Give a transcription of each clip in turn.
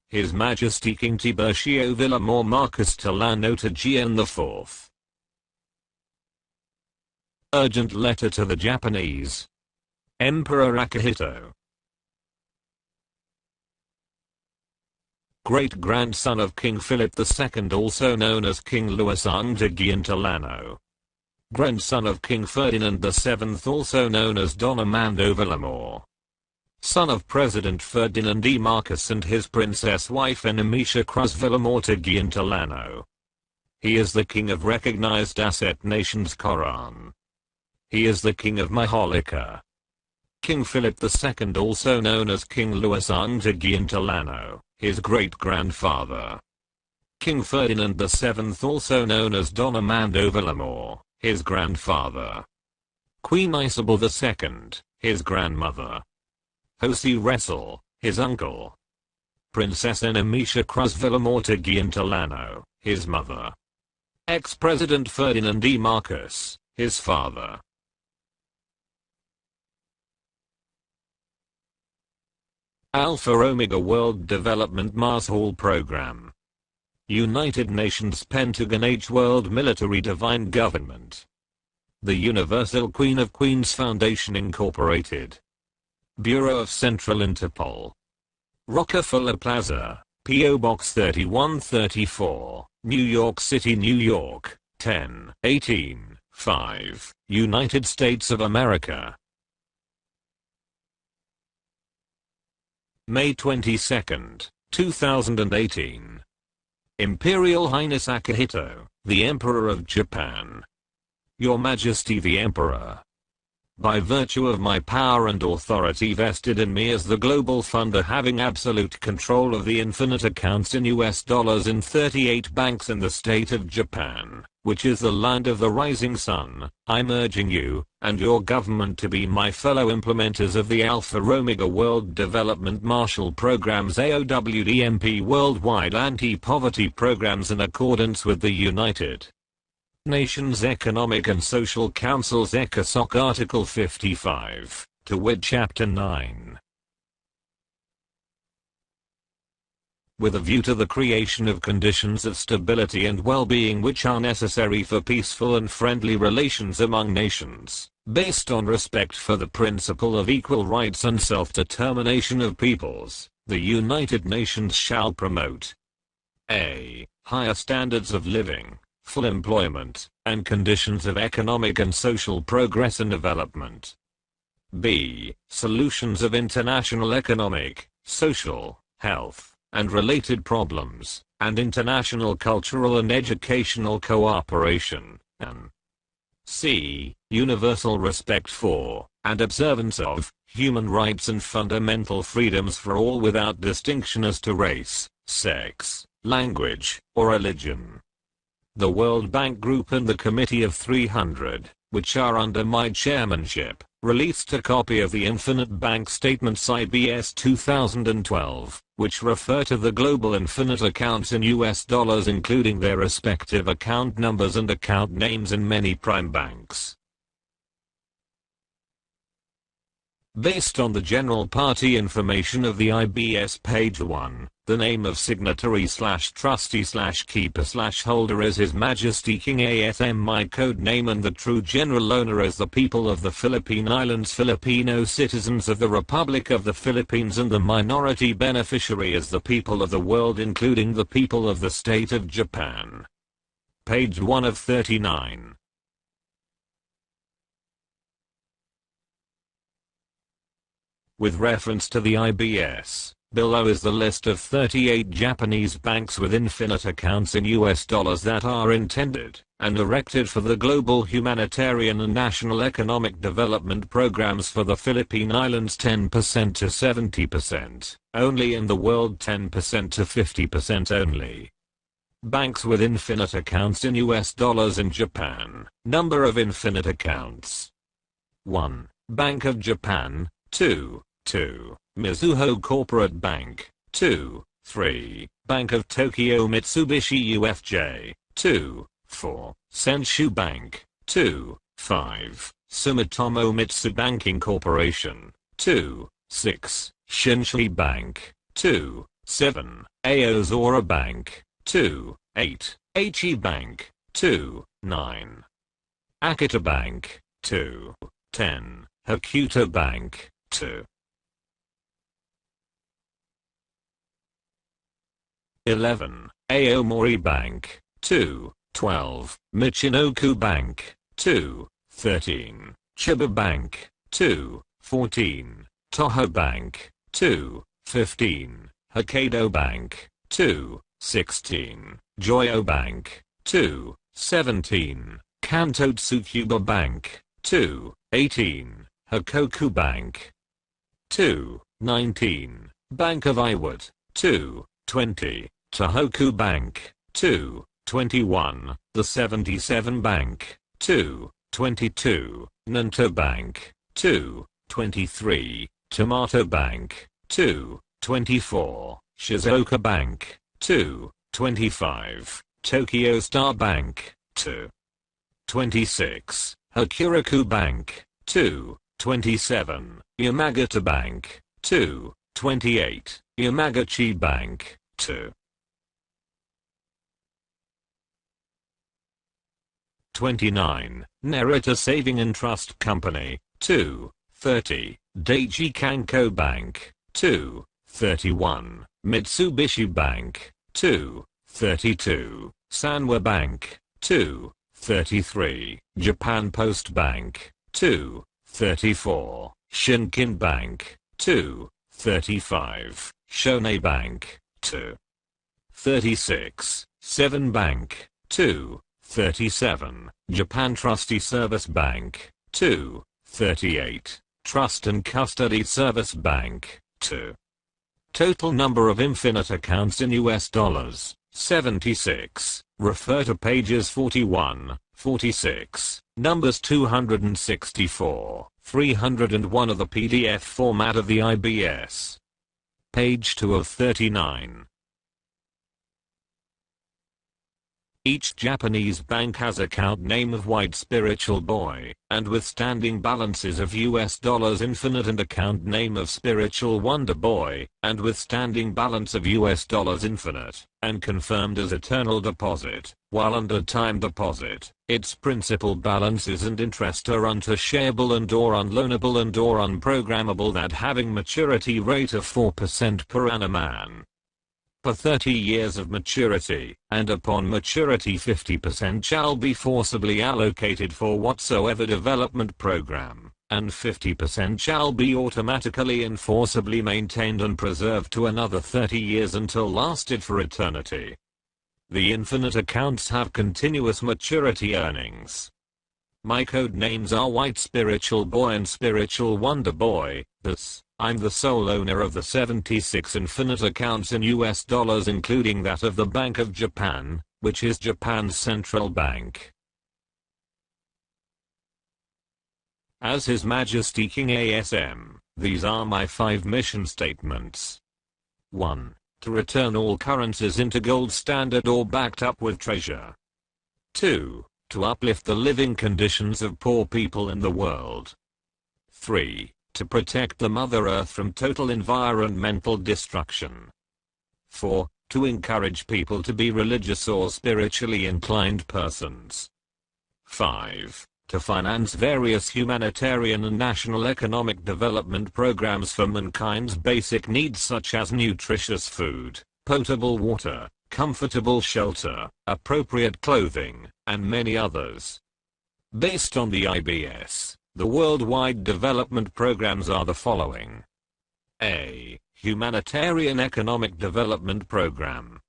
His Majesty King TIBURCIO VILLAMOR Marcus Tallano TAGEAN IV. Urgent letter to the Japanese Emperor Akihito. Great-grandson of King Philip II, also known as King Louis TAGEAN Tallano. Grandson of King Ferdinand VII, also known as Don Armando Villamor. Son of President Ferdinand E. Marcos and his princess wife Yamashita Villamor TAGEAN Tallano. He is the king of recognized asset nations Quran. He is the king of Maholika. King Philip II, also known as King Louis TAGEAN Tallano, his great-grandfather. King Ferdinand VII, also known as Don Armando Villamor, his grandfather. Queen Isabel II, his grandmother. Jose Ressel, his uncle. Princess Yamashita Villamor TAGEAN Tallano, his mother. Ex-President Ferdinand E. Marcos, his father. Alpha Omega World Development Marshall Program. United Nations Pentagon Age World Military Divine Government. The Universal Queen of Queens Foundation Incorporated. Bureau of Central Interpol. Rockefeller Plaza, P.O. Box 3134, New York City, New York, 10-18-5, United States of America. May 22, 2018. Imperial Highness Akihito, the Emperor of Japan. Your Majesty the Emperor. By virtue of my power and authority vested in me as the global funder having absolute control of the infinite accounts in US dollars in 38 banks in the state of Japan, which is the land of the rising sun, I'm urging you, and your government to be my fellow implementers of the Alpha Omega World Development Marshall Program's AOWDMP Worldwide Anti-Poverty Programs in accordance with the United Nations Economic and Social Council's ECOSOC Article 55, to wit Chapter 9. With a view to the creation of conditions of stability and well-being which are necessary for peaceful and friendly relations among nations, based on respect for the principle of equal rights and self-determination of peoples, the United Nations shall promote a. Higher standards of living, full employment, and conditions of economic and social progress and development. B. Solutions of international economic, social, health, and related problems, and international cultural and educational cooperation, and c. Universal respect for, and observance of, human rights and fundamental freedoms for all without distinction as to race, sex, language, or religion. The World Bank Group and the Committee of 300, which are under my chairmanship, released a copy of the Infinite Bank Statements IBS 2012, which refer to the global infinite accounts in US dollars including their respective account numbers and account names in many prime banks. Based on the general party information of the IBS page 1, the name of signatory/trustee/keeper/holder is His Majesty King ASM, my code name, and the true general owner is the people of the Philippine Islands, Filipino citizens of the Republic of the Philippines, and the minority beneficiary is the people of the world including the people of the state of Japan. Page 1 of 39. With reference to the IBS, below is the list of 38 Japanese banks with infinite accounts in US dollars that are intended and erected for the global humanitarian and national economic development programs for the Philippine Islands 10% to 70%, only in the world 10% to 50% only. Banks with infinite accounts in US dollars in Japan. Number of infinite accounts. 1. Bank of Japan. 2. Mizuho Corporate Bank. 2. 3. Bank of Tokyo Mitsubishi UFJ. 2. 4. Senshu Bank. 2. 5. Sumitomo Mitsui Banking Corporation. 2. 6. Shinsei Bank. 2. 7. Aozora Bank. 2. 8. HE Bank. 2. 9. Akita Bank. 2. 10. Hakuto Bank. 2. 11. Aomori Bank. 2. 12. Michinoku Bank. 2. 13. Chiba Bank. 2. 14. Toho Bank. 2. 15. Hokkaido Bank. 2. 16. Joyo Bank. 2. 17. Kanto Tsukuba Bank. 2. 18. Hokoku Bank. 2. 19. Bank of Iwat. 2. 20. Tohoku Bank. 2. 21. The 77 Bank. 2. 22. Nanto Bank. 2. 23. Tomato Bank. 2. 24. Shizuoka Bank. 2. 25. Tokyo Star Bank. 2. 26. Hokuriku Bank. 2. 27. Yamagata Bank. 2. 28. Yamagachi Bank. 2. 29. Narita Saving and Trust Company. 2. 30. Daiichi Kanko Bank. 2. 31. Mitsubishi Bank. 2. 32. Sanwa Bank. 2. 33. Japan Post Bank. 2. 34. Shinkin Bank. 2. 35. Shonei Bank. 2. 36. 7 Bank. 2. 37. Japan Trustee Service Bank. 2. 38. Trust and Custody Service Bank. 2. Total number of infinite accounts in US dollars, 76. Refer to pages 41, 46, numbers 264, 301 of the PDF format of the IBS. Page 2 of 39. Each Japanese bank has account name of White Spiritual Boy, and with standing balances of US dollars infinite, and account name of Spiritual Wonder Boy, and with standing balance of US dollars infinite, and confirmed as eternal deposit, while under time deposit, its principal balances and interest are untouchable and or unloanable and or unprogrammable, that having maturity rate of 4% per annum per 30 years of maturity, and upon maturity 50% shall be forcibly allocated for whatsoever development program, and 50% shall be automatically and forcibly maintained and preserved to another 30 years until lasted for eternity. The infinite accounts have continuous maturity earnings. My code names are White Spiritual Boy and Spiritual Wonder Boy. Thus, I'm the sole owner of the 76 infinite accounts in US dollars, including that of the Bank of Japan, which is Japan's central bank. As His Majesty King ASM, these are my 5 mission statements. 1. To return all currencies into gold standard or backed up with treasure. 2. To uplift the living conditions of poor people in the world. 3. To protect the Mother Earth from total environmental destruction. 4. To encourage people to be religious or spiritually inclined persons. 5. To finance various humanitarian and national economic development programs for mankind's basic needs, such as nutritious food, potable water, comfortable shelter, appropriate clothing, and many others. Based on the IBS, the worldwide development programs are the following. A. Humanitarian Economic Development Program.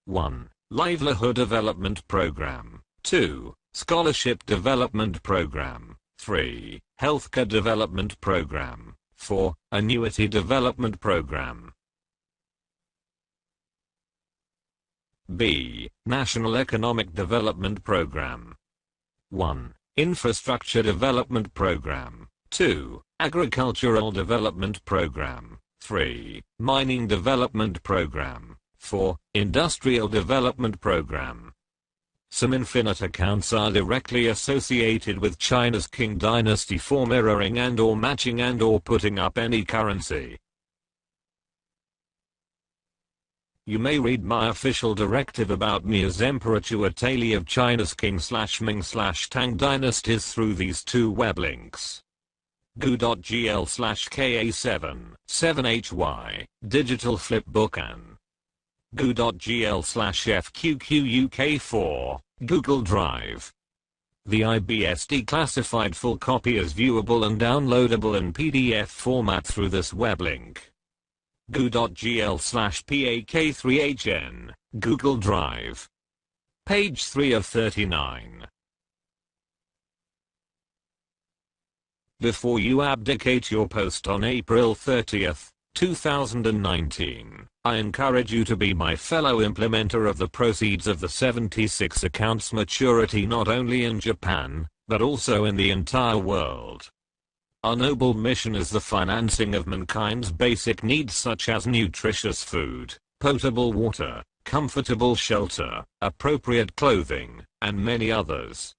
1. Livelihood Development Program. 2. Scholarship Development Program. 3. Healthcare Development Program. 4. Annuity Development Program. B. National Economic Development Program. 1. Infrastructure Development Program. 2. Agricultural Development Program. 3. Mining Development Program. 4. Industrial Development Program. Some infinite accounts are directly associated with China's Qing dynasty for mirroring and or matching and or putting up any currency. You may read my official directive about me as Emperor Chuatali of China's Qing/Ming/Tang dynasties through these two web links. goo.gl/KA7-7HY, Digital Flipbook and goo.gl/FQQUK4, Google Drive. The IBS declassified full copy is viewable and downloadable in PDF format through this web link. goo.gl/PAK3HN, Google Drive. Page 3 of 39. Before you abdicate your post on April 30th, 2019, I encourage you to be my fellow implementer of the proceeds of the 76 accounts maturity not only in Japan, but also in the entire world. Our noble mission is the financing of mankind's basic needs such as nutritious food, potable water, comfortable shelter, appropriate clothing, and many others.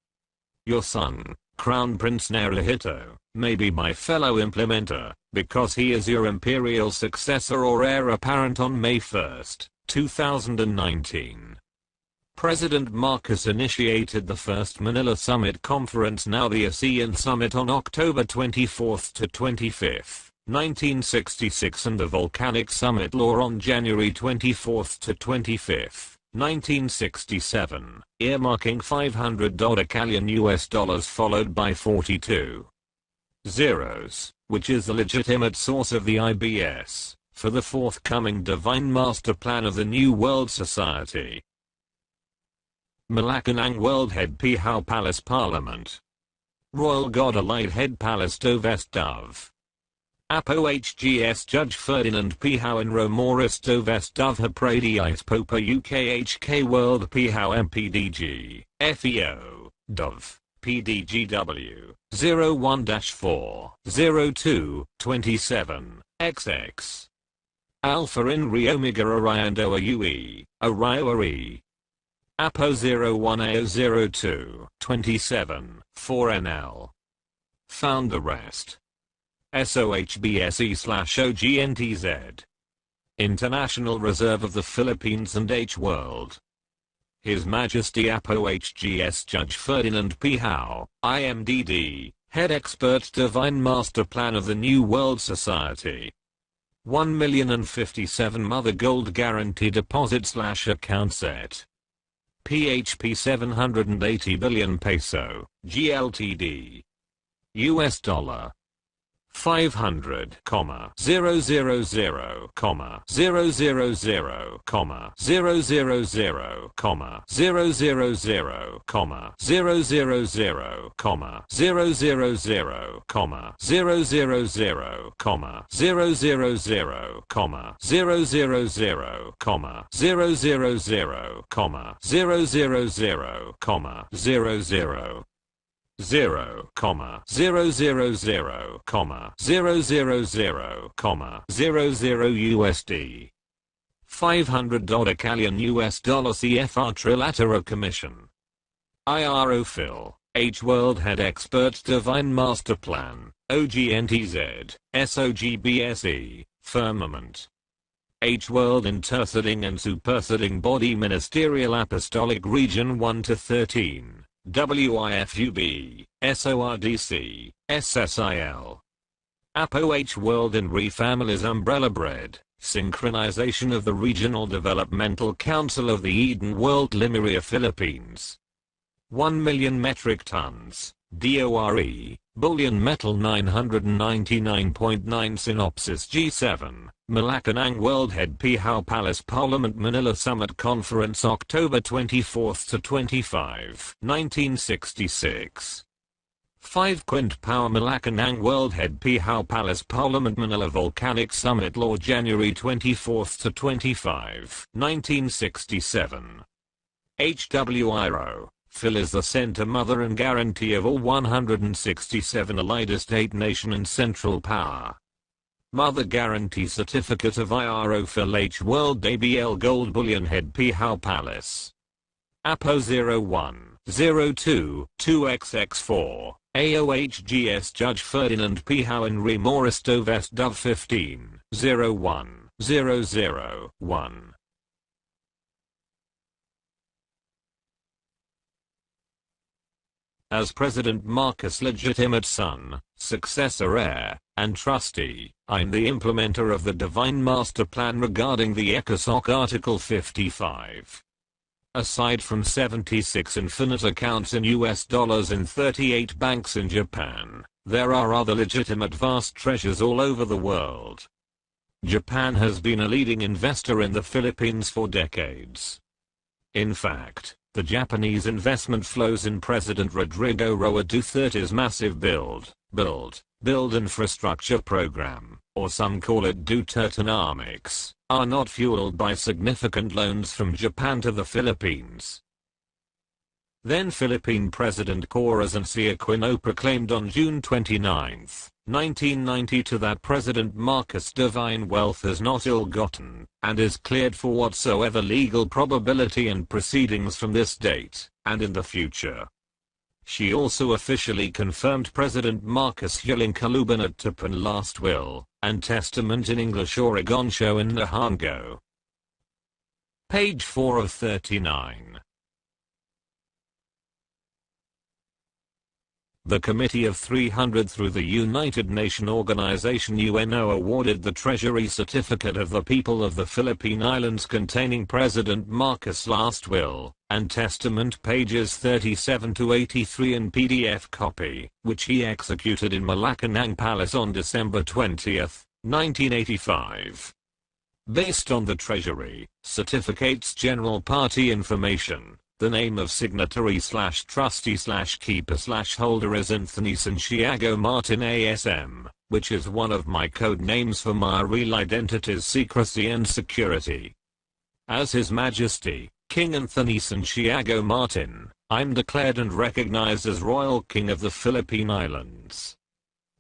Your son, Crown Prince Naruhito, may be my fellow implementer, because he is your imperial successor or heir apparent on May 1st, 2019. President Marcos initiated the first Manila Summit Conference, now the ASEAN Summit, on October 24th to 25th, 1966, and the Volcanic Summit Law on January 24th to 25th, 1967, earmarking $500 Callian US dollars followed by 42 zeros, which is the legitimate source of the IBS, for the forthcoming Divine Master Plan of the New World Society. Malacanang World Head Pihao Palace Parliament. Royal God Allied Head Palace Do Vest Dove. Apo HGS Judge Ferdinand Pihao in Romoris Do Vest Dove Hapradiite Popa UKHK World Pihao MPDG, FEO, Dove, PDGW, 01-4, 02, 27, Alpha in Omega Oriando UE, Oriore. Apo 01AO02, 27, 4NL. Found the rest. SOHBSE/OGNTZ. International Reserve of the Philippines and H World. His Majesty Apo HGS Judge Ferdinand Pihao, IMDD, Head Expert Divine Master Plan of the New World Society. 1,057 Mother Gold Guarantee Deposit/Account Set. PHP 780 billion peso, GLTD. US dollar. 500, 000, 000, 000, 000, 000, 000, 000, 000, 000, 000, 000, 000, 000, 000, 000, USD. $500 Callian US dollar CFR Trilateral Commission. IRO Phil, H World Head Expert Divine Master Plan, OGNTZ, SOGBSE, Firmament. H World Interceding and Superseding Body Ministerial Apostolic Region 1 to 13. WIFUB, SORDC, SSIL. APO H World and Re-Families Umbrella Bread, Synchronization of the Regional Developmental Council of the Eden World Lemuria Philippines. 1 million metric tons, DORE, bullion metal 999.9 Synopsis G7, Malacanang World Head Pihao Palace Parliament Manila Summit Conference October 24th to 25, 1966. 5 Quint Power Malacanang World Head Pihao Palace Parliament Manila Volcanic Summit Law January 24th to 25, 1967. HWIRO. Phil is the center, mother and guarantee of all 167 allied estate nation and central power. Mother guarantee certificate of IRO Phil H World ABL Gold Bullion Head Pihao Palace. APO 01, 02, 2XX4, AOHGS Judge Ferdinand Pihao in Remoristo Vest Dove 15, 01, 001. as President Marcos' legitimate son, successor heir, and trustee, I'm the implementer of the Divine Master Plan regarding the ECOSOC Article 55. Aside from 76 infinite accounts in US dollars in 38 banks in Japan, there are other legitimate vast treasures all over the world. Japan has been a leading investor in the Philippines for decades. In fact, the Japanese investment flows in President Rodrigo Roa Duterte's massive build infrastructure program, or some call it Dutertonomics, are not fueled by significant loans from Japan to the Philippines. Then Philippine President Corazon C. Aquino proclaimed on June 29, 1992 that President Marcos' divine wealth is not ill-gotten, and is cleared for whatsoever legal probability and proceedings from this date, and in the future. She also officially confirmed President Marcos' Yuling Tapan last will, and testament in English Oregonsho in Nihongo. Page 4 of 39. The Committee of 300 through the United Nations Organization UNO awarded the Treasury Certificate of the People of the Philippine Islands containing President Marcos' last will and testament pages 37 to 83 in PDF copy, which he executed in Malacanang Palace on December 20, 1985. Based on the Treasury Certificate's general party information, the name of signatory/trustee/keeper/holder is Anthony Santiago Martin ASM, which is one of my code names for my real identity's secrecy and security. As His Majesty, King Anthony Santiago Martin, I'm declared and recognized as Royal King of the Philippine Islands.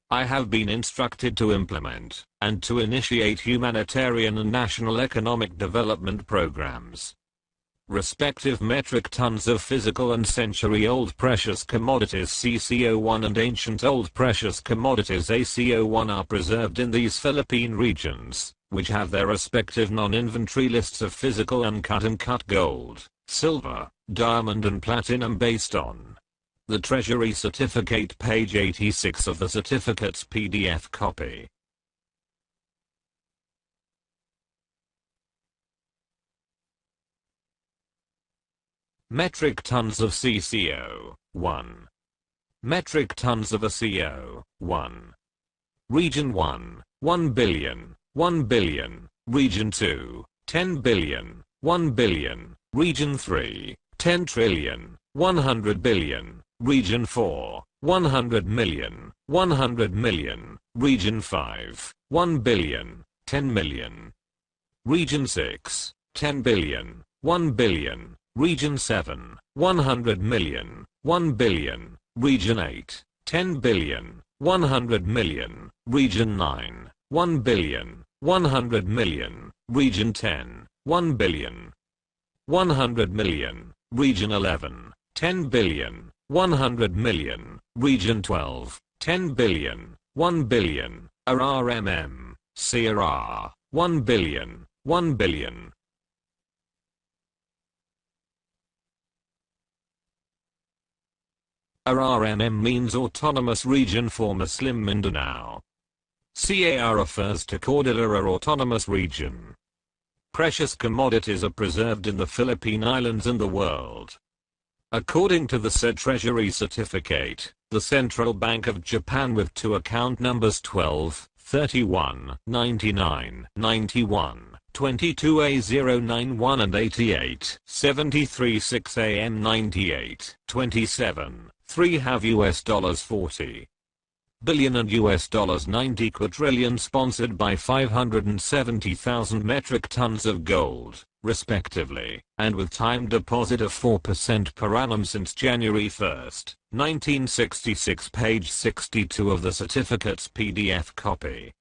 I have been instructed to implement and to initiate humanitarian and national economic development programs. Respective metric tons of physical and century-old precious commodities CCO1 and ancient old precious commodities ACO1 are preserved in these Philippine regions, which have their respective non-inventory lists of physical uncut and cut gold, silver, diamond and platinum based on the Treasury Certificate page 86 of the certificate's PDF copy. Metric tons of CCO, 1. Metric tons of ACO, 1. Region 1, 1 billion, 1 billion. Region 2, 10 billion, 1 billion. Region 3, 10 trillion, 100 billion. Region 4, 100 million, 100 million. Region 5, 1 billion, 10 million. Region 6, 10 billion, 1 billion. Region 7, 100 million, 1 billion. Region 8, 10 billion, 100 million. Region 9, 1 billion, 100 million. Region 10, 1 billion, 100 million. Region 11, 10 billion, 100 million. Region 12, 10 billion, 1 billion. ARMM, CAR, 1 billion, 1 billion. ARMM means Autonomous Region for Muslim Mindanao. CAR refers to Cordillera Autonomous Region. Precious commodities are preserved in the Philippine Islands and the world. According to the said Treasury Certificate, the Central Bank of Japan with two account numbers 12, 31, 99, 91, 22A091 and 88, 73 6AM 98, 27, 3 have US dollars 40 billion and US dollars 90 quadrillion sponsored by 570,000 metric tons of gold, respectively, and with time deposit of 4% per annum since January 1, 1966 page 62 of the certificate's PDF copy.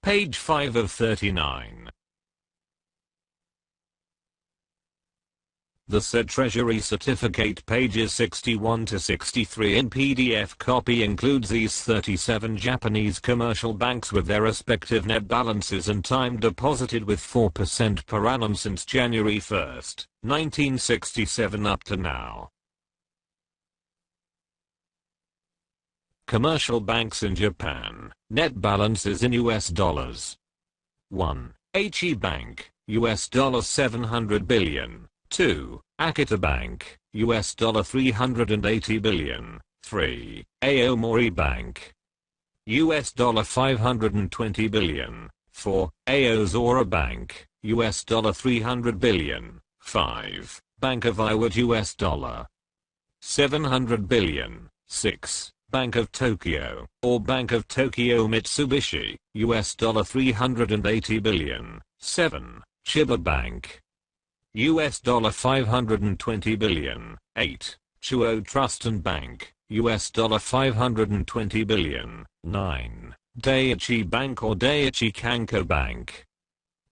Page 5 of 39. The said Treasury Certificate pages 61 to 63 in PDF copy includes these 37 Japanese commercial banks with their respective net balances and time deposited with 4% per annum since January 1, 1967 up to now. commercial banks in Japan. Net balances in US dollars. 1. HE Bank, US dollar 700 billion. 2. Akita Bank, US dollar 380 billion. 3. Aomori Bank, US dollar 520 billion. 4. Aozora Bank, US dollar 300 billion. 5. Bank of Iwat, US dollar 700 billion. 6. Bank of Tokyo, or Bank of Tokyo Mitsubishi, US dollar 380 billion. 7. Chiba Bank, US dollar 520 billion. 8. Chuo Trust and Bank, US dollar 520 billion. 9. Daiichi Bank or Daiichi Kanko Bank,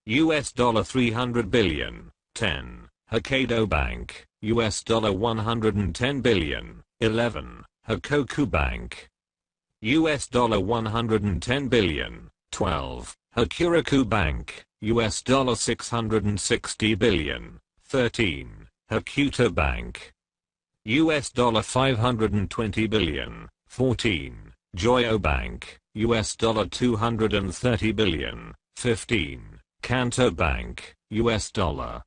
US dollar 300 billion. 10. Hokkaido Bank, US dollar 110 billion. 11. Hokoku Bank, US dollar 110 billion. 12. Hokuriku Bank, US dollar 660 billion. 13. Hokuto Bank, US dollar 520 billion. 14. Joyo Bank, US dollar 230 billion. 15. Kanto Bank, US dollar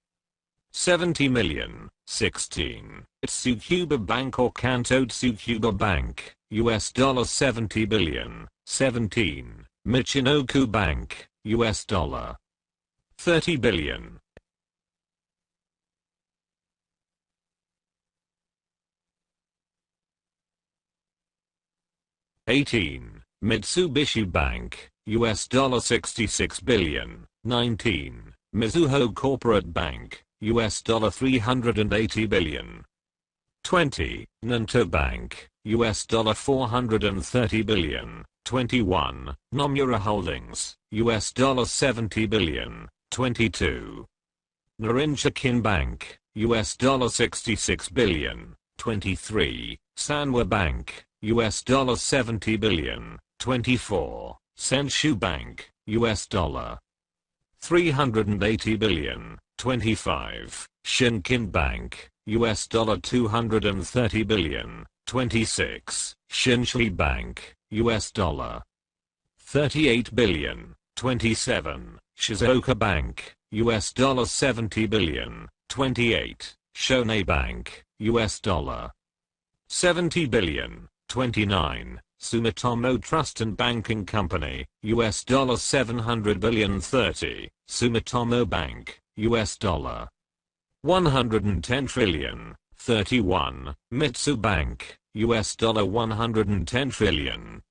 70 million. 16. Tsukuba Bank or Kanto Tsukuba Bank, US dollar 70 billion. 17. Michinoku Bank, US dollar 30 billion. 18. Mitsubishi Bank, US dollar 66 billion. 19. Mizuho Corporate Bank, US dollar 380 billion. 20. Nanto Bank, US dollar 430 billion. 21. Nomura Holdings, US dollar 70 billion. 22. Narinjakin Bank, US dollar 66 billion. 23. Sanwa Bank, US dollar 70 billion. 24. Senshu Bank, US dollar 380 billion. 25. Shinkin Bank, US dollar 230 billion. 26. Shinshui Bank, US dollar 38 billion. 27. Shizuoka Bank, US dollar 70 billion. 28. Shonei Bank, US dollar 70 billion. 29. Sumitomo Trust and Banking Company, US dollar 700 billion. 30. Sumitomo Bank, US dollar 110 trillion. 31. Mitsu Bank, US dollar 110 trillion.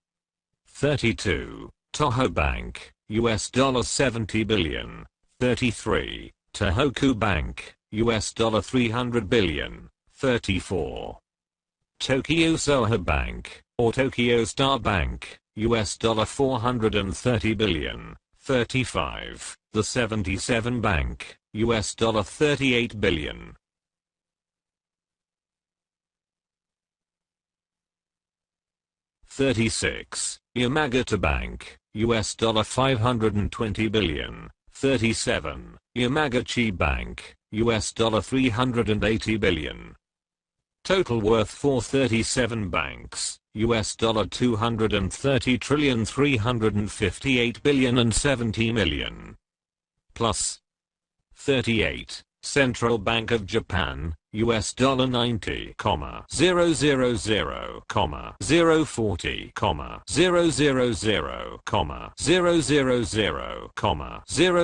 32. Toho Bank, US dollar 70 billion. 33. Tohoku Bank, US dollar 300 billion. 34. Tokyo Soho Bank, or Tokyo Star Bank, US dollar 430 billion. 35. The 77 Bank, US dollar 38 billion. 36. Yamagata Bank, US dollar 520 billion. 37. Yamagachi Bank, US dollar 380 billion. Total worth for 37 banks, US dollar 230 trillion 358 billion and 70 million. Plus 38. Central Bank of Japan, US dollar 90, 000, 040,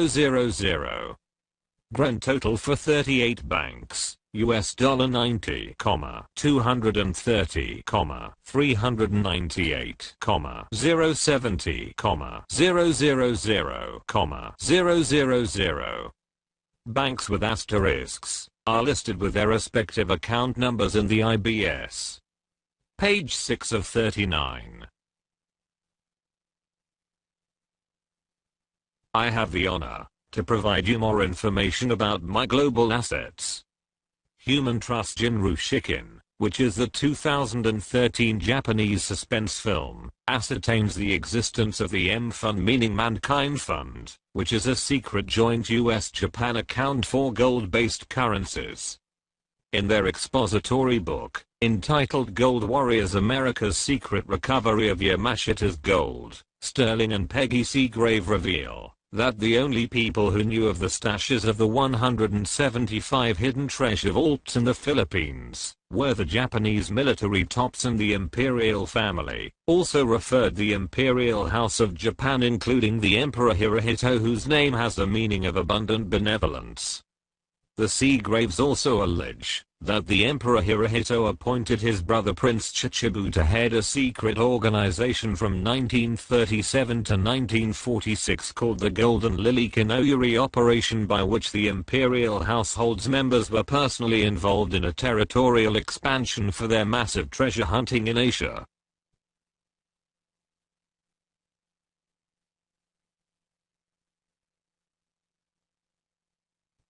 000, 000. Grand total for 38 banks, US dollar 90, 230, 398, 070, 000, 000. Banks with asterisks are listed with their respective account numbers in the IBS. Page 6 of 39. I have the honor to provide you more information about my global assets. Human Trust Jinru Shikin, which is the 2013 Japanese suspense film, ascertains the existence of the M Fund, meaning Mankind Fund, which is a secret joint US-Japan account for gold-based currencies. In their expository book, Entitled Gold Warriors: America's Secret Recovery of Yamashita's Gold, Sterling and Peggy Seagrave reveal that the only people who knew of the stashes of the 175 hidden treasure vaults in the Philippines were the Japanese military tops and the imperial family, also referred the Imperial House of Japan, including the Emperor Hirohito, whose name has the meaning of abundant benevolence. The Seagraves also allege that the Emperor Hirohito appointed his brother Prince Chichibu to head a secret organization from 1937 to 1946 called the Golden Lily Kinoyuri Operation, by which the imperial household's members were personally involved in a territorial expansion for their massive treasure hunting in Asia.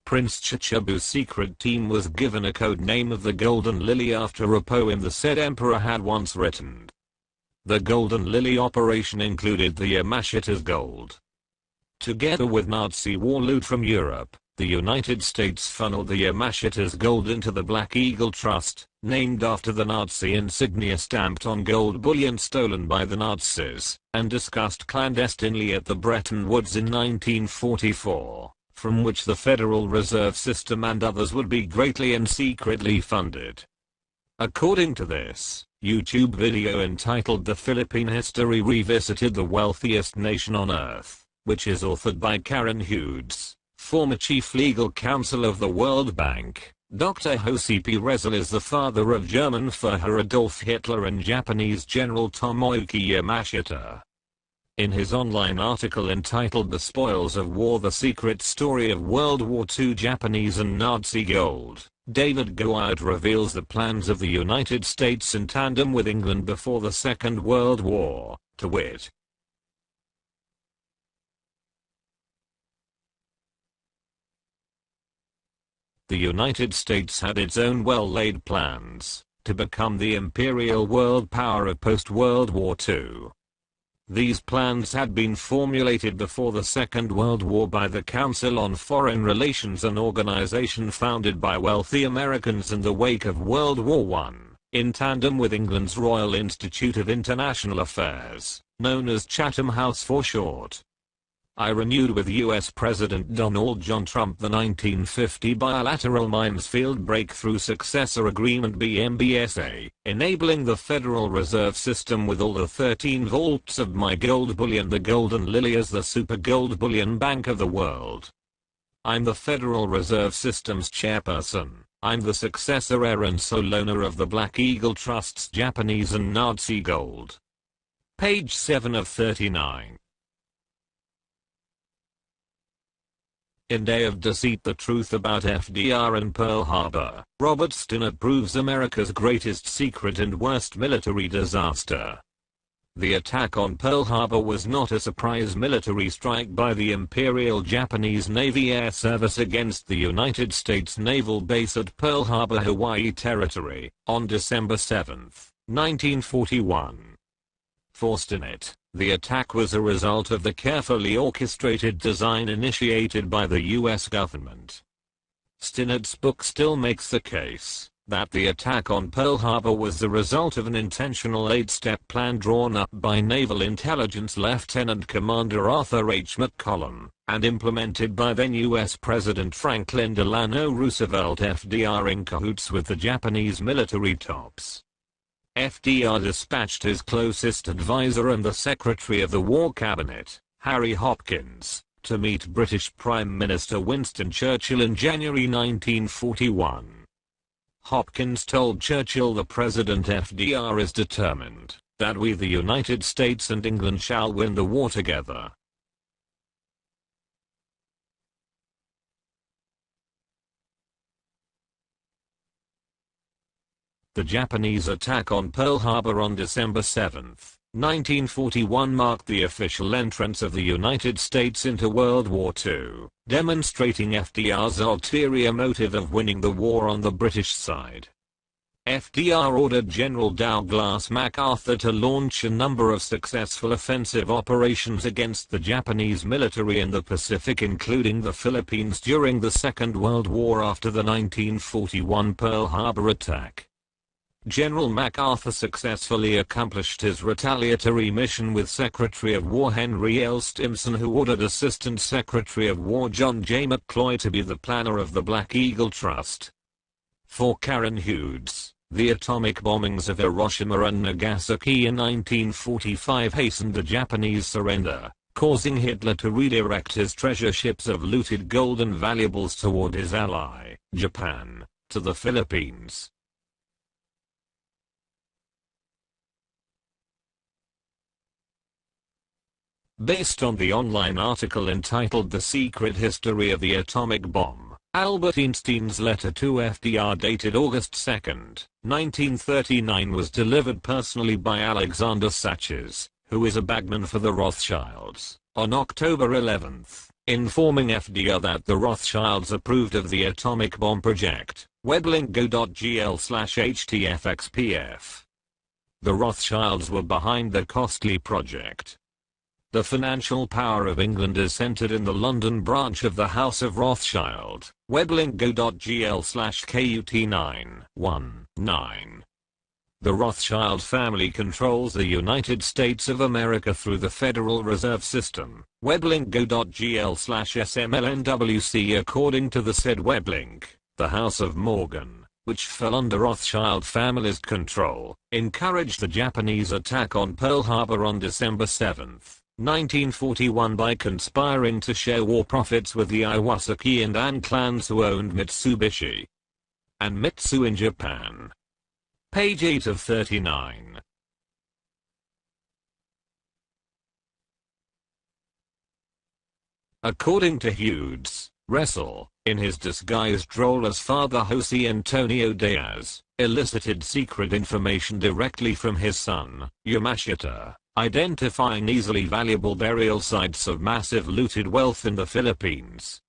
Prince Chichibu's secret team was given a code name of the Golden Lily after a poem the said emperor had once written. The Golden Lily operation included the Yamashita's gold. Together with Nazi war loot from Europe, the United States funneled the Yamashita's gold into the Black Eagle Trust, named after the Nazi insignia stamped on gold bullion stolen by the Nazis, and discussed clandestinely at the Bretton Woods in 1944. From which the Federal Reserve System and others would be greatly and secretly funded. According to this YouTube video entitled "The Philippine History Revisited: The Wealthiest Nation on Earth," which is authored by Karen Hughes, former chief legal counsel of the World Bank, Dr. Josep Rizal is the father of German Führer Adolf Hitler and Japanese General Tomoyuki Yamashita. In his online article entitled "The Spoils of War: The Secret Story of World War II Japanese and Nazi Gold," David Gould reveals the plans of the United States in tandem with England before the Second World War, to wit, the United States had its own well-laid plans to become the imperial world power of post-World War II. These plans had been formulated before the Second World War by the Council on Foreign Relations, an organization founded by wealthy Americans in the wake of World War I, in tandem with England's Royal Institute of International Affairs, known as Chatham House for short. I renewed with U.S. President Donald John Trump the 1950 Bilateral Minesfield Breakthrough Successor Agreement (BMBSA), enabling the Federal Reserve System with all the 13 vaults of my gold bullion, the Golden Lily, as the super gold bullion bank of the world. I'm the Federal Reserve System's chairperson. I'm the successor heir and sole owner of the Black Eagle Trust's Japanese and Nazi gold. Page 7 of 39. In Day of Deceit: The Truth About FDR and Pearl Harbor, Robert Stinnett proves America's greatest secret and worst military disaster. The attack on Pearl Harbor was not a surprise military strike by the Imperial Japanese Navy Air Service against the United States naval base at Pearl Harbor, Hawaii Territory, on December 7, 1941. For Stinnett, the attack was a result of the carefully orchestrated design initiated by the U.S. government. Stinnett's book still makes the case that the attack on Pearl Harbor was the result of an intentional 8-step plan drawn up by Naval Intelligence Lieutenant Commander Arthur H. McCollum, and implemented by then U.S. President Franklin Delano Roosevelt, FDR, in cahoots with the Japanese military tops. FDR dispatched his closest advisor and the Secretary of the War Cabinet, Harry Hopkins, to meet British Prime Minister Winston Churchill in January 1941. Hopkins told Churchill, "The President FDR is determined that we, the United States and England, shall win the war together." The Japanese attack on Pearl Harbor on December 7, 1941 marked the official entrance of the United States into World War II, demonstrating FDR's ulterior motive of winning the war on the British side. FDR ordered General Douglas MacArthur to launch a number of successful offensive operations against the Japanese military in the Pacific, including the Philippines, during the Second World War after the 1941 Pearl Harbor attack. General MacArthur successfully accomplished his retaliatory mission with Secretary of War Henry L. Stimson, who ordered Assistant Secretary of War John J. McCloy to be the planner of the Black Eagle Trust. For Karen Hughes, the atomic bombings of Hiroshima and Nagasaki in 1945 hastened the Japanese surrender, causing Hitler to redirect his treasure ships of looted gold and valuables toward his ally, Japan, to the Philippines. Based on the online article entitled The Secret History of the Atomic Bomb, Albert Einstein's letter to FDR dated August 2, 1939 was delivered personally by Alexander Saches, who is a bagman for the Rothschilds, on October 11, informing FDR that the Rothschilds approved of the atomic bomb project. Weblink go.gl/htfxpf. The Rothschilds were behind the costly project. The financial power of England is centered in the London branch of the House of Rothschild. Weblink go.gl/KUT919. The Rothschild family controls the United States of America through the Federal Reserve System. Weblink go.gl/SMLNWC. According to the said Weblink, the House of Morgan, which fell under Rothschild family's control, encouraged the Japanese attack on Pearl Harbor on December 7, 1941 by conspiring to share war profits with the Iwasaki and An clans who owned Mitsubishi and Mitsu in Japan. Page 8 of 39. According to Hughes, Russell, in his disguised role as Father Jose Antonio Diaz, elicited secret information directly from his son, Yamashita, identifying easily valuable burial sites of massive looted wealth in the Philippines.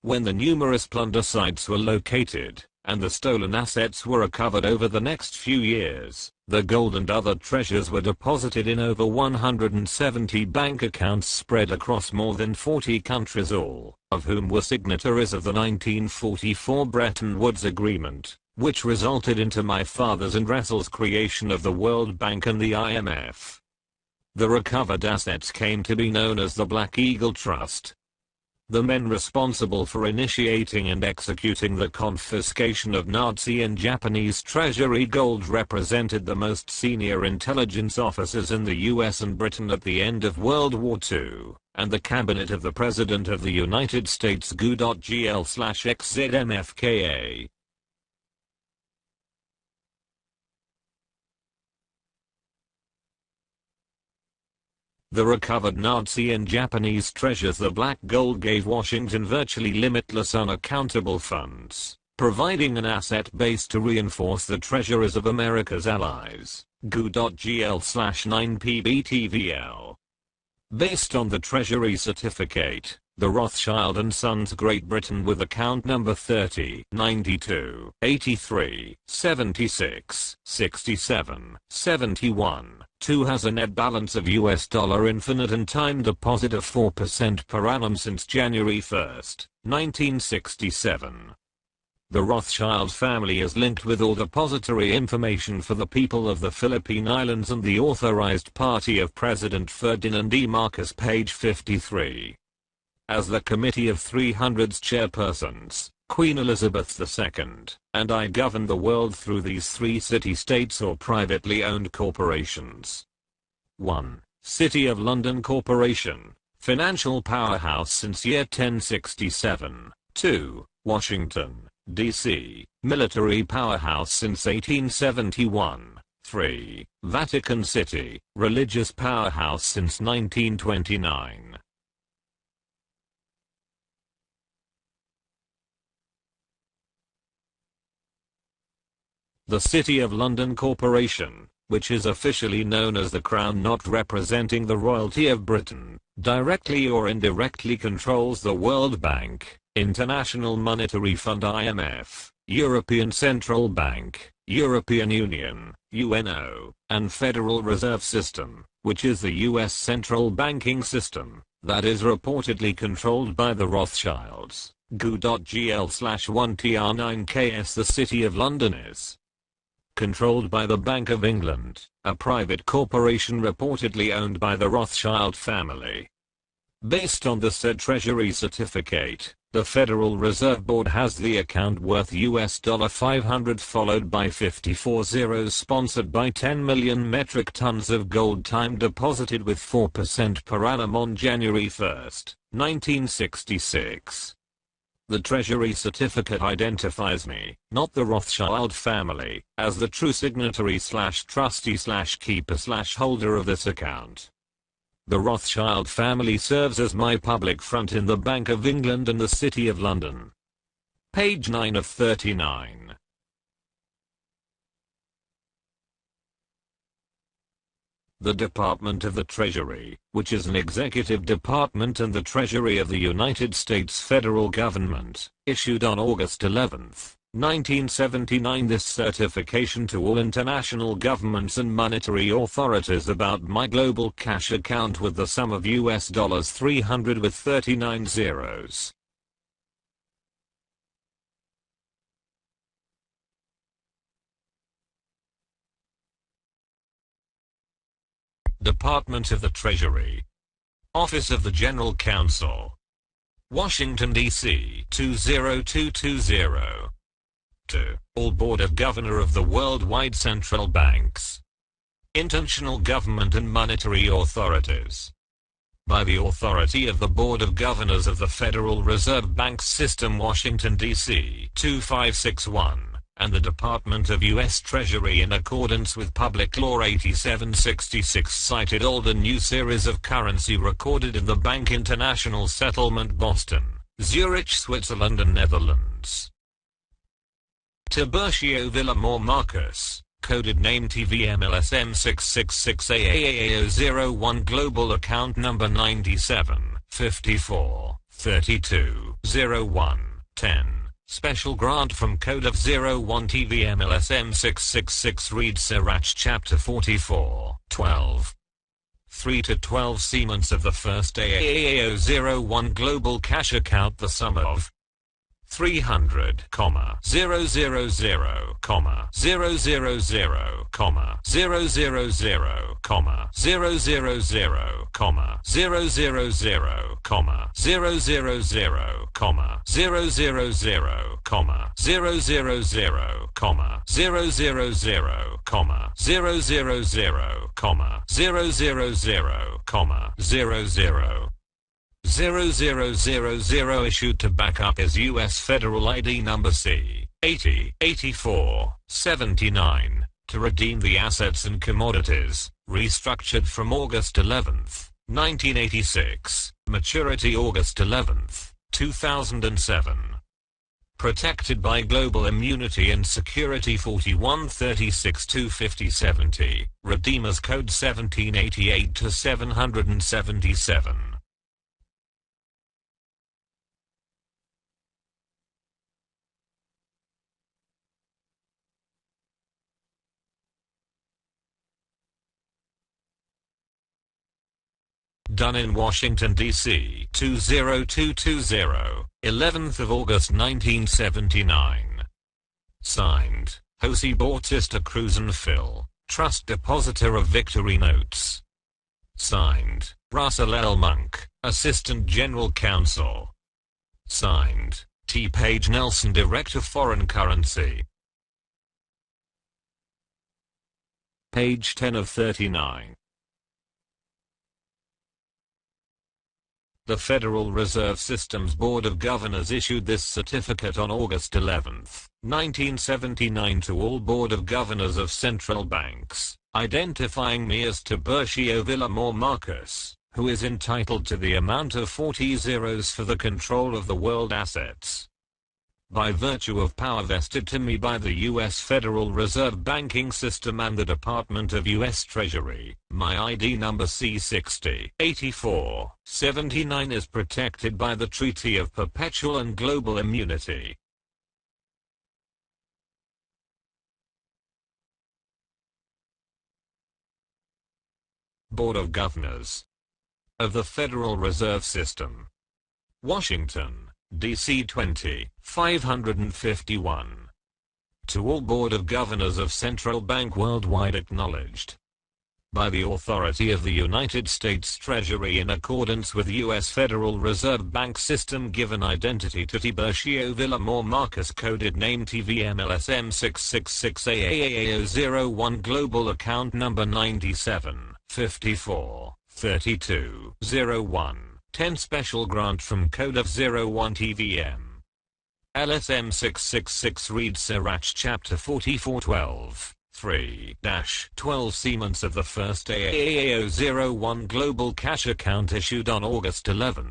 When the numerous plunder sites were located, and the stolen assets were recovered over the next few years, the gold and other treasures were deposited in over 170 bank accounts spread across more than 40 countries, all of whom were signatories of the 1944 Bretton Woods Agreement, which resulted into my father's and Russell's creation of the World Bank and the IMF. The recovered assets came to be known as the Black Eagle Trust. The men responsible for initiating and executing the confiscation of Nazi and Japanese treasury gold represented the most senior intelligence officers in the US and Britain at the end of World War II, and the cabinet of the President of the United States. GU.GL/XZMFKA. The recovered Nazi and Japanese treasures, the black gold, gave Washington virtually limitless unaccountable funds, providing an asset base to reinforce the treasuries of America's allies. GU.GL/9PBTVL. Based on the Treasury certificate, the Rothschild and Sons Great Britain with account number 30 92 83 76 67 71 2 has a net balance of US dollar infinite and time deposit of 4% per annum since January 1, 1967. The Rothschild family is linked with all depository information for the people of the Philippine Islands and the authorized party of President Ferdinand E. Marcos, page 53. As the Committee of 300's chairpersons, Queen Elizabeth II, and I govern the world through these three city-states or privately owned corporations. 1. City of London Corporation, financial powerhouse since year 1067. 2. Washington, D.C., military powerhouse since 1871. 3. Vatican City, religious powerhouse since 1929. The City of London Corporation, which is officially known as the Crown, not representing the royalty of Britain, directly or indirectly controls the World Bank, International Monetary Fund (IMF), European Central Bank, European Union, UNO, and Federal Reserve System, which is the US central banking system, that is reportedly controlled by the Rothschilds. GU.GL/1TR9KS. The City of London is controlled by the Bank of England, a private corporation reportedly owned by the Rothschild family. Based on the said Treasury certificate, the Federal Reserve Board has the account worth $500 followed by 54 zeros sponsored by 10 million metric tons of gold time deposited with 4% per annum on January 1, 1966. The Treasury certificate identifies me, not the Rothschild family, as the true signatory/trustee/keeper/holder of this account. The Rothschild family serves as my public front in the Bank of England and the City of London. Page 9 of 39. The Department of the Treasury, which is an executive department in the Treasury of the United States federal government, issued on August 11, 1979 this certification to all international governments and monetary authorities about my global cash account with the sum of $300 with 39 zeros. Department of the Treasury. Office of the General Counsel. Washington, D.C. 20220. To all Board of Governor of the Worldwide Central Banks, International Government and Monetary Authorities. By the authority of the Board of Governors of the Federal Reserve Bank System, Washington, D.C. 2561. And the Department of U.S. Treasury in accordance with Public Law 8766 cited old and new series of currency recorded in the Bank International Settlement Boston, Zurich, Switzerland and Netherlands. TIBURCIO VILLAMOR Marcus, coded name TVM-LSM-666 AAAO01 Global Account Number 97, 54, 32, 01, 10. Special grant from Code of 01 TVM-LSM-666 read Sirach Chapter 44, 12. 3-12 Seaments of the first AAAO01 Global Cash Account the sum of 300, 000, 000, 000, 000, 000, 000, 000, 000, 000 issued to back up is U.S. Federal ID number C-80, 84, 79, to redeem the assets and commodities, restructured from August 11, 1986, maturity August 11, 2007. Protected by Global Immunity and Security 4136-25070, Redeemers Code 1788-777. Done in Washington, D.C. 20220, 11th of August 1979. Signed, Jose Bautista Cruz and Phil, Trust Depositor of Victory Notes. Signed, Russell L. Monk, Assistant General Counsel. Signed, T. Page Nelson, Director Foreign Currency. Page 10 of 39. The Federal Reserve System's Board of Governors issued this certificate on August 11, 1979 to all Board of Governors of central banks, identifying me as TIBURCIO VILLAMOR Marcus, who is entitled to the amount of 40 zeros for the control of the world assets. By virtue of power vested to me by the U.S. Federal Reserve Banking System and the Department of U.S. Treasury, my ID number C-60, 84, 79 is protected by the Treaty of Perpetual and Global Immunity. Board of Governors of the Federal Reserve System. Washington, D.C. 20, 551. To all Board of Governors of Central Bank worldwide acknowledged by the authority of the United States Treasury in accordance with U.S. Federal Reserve Bank System given identity to TIBURCIO VILLAMOR Marcus coded name TVM-LSM-666 AAAO01 Global Account Number 97 54 32 01 10 Special Grant from Code of 01 TVM LSM-666 reads Sirach Chapter 4412 3-12 Seaments of the first AAAO01 Global Cash Account issued on August 11,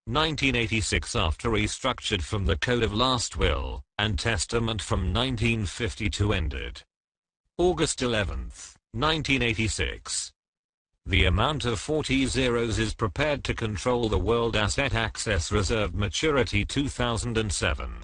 1986 after restructured from the Code of Last Will and Testament from 1952 ended August 11, 1986. The amount of 40 zeros is prepared to control the World Asset Access Reserve Maturity 2007.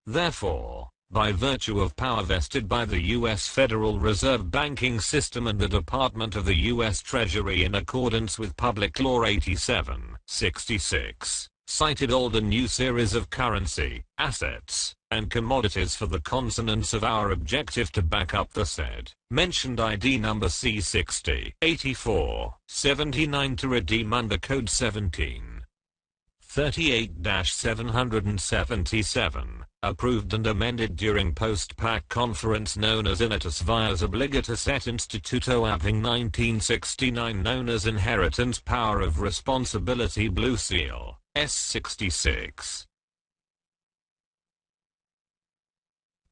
Therefore, by virtue of power vested by the U.S. Federal Reserve Banking System and the Department of the U.S. Treasury in accordance with Public Law 87-66, cited old and new series of currency, assets, and commodities for the consonance of our objective to back up the said mentioned ID number C60-84-79 to redeem under Code 1738-777, approved and amended during post-PAC conference known as Unitas Vias Obligatus et Instituto Apping 1969 known as Inheritance Power of Responsibility Blue Seal, S66.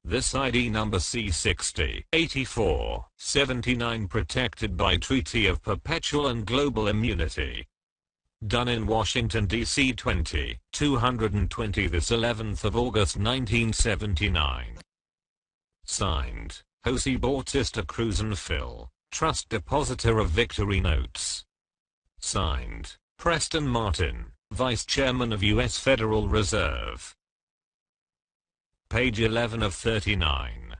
This ID number C60-84-79 protected by Treaty of Perpetual and Global Immunity. Done in Washington, D.C. 220 this 11th of August 1979. Signed, Jose Bautista Cruz and Phil, Trust Depositor of Victory Notes. Signed, Preston Martin, Vice Chairman of U.S. Federal Reserve. Page 11 of 39.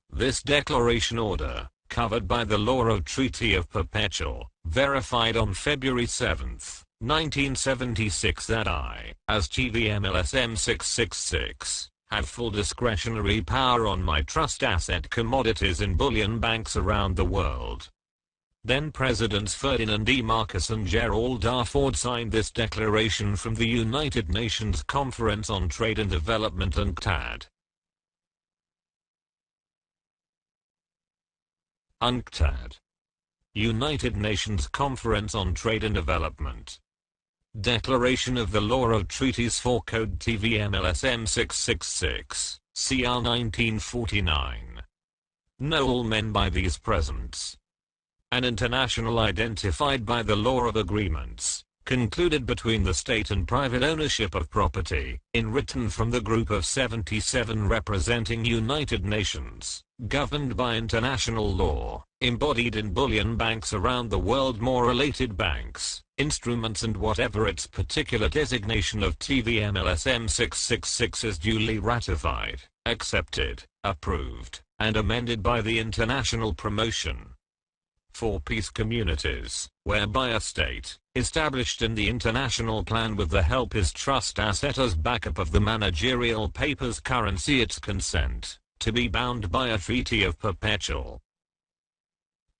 This declaration order, covered by the law of Treaty of Perpetual, verified on February 7, 1976 that I, as TVM-LSM-666, have full discretionary power on my trust asset commodities in bullion banks around the world. Then Presidents Ferdinand E. Marcos and Gerald R. Ford signed this declaration from the United Nations Conference on Trade and Development UNCTAD. UNCTAD. United Nations Conference on Trade and Development. Declaration of the Law of Treaties for Code TVM-LSM-666, CR 1949. Know all men by these presents. An international identified by the law of agreements, concluded between the state and private ownership of property, in written from the group of 77 representing United Nations, governed by international law, embodied in bullion banks around the world more related banks, instruments and whatever its particular designation of TVM-LSM-666 is duly ratified, accepted, approved, and amended by the International Promotion for Peace Communities, whereby a state, established in the international plan with the help his trust asset as backup of the managerial papers currency its consent, to be bound by a treaty of perpetual.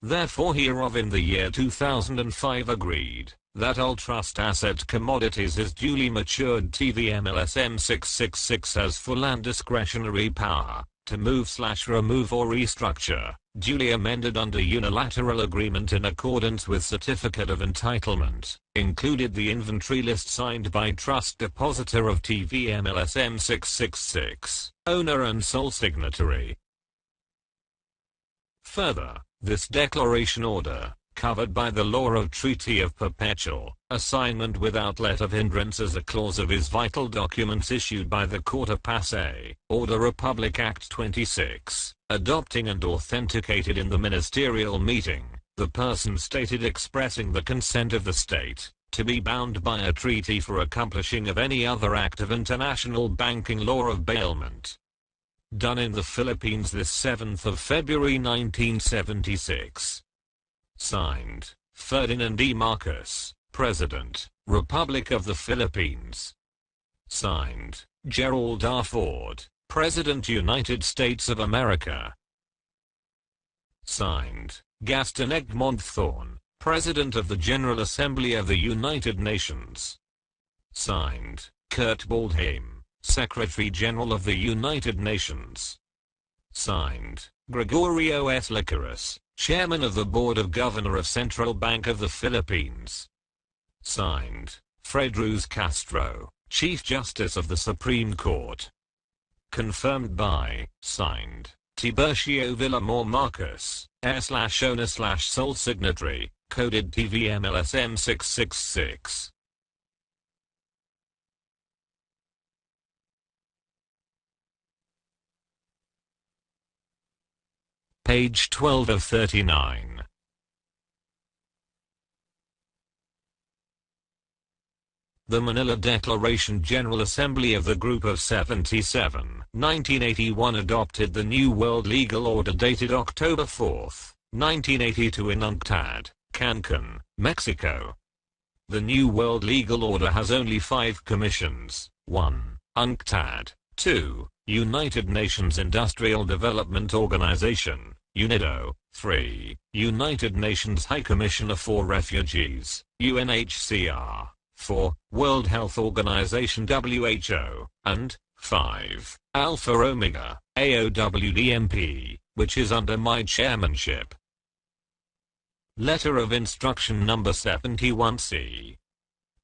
Therefore hereof in the year 2005 agreed, that all trust asset commodities is duly matured TVM-LSM-666 has full and discretionary power, to move/remove or restructure, duly amended under unilateral agreement in accordance with Certificate of Entitlement, included the inventory list signed by Trust Depositor of TVM-LSM-666, owner and sole signatory. Further, this declaration order, covered by the law of Treaty of Perpetual, assignment without let of hindrance as a clause of his vital documents issued by the Court of Passé, Order Republic Act 26, adopting and authenticated in the ministerial meeting, the person stated expressing the consent of the state, to be bound by a treaty for accomplishing of any other act of international banking law of bailment. Done in the Philippines this 7th of February 1976. Signed, Ferdinand E. Marcos, President, Republic of the Philippines. Signed, Gerald R. Ford, President United States of America. Signed, Gaston Egmont Thorne, President of the General Assembly of the United Nations. Signed, Kurt Waldheim, Secretary General of the United Nations. Signed, Gregorio S. Licorice, Chairman of the Board of Governors of Central Bank of the Philippines. Signed, Fred Ruz Castro, Chief Justice of the Supreme Court. Confirmed by, signed, Tiburcio Villamor Marcus, /owner/sole signatory, coded TVM-LSM-666. Page 12 of 39. The Manila Declaration. General Assembly of the Group of 77, 1981 adopted the New World Legal Order dated October 4, 1982 in UNCTAD, Cancun, Mexico. The New World Legal Order has only 5 commissions: 1. UNCTAD, 2. United Nations Industrial Development Organization, UNIDO, 3. United Nations High Commissioner for Refugees, UNHCR, 4. World Health Organization WHO, and 5. Alpha Omega, AOWDMP, which is under my chairmanship. Letter of Instruction Number 71C.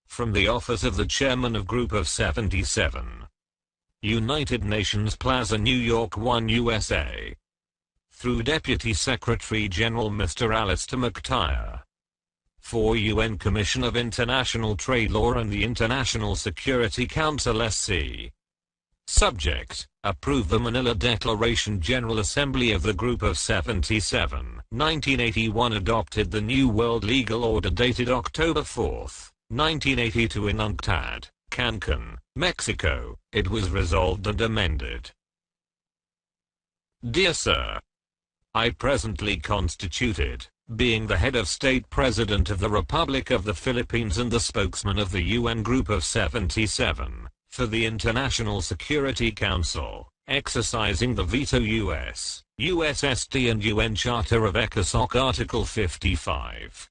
From the Office of the Chairman of Group of 77. United Nations Plaza, New York 1, USA. Through Deputy Secretary General Mr. Alistair McTire. For UN Commission of International Trade Law and the International Security Council SC. Subject: approve the Manila Declaration. General Assembly of the Group of 77, 1981 adopted the New World Legal Order dated October 4, 1982 in UNCTAD, Cancun, Mexico. It was resolved and amended. Dear Sir, I presently constituted, being the head of state president of the Republic of the Philippines and the spokesman of the UN Group of 77, for the International Security Council, exercising the veto USSD and UN Charter of ECOSOC Article 55.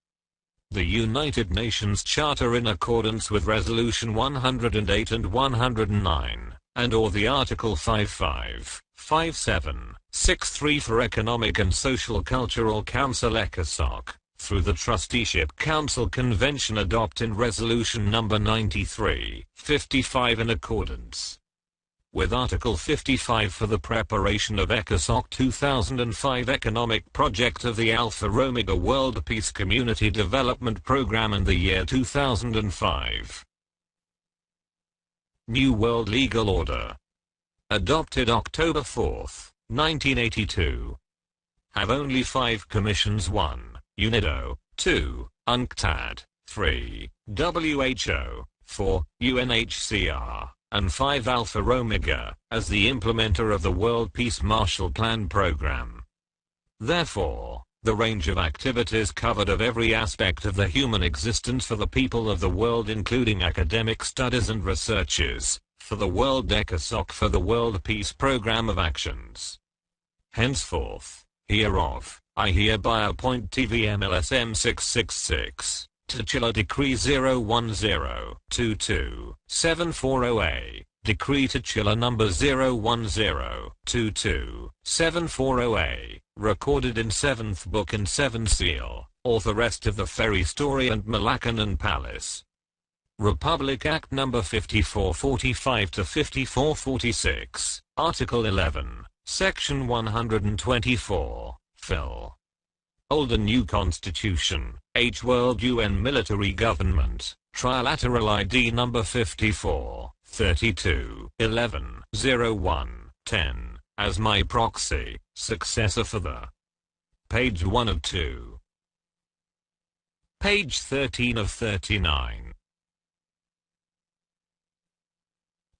The United Nations Charter in accordance with Resolution 108 and 109, and or the Article 55, 57, 63 for Economic and Social Cultural Council ECOSOC, through the Trusteeship Council Convention adopting Resolution Number 93, 55 in accordance with Article 55 for the preparation of ECOSOC 2005 economic project of the Alpha Omega World Peace Community Development Program in the year 2005. New World Legal Order. Adopted October 4, 1982. Have only 5 commissions: 1. UNIDO, 2. UNCTAD, 3. WHO, 4. UNHCR, and 5. Alpha Omega, as the implementer of the World Peace Marshall Plan program. Therefore, the range of activities covered of every aspect of the human existence for the people of the world, including academic studies and researches, for the World ECOSOC, for the World Peace Program of Actions. Henceforth, hereof, I hereby appoint TVM-LSM-666, Titular Decree 010-22-740A, Decree Titular Number 010-22-740A, recorded in 7th Book and 7th Seal, Authoress of the Fairy Story and Malaccanon Palace. Republic Act No. 5445 to 5446, Article 11, Section 124, Phil. Old and New Constitution, H. World UN Military Government, Trilateral ID No. 54, 32, 11, 01, 10, as my proxy, successor for the. Page 1 of 2. Page 13 of 39.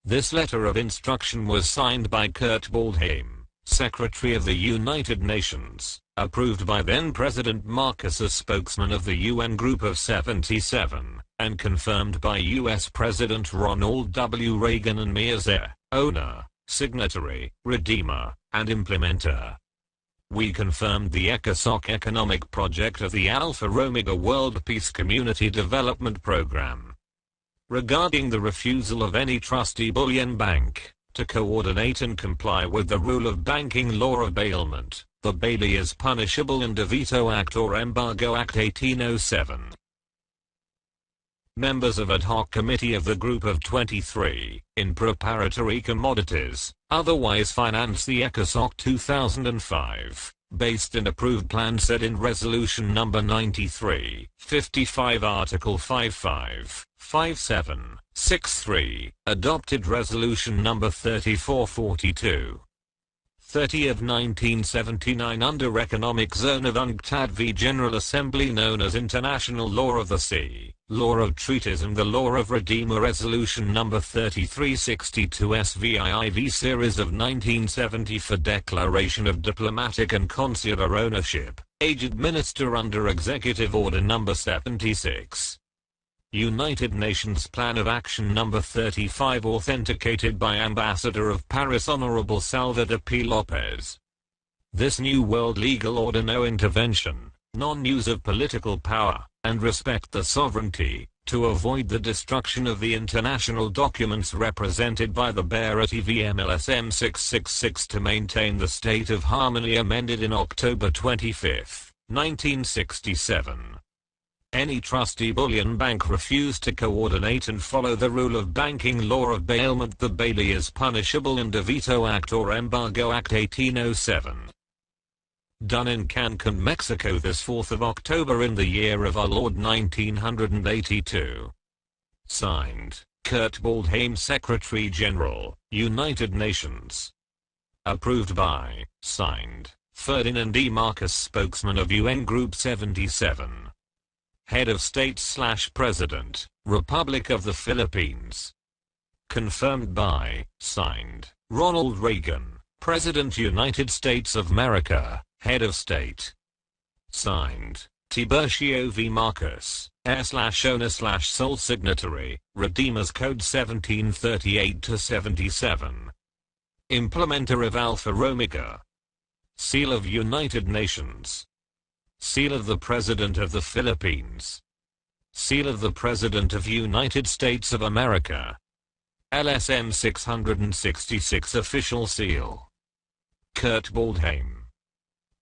This letter of instruction was signed by Kurt Waldheim, Secretary of the United Nations, approved by then-President Marcos as spokesman of the UN Group of 77, and confirmed by US President Ronald W. Reagan and me as heir, owner, signatory, redeemer, and implementer. We confirmed the ECOSOC economic project of the Alpha Omega World Peace Community Development Program. Regarding the refusal of any trustee bullion bank to coordinate and comply with the rule of banking law of bailment, the bailee is punishable in the Veto Act or Embargo Act 1807. Members of ad hoc committee of the Group of 23, in preparatory commodities, otherwise finance the ECOSOC 2005, based and approved plan set in Resolution Number 93, 55 Article 55, 57, 63, adopted Resolution Number 3442. 30 of 1979 under Economic Zone of UNCTAD v General Assembly known as International Law of the Sea, Law of Treaties and the Law of Redeemer Resolution Number 3362 SVIIV Series of 1970 for Declaration of Diplomatic and Consular Ownership, Aged Minister under Executive Order Number 76. United Nations Plan of Action Number 35 authenticated by Ambassador of Paris Honorable Salvador P. Lopez. This new world legal order no intervention, non-use of political power, and respect the sovereignty, to avoid the destruction of the international documents represented by the bearer TVM-LSM-666 to maintain the state of harmony amended in October 25, 1967. Any trustee bullion bank refused to coordinate and follow the rule of banking law of bailment, the bailee is punishable in the Veto Act or Embargo Act 1807. Done in Cancun, Mexico this 4th of October in the year of our Lord 1982. Signed, Kurt Waldheim, Secretary General, United Nations. Approved by, signed, Ferdinand E. Marcos, spokesman of UN Group 77. Head of State/President, Republic of the Philippines. Confirmed by, signed, Ronald Reagan, President United States of America, Head of State. Signed, TIBURCIO v. Marcos, heir/owner/sole signatory, Redeemers Code 1738-77. Implementer of Alpha Omega. Seal of United Nations. Seal of the President of the Philippines. Seal of the President of United States of America. LSM 666 Official Seal. Kurt Waldheim.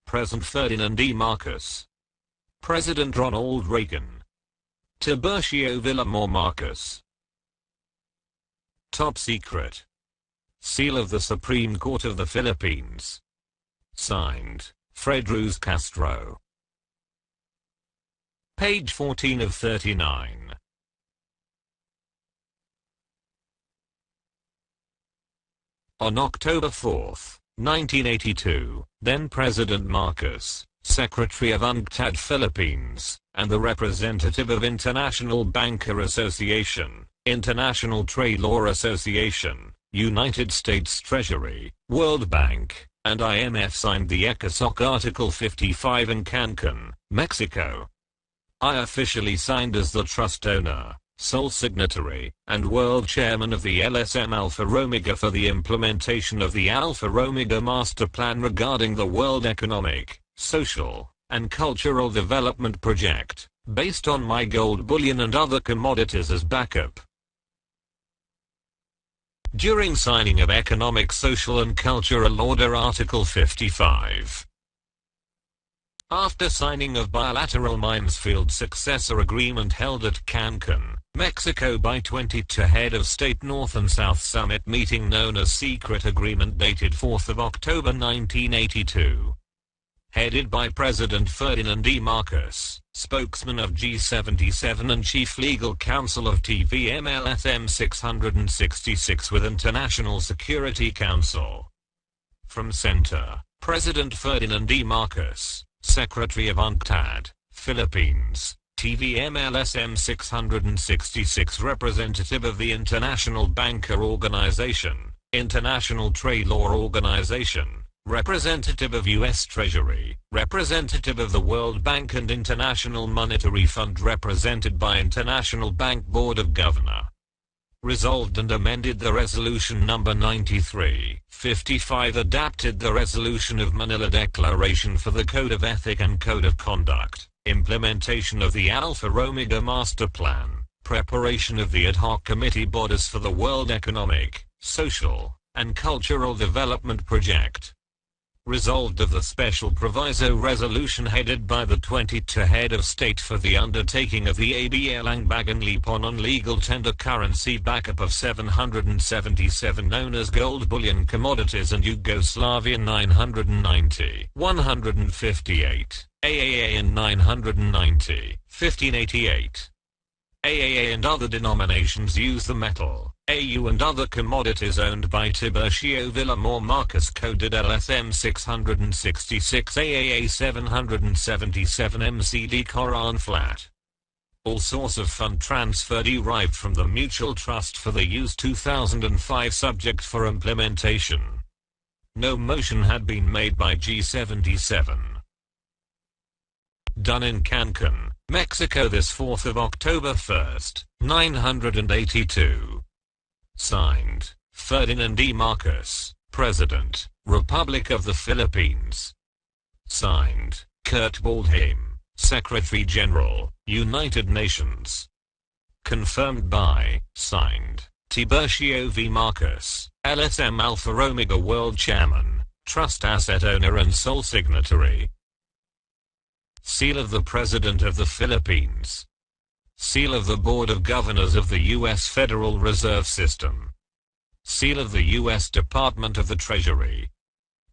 President Ferdinand E. Marcos. President Ronald Reagan. TIBURCIO VILLAMOR Marcos. Top Secret. Seal of the Supreme Court of the Philippines. Signed, Fred Cruz Castro. Page 14 of 39. On October 4, 1982, then-President Marcos, Secretary of UNCTAD Philippines, and the representative of International Banker Association, International Trade Law Association, United States Treasury, World Bank, and IMF signed the ECOSOC Article 55 in Cancun, Mexico. I officially signed as the trust owner, sole signatory, and world chairman of the LSM Alpha Omega for the implementation of the Alpha Omega Master Plan regarding the World Economic, Social, and Cultural Development Project, based on my gold bullion and other commodities as backup. During signing of Economic, Social and Cultural Order Article 55. After signing of bilateral Minesfield Successor Agreement held at Cancun, Mexico by 22 Head of State North and South Summit meeting known as Secret Agreement dated 4th of October 1982. Headed by President Ferdinand E. Marcos, spokesman of G77 and Chief Legal Counsel of TVM-LSM-666 with International Security Council. From Center, President Ferdinand E. Marcos, Secretary of UNCTAD, Philippines, TVM-LSM-666 representative of the International Banker Organization, International Trade Law Organization, Representative of U.S. Treasury, representative of the World Bank and International Monetary Fund represented by International Bank Board of Governor. Resolved and amended the Resolution number 93/55 adapted the Resolution of Manila Declaration for the Code of Ethic and Code of Conduct, implementation of the Alpha Omega Master Plan, preparation of the ad hoc committee bodies for the World Economic, Social, and Cultural Development Project. Resolved of the Special Proviso Resolution headed by the 22 Head of State for the undertaking of the ABL-ang-bagan-lipon on legal tender currency backup of 777 known as gold bullion commodities and Yugoslavia 990, 158, AAA and 990, 1588. AAA and other denominations use the metal, AU and other commodities owned by TIBURCIO VILLAMOR Marcus coded LSM-666 AAA 777 MCD Coran flat. All source of fund transfer derived from the Mutual Trust for the Use 2005 subject for implementation. No motion had been made by G77. Done in Cancun, Mexico this 4th of October 1st, 982. Signed, Ferdinand E. Marcos, President, Republic of the Philippines. Signed, Kurt Waldheim, Secretary-General, United Nations. Confirmed by, signed, Tiburcio V. Marcos, LSM Alpha Omega World Chairman, Trust Asset Owner and Sole Signatory. Seal of the President of the Philippines. Seal of the Board of Governors of the U.S. Federal Reserve System. Seal of the U.S. Department of the Treasury.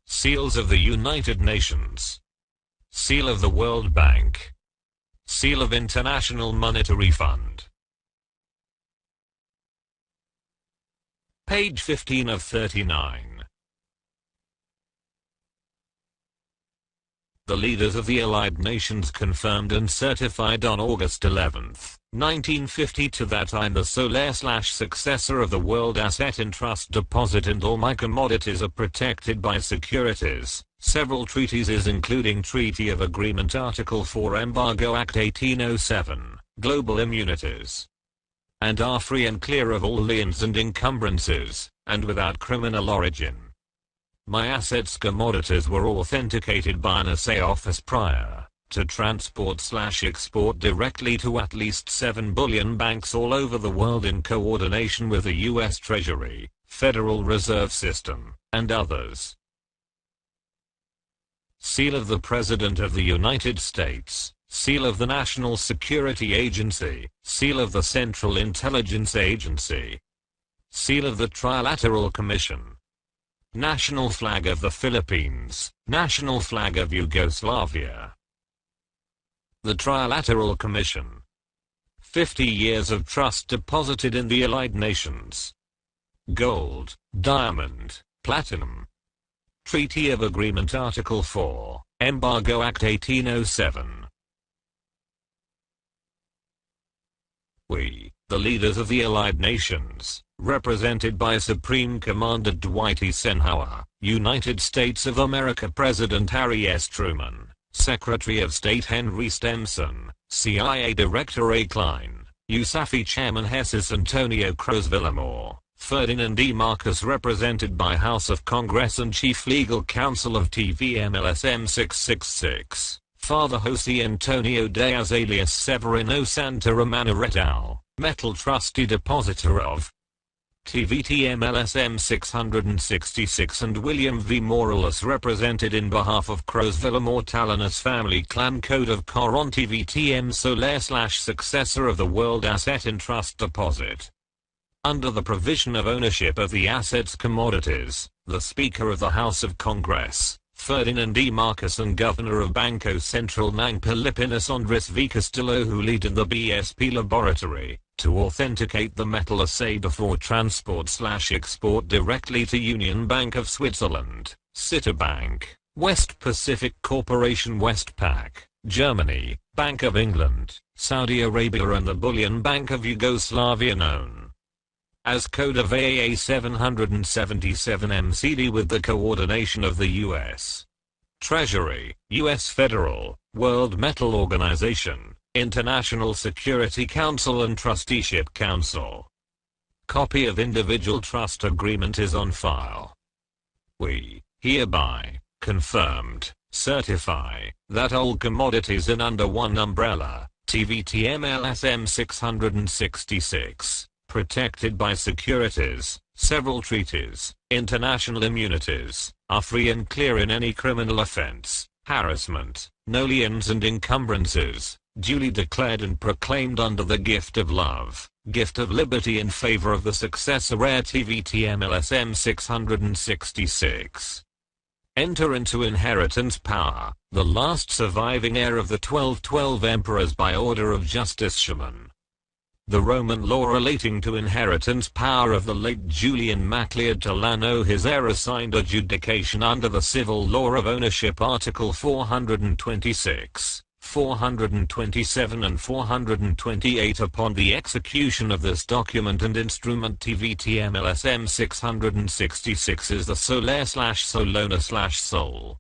Seals of the United Nations. Seal of the World Bank. Seal of International Monetary Fund. Page 15 of 39. The leaders of the Allied Nations confirmed and certified on August 11, 1952 that I am the sole/successor of the World Asset in Trust Deposit and all my commodities are protected by securities, several treaties including Treaty of Agreement Article 4 Embargo Act 1807, Global Immunities, and are free and clear of all liens and encumbrances, and without criminal origin. My assets commodities were authenticated by an assay office prior to transport/export directly to at least 7 bullion banks all over the world in coordination with the U.S. Treasury, Federal Reserve System, and others. Seal of the President of the United States, Seal of the National Security Agency, Seal of the Central Intelligence Agency, Seal of the Trilateral Commission. National Flag of the Philippines, National Flag of Yugoslavia. The Trilateral Commission. 50 years of trust deposited in the Allied Nations. Gold, diamond, platinum. Treaty of Agreement Article 4, Embargo Act 1807. We, the leaders of the Allied Nations, represented by Supreme Commander Dwight Eisenhower, United States of America President Harry S. Truman, Secretary of State Henry Stemson, CIA Director A. Klein, USAFE Chairman Jesus Antonio Cruz Villamor, Ferdinand E. Marcos represented by House of Congress and Chief Legal Counsel of TVM-LSM-666, Father Jose Antonio Diaz alias Severino Santa Romana et al., Metal Trustee Depositor of TVTM-LSM-666 and William V. Morales represented in behalf of Cruz Villamor Tallano's family clan code of CAR on TVTM Soler/successor of the World Asset in Trust Deposit. Under the provision of ownership of the assets commodities, the Speaker of the House of Congress, Ferdinand E. Marcos and Governor of Banco Central ng Pilipinas Andres V. Castillo who lead in the BSP laboratory, to authenticate the metal assay before transport/export directly to Union Bank of Switzerland, Citibank, West Pacific Corporation Westpac, Germany, Bank of England, Saudi Arabia and the Bullion Bank of Yugoslavia known as Code of AAA 777 MCD with the coordination of the U.S. Treasury, U.S. Federal, World Metal Organization, International Security Council and Trusteeship Council. Copy of individual trust agreement is on file. We hereby confirmed, certify that all commodities in under one umbrella, TVTM-LSM-666, protected by securities, several treaties, international immunities, are free and clear in any criminal offense, harassment, nolliens and encumbrances, duly declared and proclaimed under the gift of love, gift of liberty in favor of the successor heir TVTM-LSM-666. Enter into inheritance power, the last surviving heir of the 1212 emperors by order of Justice Truman. The Roman law relating to inheritance power of the late Julian MacLeod Tallano, his heir, assigned adjudication under the Civil Law of Ownership Article 426, 427 and 428. Upon the execution of this document and instrument, TVTM-LSM-666 is the sole heir/sole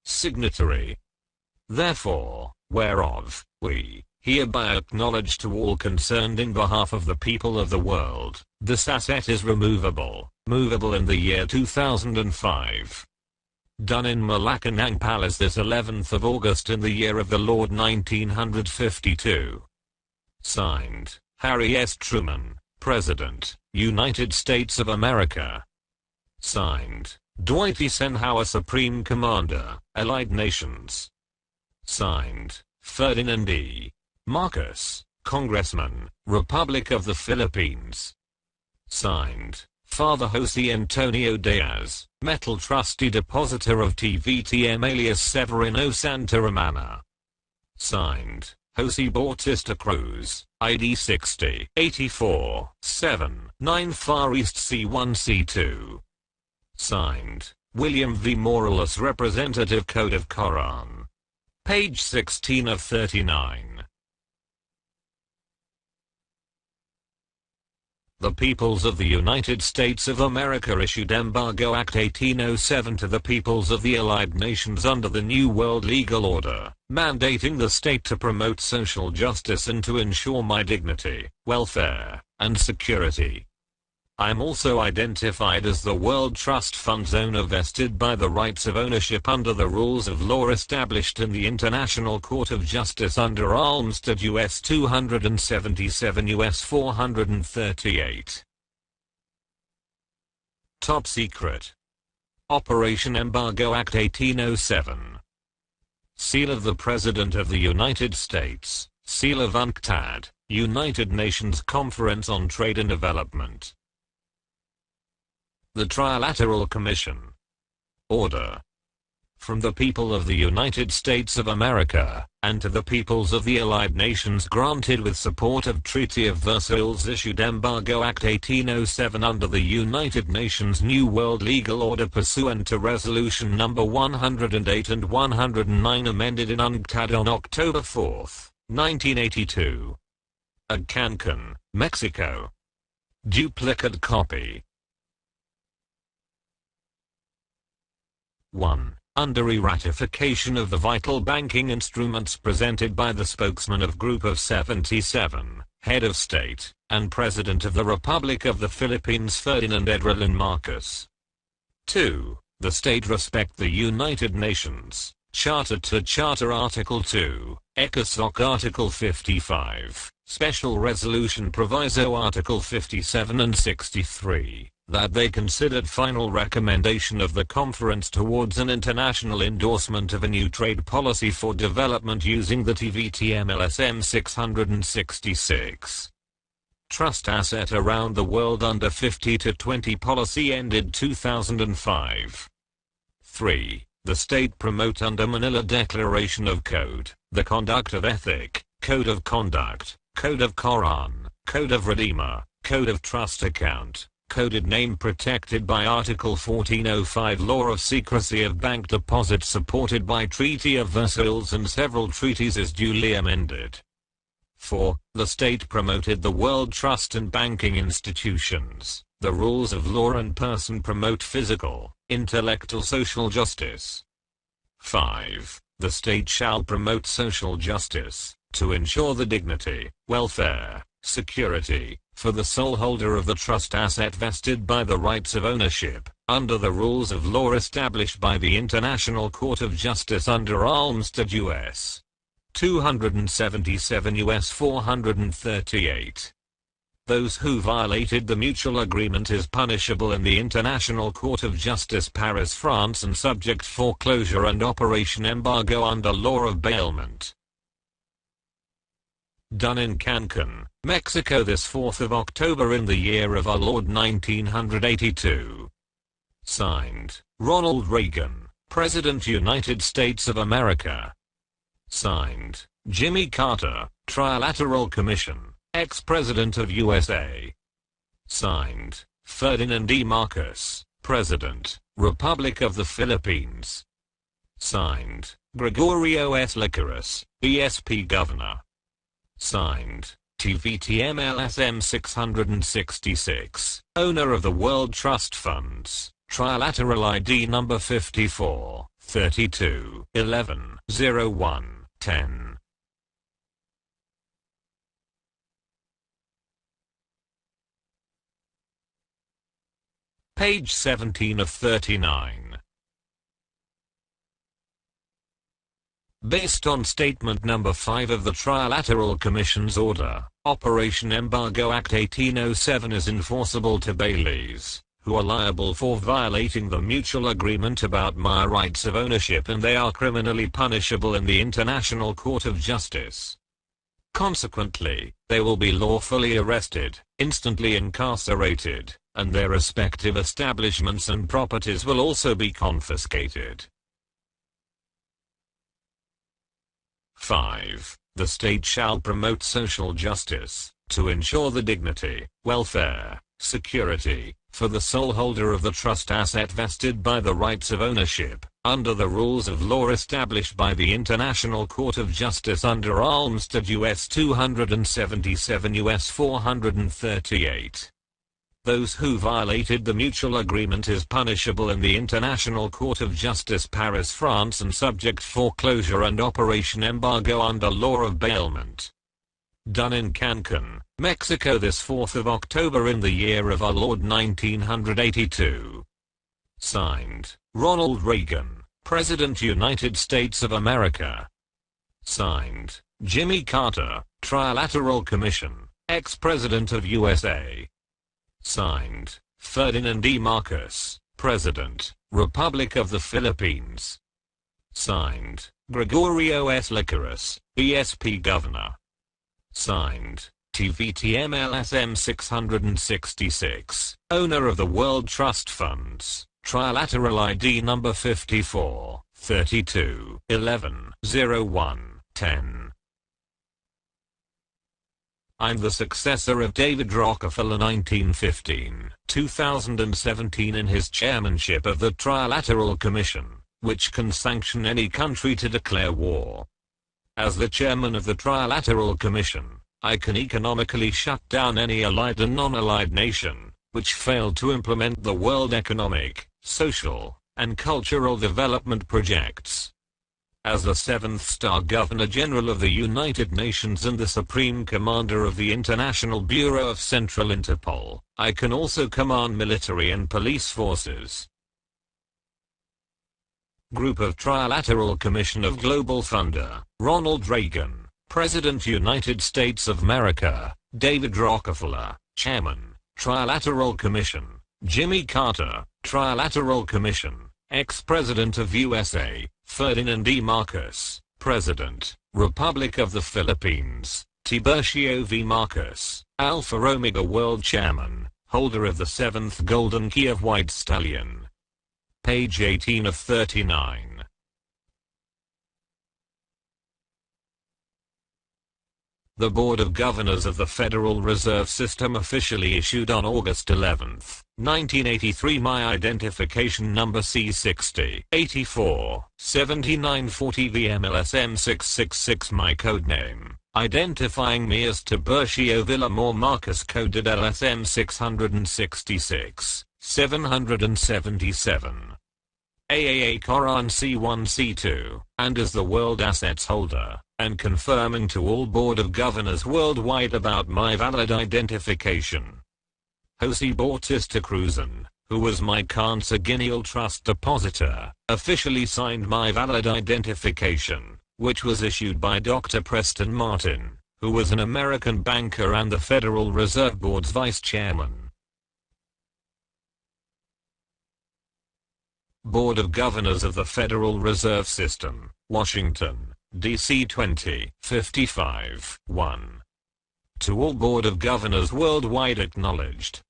signatory. Therefore, whereof, we hereby acknowledge to all concerned in behalf of the people of the world, this asset is movable in the year 2005. Done in Malacanang Palace this 11th of August in the year of the Lord 1952. Signed, Harry S. Truman, President, United States of America. Signed, Dwight Eisenhower, Supreme Commander, Allied Nations. Signed, Ferdinand E. Marcos, Congressman, Republic of the Philippines. Signed, Father Jose Antonio Diaz, Metal Trustee Depositor of TVTM alias Severino Santa Romana. Signed, Jose Bautista Cruz, ID 60 84 7 9 Far East C1 C2. Signed, William V. Morales, Representative, Code of Quran. Page 16 of 39. The peoples of the United States of America issued Embargo Act 1807 to the peoples of the Allied Nations under the New World Legal Order, mandating the state to promote social justice and to ensure my dignity, welfare, and security. I am also identified as the World Trust Fund's owner, vested by the rights of ownership under the rules of law established in the International Court of Justice under Armistead U.S. 277 U.S. 438. Top Secret. Operation Embargo Act 1807. Seal of the President of the United States. Seal of UNCTAD, United Nations Conference on Trade and Development. The Trilateral Commission. Order. From the people of the United States of America, and to the peoples of the Allied Nations, granted with support of Treaty of Versailles, issued Embargo Act 1807 under the United Nations New World Legal Order pursuant to Resolution No. 108 and 109, amended in UNCTAD on October 4, 1982. At Cancun, Mexico. Duplicate copy. 1. Under ratification of the vital banking instruments presented by the spokesman of Group of 77, Head of State, and President of the Republic of the Philippines Ferdinand Edrelin Marcos. 2. The state respect the United Nations Charter to Charter Article 2, ECOSOC Article 55, Special Resolution Proviso Article 57 and 63. That they considered final recommendation of the conference towards an international endorsement of a new trade policy for development using the TVTM-LSM 666 trust asset around the world under 50 to 20 policy ended 2005. 3. The state promote under Manila Declaration of Code, the conduct of ethic, Code of Conduct, Code of Quran, Code of Redeemer, Code of Trust Account, coded name protected by Article 1405, Law of Secrecy of Bank Deposits supported by Treaty of Versailles and several treaties, is duly amended. 4. The state promoted the world trust and banking institutions. The rules of law and person promote physical, intellectual, social justice. 5. The state shall promote social justice, to ensure the dignity, welfare, security, for the sole holder of the trust asset vested by the rights of ownership, under the rules of law established by the International Court of Justice under Armistead U.S. 277 U.S. 438. Those who violated the mutual agreement is punishable in the International Court of Justice Paris, France, and subject foreclosure and operation embargo under law of bailment. Done in Cancun, Mexico, this 4th of October in the year of our Lord 1982. Signed, Ronald Reagan, President, United States of America. Signed, Jimmy Carter, Trilateral Commission, ex-President of USA. Signed, Ferdinand E. Marcos, President, Republic of the Philippines. Signed, Gregorio S. Licorice, BSP Governor. Signed, TVM-LSM-666, owner of the World Trust Funds, Trilateral ID number 54, 32, 11, 01, 10. Page 17 of 39. Based on Statement Number 5 of the Trilateral Commission's Order, Operation Embargo Act 1807 is enforceable to bailees, who are liable for violating the mutual agreement about my rights of ownership, and they are criminally punishable in the International Court of Justice. Consequently, they will be lawfully arrested, instantly incarcerated, and their respective establishments and properties will also be confiscated. 5. The state shall promote social justice, to ensure the dignity, welfare, security, for the sole holder of the trust asset vested by the rights of ownership, under the rules of law established by the International Court of Justice under Armistead U.S. 277 U.S. 438. Those who violated the mutual agreement is punishable in the International Court of Justice Paris, France, and subject foreclosure and operation embargo under law of bailment. Done in Cancun, Mexico, this 4th of October in the year of our Lord 1982. Signed, Ronald Reagan, President, United States of America. Signed, Jimmy Carter, Trilateral Commission, ex-President of USA. Signed, Ferdinand E. Marcos, President, Republic of the Philippines. Signed, Gregorio S. Licorice, BSP Governor. Signed, TVM-LSM-666, owner of the World Trust Funds, Trilateral ID number 54, 32, 11, 01, 10. I'm the successor of David Rockefeller 1915-2017 in his chairmanship of the Trilateral Commission, which can sanction any country to declare war. As the chairman of the Trilateral Commission, I can economically shut down any allied and non-allied nation, which failed to implement the world economic, social, and cultural development projects. As the 7th Star Governor-General of the United Nations and the Supreme Commander of the International Bureau of Central Interpol, I can also command military and police forces. Group of Trilateral Commission of Global Funder, Ronald Reagan, President, United States of America, David Rockefeller, Chairman, Trilateral Commission, Jimmy Carter, Trilateral Commission, ex-President of USA, Ferdinand E. Marcos, President, Republic of the Philippines, Tiburcio V. Marcos, Alpha Omega World Chairman, holder of the 7th Golden Key of White Stallion. Page 18 of 39. The Board of Governors of the Federal Reserve System officially issued on August 11, 1983 my identification number C60-84-7940 VMLSM-666, my codename, identifying me as TIBURCIO VILLAMOR Marcus coded LSM-666, 777. AAA CAR C1 C2, and as the World Assets Holder, and confirming to all Board of Governors worldwide about my valid identification. Jose Bautista Cruzan, who was my consanguineal trust depositor, officially signed my valid identification, which was issued by Dr. Preston Martin, who was an American banker and the Federal Reserve Board's vice chairman. Board of Governors of the Federal Reserve System, Washington, D.C. 2055, 1. To all Board of Governors worldwide acknowledged.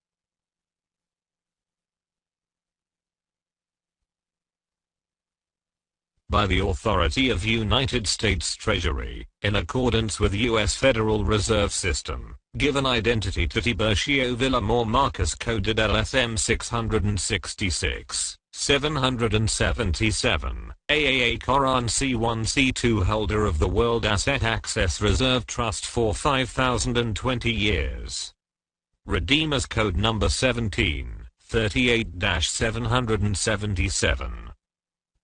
By the authority of United States Treasury, in accordance with U.S. Federal Reserve System, given identity to TIBURCIO VILLAMOR Marcus coded LSM-666, 777, AAA CAR C1 C2 holder of the World Asset Access Reserve Trust for 5,020 years. Redeemers Code number 1738-777.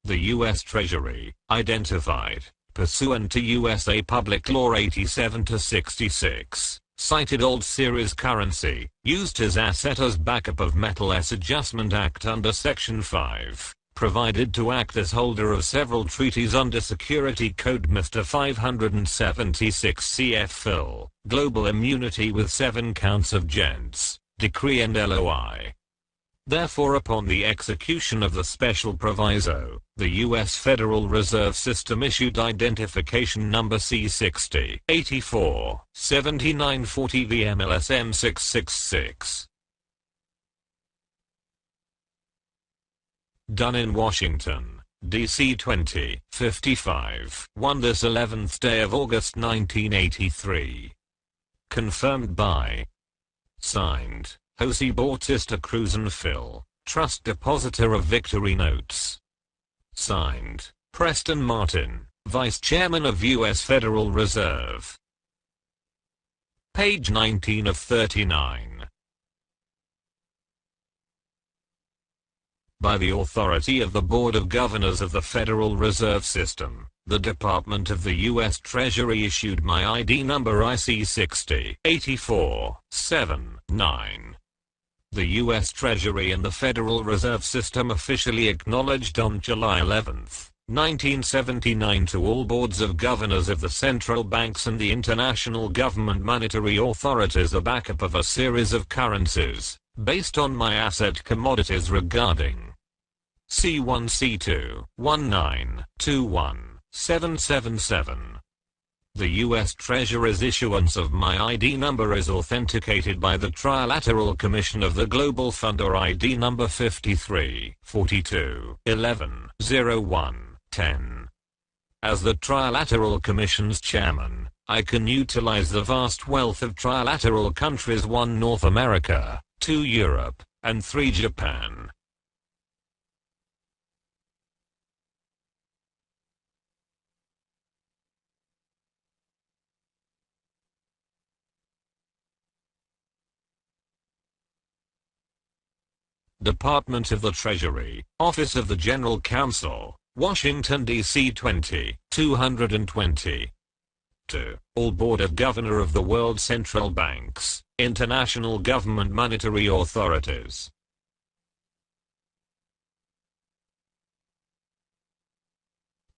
The U.S. Treasury, identified, pursuant to USA Public Law 87-66, cited old series currency, used as asset as backup of Metal S Adjustment Act under Section 5, provided to act as holder of several treaties under Security Code Mr. 576 CF Fill, Global Immunity with 7 counts of gents, decree and LOI. Therefore, upon the execution of the special proviso, the U.S. Federal Reserve System issued identification number C60 84 7940 TVM-LSM-666. Done in Washington, D.C. 2055, 1 this 11th day of August 1983. Confirmed by. Signed. Jose Bautista Cruzan Phil, Trust Depositor of Victory Notes. Signed, Preston Martin, Vice Chairman of U.S. Federal Reserve. Page 19 of 39. By the authority of the Board of Governors of the Federal Reserve System, the Department of the U.S. Treasury issued my ID number IC 60 84 79. The U.S. Treasury and the Federal Reserve System officially acknowledged on July 11, 1979 to all boards of governors of the central banks and the international government monetary authorities a backup of a series of currencies, based on my asset commodities regarding C1 C2 1921 777. The U.S. Treasury's issuance of my ID number is authenticated by the Trilateral Commission of the Global Fund or ID number 53 42 11 01 10. As the Trilateral Commission's chairman, I can utilize the vast wealth of trilateral countries: 1 North America, 2 Europe, and 3 Japan. Department of the Treasury, Office of the General Counsel, Washington, D.C. 20220. To all Board of Governor of the World Central Banks, International Government Monetary Authorities.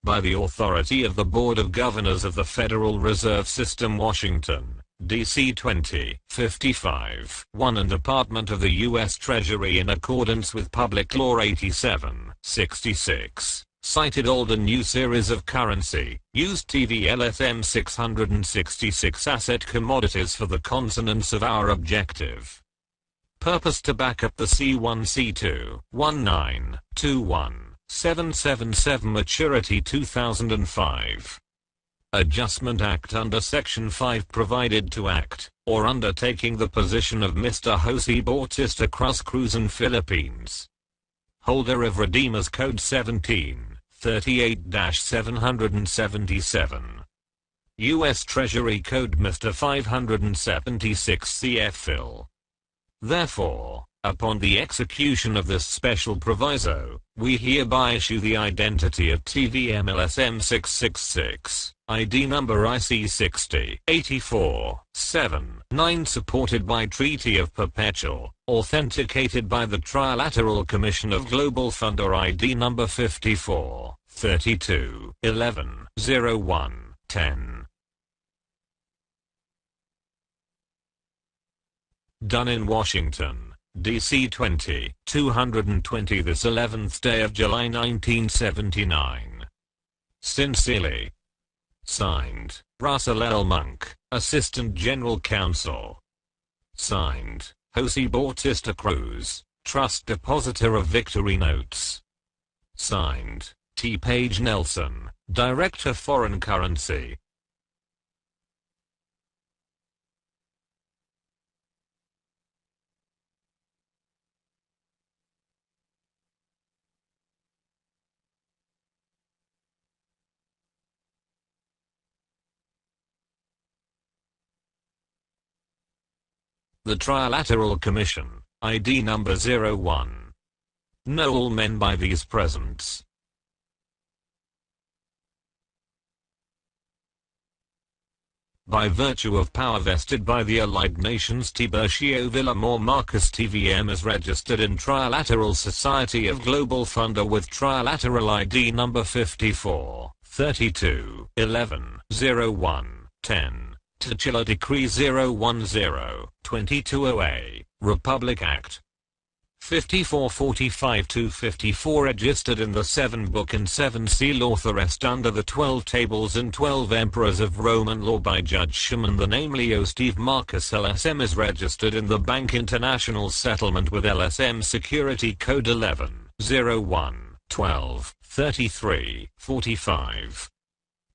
By the authority of the Board of Governors of the Federal Reserve System, Washington, D.C. 2055, 1 and Department of the U.S. Treasury in accordance with Public Law 87-66, cited old and new series of currency, used LSM-666 asset commodities for the consonance of our objective. Purpose to back up the C1 C2 1921 777 maturity 2005. Adjustment Act under Section 5 provided to act, or undertaking the position of Mr. Jose Bautista Cruzan Philippines. Holder of Redeemers Code 1738-777. U.S. Treasury Code Mr. 576 CF Fill. Therefore, upon the execution of this special proviso, we hereby issue the identity of TVM-LSM-666, ID number IC 60-84-7-9, supported by Treaty of Perpetual, authenticated by the Trilateral Commission of Global Funder ID number 54-32-11-01-10. Done in Washington, D.C. 220 this 11th day of July 1979. Sincerely. Signed, Russell L. Monk, Assistant General Counsel. Signed, Jose Bautista Cruz, Trust Depositor of Victory Notes. Signed, T. Page Nelson, Director Foreign Currency. The Trilateral Commission, ID number 01. Know all men by these presents. By virtue of power vested by the Allied Nations, TIBURCIO VILLAMOR Marcus TVM is registered in Trilateral Society of Global Funder with Trilateral ID number 54-32-11-01-10. Titular Decree 010-2208, Republic Act 5445-54, registered in the 7 Book and 7 Seal, authorized under the 12 Tables and 12 Emperors of Roman law by Judge Truman. The name Leo Steve Marcus LSM is registered in the Bank International Settlement with LSM Security Code 11-01-12-33-45.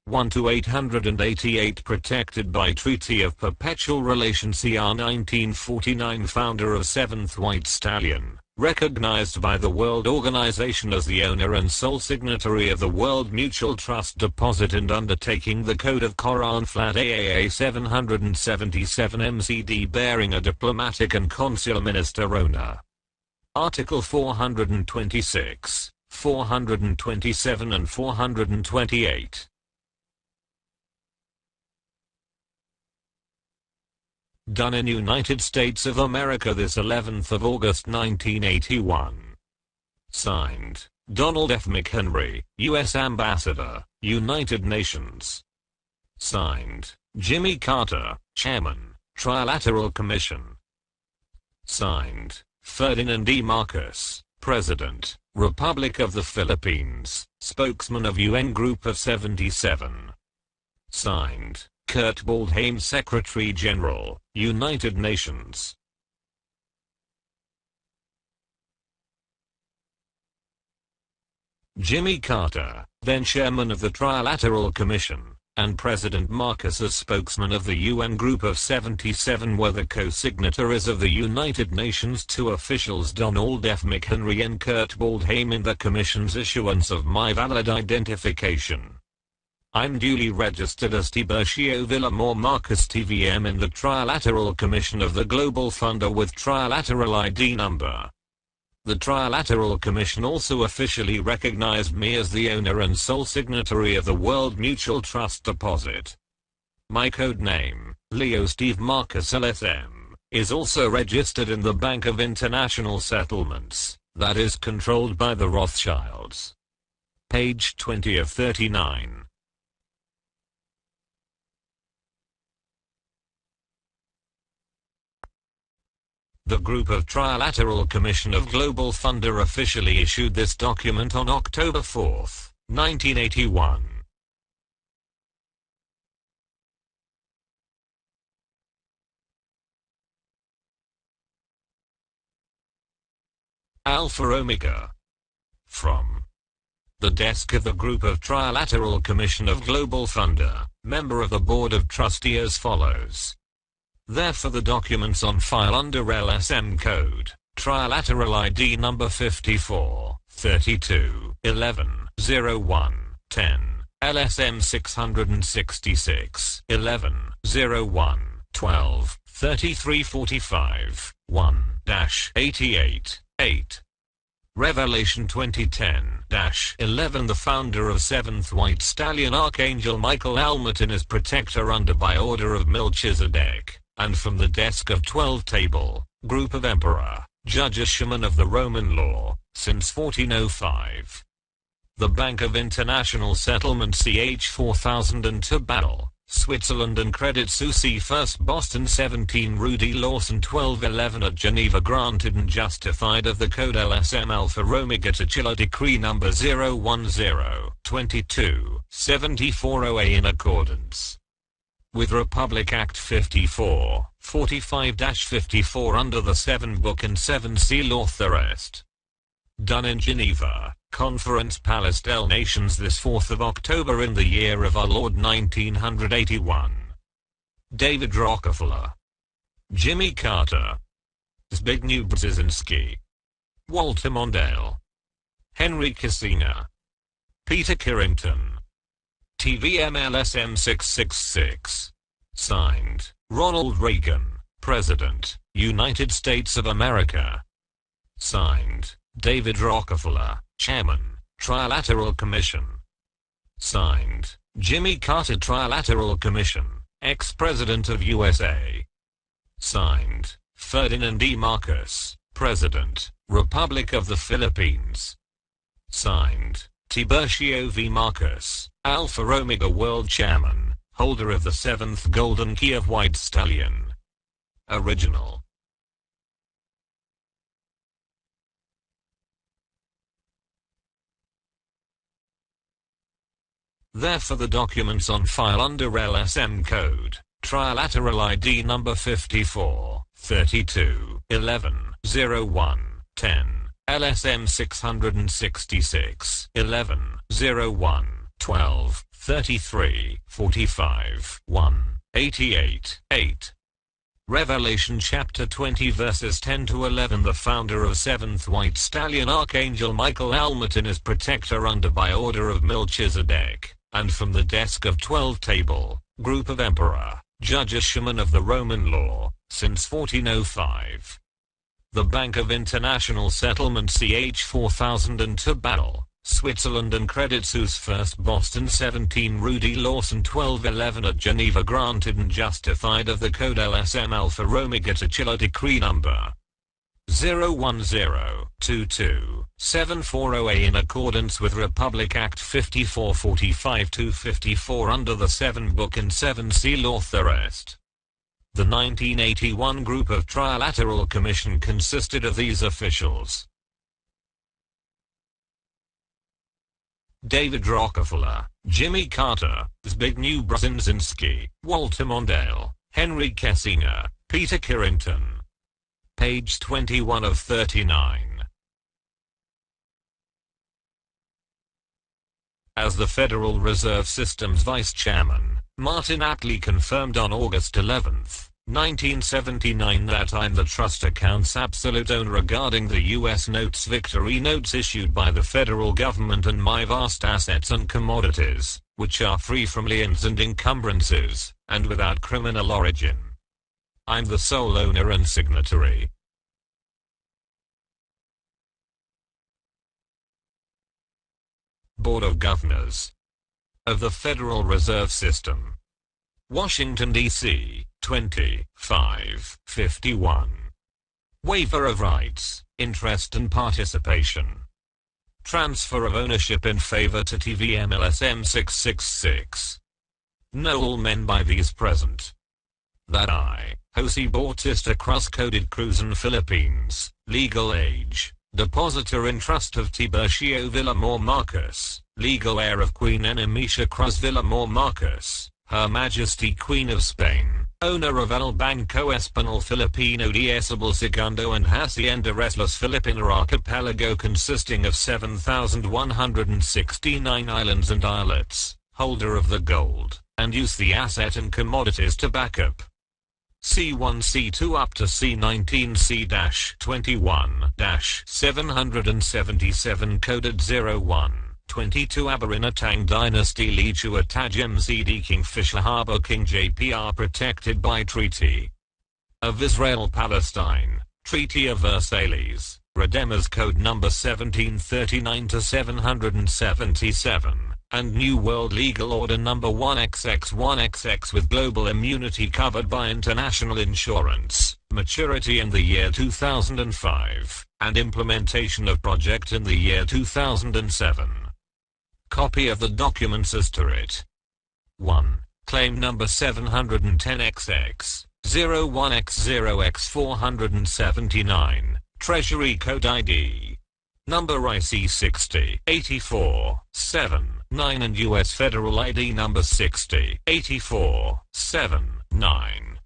1-888, protected by Treaty of Perpetual Relation CR 1949, founder of 7th White Stallion, recognized by the World Organization as the owner and sole signatory of the World Mutual Trust Deposit and undertaking the Code of Koran Flat AAA 777 MCD, bearing a diplomatic and consular minister owner. Article 426, 427 and 428. Done in United States of America this 11th of August 1981. Signed, Donald F. McHenry, U.S. Ambassador, United Nations. Signed, Jimmy Carter, Chairman, Trilateral Commission. Signed, Ferdinand E. Marcos, President, Republic of the Philippines, Spokesman of UN Group of 77. Signed, Kurt Waldheim, Secretary General, United Nations. Jimmy Carter, then Chairman of the Trilateral Commission, and President Marcos as spokesman of the UN Group of 77 were the co-signatories of the United Nations. 2 officials, Donald F. McHenry and Kurt Waldheim, in the Commission's issuance of my valid identification. I'm duly registered as TIBURCIO VILLAMOR Marcus TVM in the Trilateral Commission of the Global Funder with Trilateral ID number. The Trilateral Commission also officially recognized me as the owner and sole signatory of the World Mutual Trust Deposit. My code name, Leo Steve Marcus LSM, is also registered in the Bank of International Settlements, that is controlled by the Rothschilds. Page 20 of 39. The Group of Trilateral Commission of Global Funder officially issued this document on October 4, 1981. Alpha Omega. From the desk of the Group of Trilateral Commission of Global Funder, member of the Board of Trustees as follows. Therefore the documents on file under LSM Code, Trilateral ID number 54, 32, 11, 01, 10, LSM-666, 11, 01, 12, 3345, 1-88, 8. Revelation 2010-11. The founder of 7th White Stallion Archangel Michael Almatin is protector under by order of Melchizedek, and from the desk of 12 table, group of emperor, judges shaman of the Roman law, since 1405. The Bank of International Settlement CH 4002 Battle, Switzerland and Credit Suisse First Boston 17 Rudy Lawson 1211 at Geneva granted and justified of the code LSM Alpha Omega Tachila Decree number 010-22-74OA in accordance with Republic Act 54, 45-54 under the 7 Book and 7 Seal authorized. Done in Geneva, Conference Palace del Nations this 4th of October in the year of our Lord 1981. David Rockefeller, Jimmy Carter, Zbigniew Brzezinski, Walter Mondale, Henry Kissinger, Peter Carrington, TVM-LSM-666. Signed, Ronald Reagan, President, United States of America. Signed, David Rockefeller, Chairman, Trilateral Commission. Signed, Jimmy Carter Trilateral Commission, ex-President of USA. Signed, Ferdinand E. Marcos, President, Republic of the Philippines. Signed, Tiburcio V. Marcos, Alpha Omega World Chairman, holder of the 7th Golden Key of White Stallion. Original. Therefore the documents on file under LSM code, Trilateral ID number 54, 32, 11, 01, 10, LSM 666, 11, 01, 12, 33, 45, 1, 88, 8. Revelation chapter 20 verses 10 to 11. The founder of 7th White Stallion Archangel Michael Almatin is protector under by order of Melchizedek, and from the desk of 12 table, group of emperor, judges shaman of the Roman law, since 1405. The Bank of International Settlement CH 4002 Battle, Switzerland and Credit Suisse First Boston 17 Rudy Lawson 1211 at Geneva granted and justified of the code LSM Alpha Omega Tachila Decree number 010-22-74OA in accordance with Republic Act 54 45-54 under the 7 Book and 7 Seal authorized. The 1981 group of Trilateral Commission consisted of these officials: David Rockefeller, Jimmy Carter, Zbigniew Brzezinski, Walter Mondale, Henry Kissinger, Peter Carrington. Page 21 of 39. As the Federal Reserve System's Vice Chairman, Martin Attlee confirmed on August 11, 1979 that I'm the trust account's absolute owner regarding the U.S. notes victory notes issued by the federal government and my vast assets and commodities, which are free from liens and encumbrances, and without criminal origin. I'm the sole owner and signatory. Board of Governors of the Federal Reserve System. Washington, D.C., 2551. Waiver of rights, interest and participation. Transfer of ownership in favor to TVM-LSM-666. Know all men by these present. That I, Jose Bautista cross-coded Cruzan Philippines, legal age, depositor in trust of Tiburcio Villamor Marcos, legal heir of Queen Enemisha Cruz Villamor Marcos, Her Majesty Queen of Spain, owner of El Banco Espanol Filipino de Esabel Segundo and Hacienda Reslas Filipina Archipelago consisting of 7,169 islands and islets, holder of the gold, and use the asset and commodities to back up. C1 C2 up to C19 C-21-777 coded 01 22 Aberina Tang Dynasty Lichua Tajam Zd Kingfisher Harbor King JPR protected by Treaty of Israel-Palestine, Treaty of Versailles, Redeemers Code number 1739-777, and New World Legal Order number 1XX1XX with global immunity covered by international insurance, maturity in the year 2005, and implementation of project in the year 2007. Copy of the documents as to it. 1. Claim number 710XX. 01X0X479, Treasury Code ID number IC 60 84 7 9 and US Federal ID number 60 84 7 9.